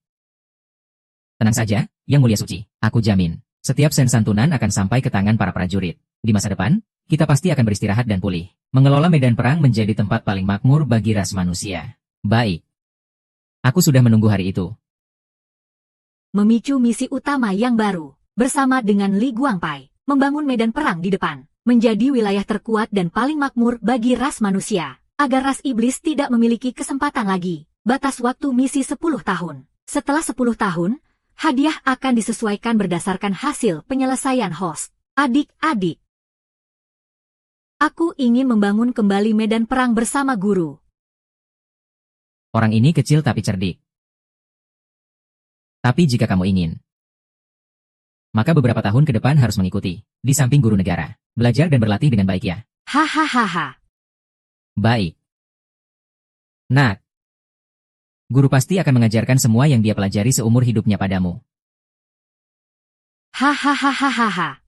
Tenang saja, Yang Mulia Suci, aku jamin. Setiap sen santunan akan sampai ke tangan para prajurit. Di masa depan, kita pasti akan beristirahat dan pulih. Mengelola medan perang menjadi tempat paling makmur bagi ras manusia. Baik. Aku sudah menunggu hari itu. Memicu misi utama yang baru, bersama dengan Li Guangpai, membangun medan perang di depan, menjadi wilayah terkuat dan paling makmur bagi ras manusia, agar ras iblis tidak memiliki kesempatan lagi. Batas waktu misi 10 tahun. Setelah 10 tahun, hadiah akan disesuaikan berdasarkan hasil penyelesaian host. Adik-adik, aku ingin membangun kembali medan perang bersama Guru. Orang ini kecil tapi cerdik. Tapi jika kamu ingin, maka beberapa tahun ke depan harus mengikuti, di samping guru negara, belajar dan berlatih dengan baik ya. Hahaha. Baik. Nak, guru pasti akan mengajarkan semua yang dia pelajari seumur hidupnya padamu. Hahaha.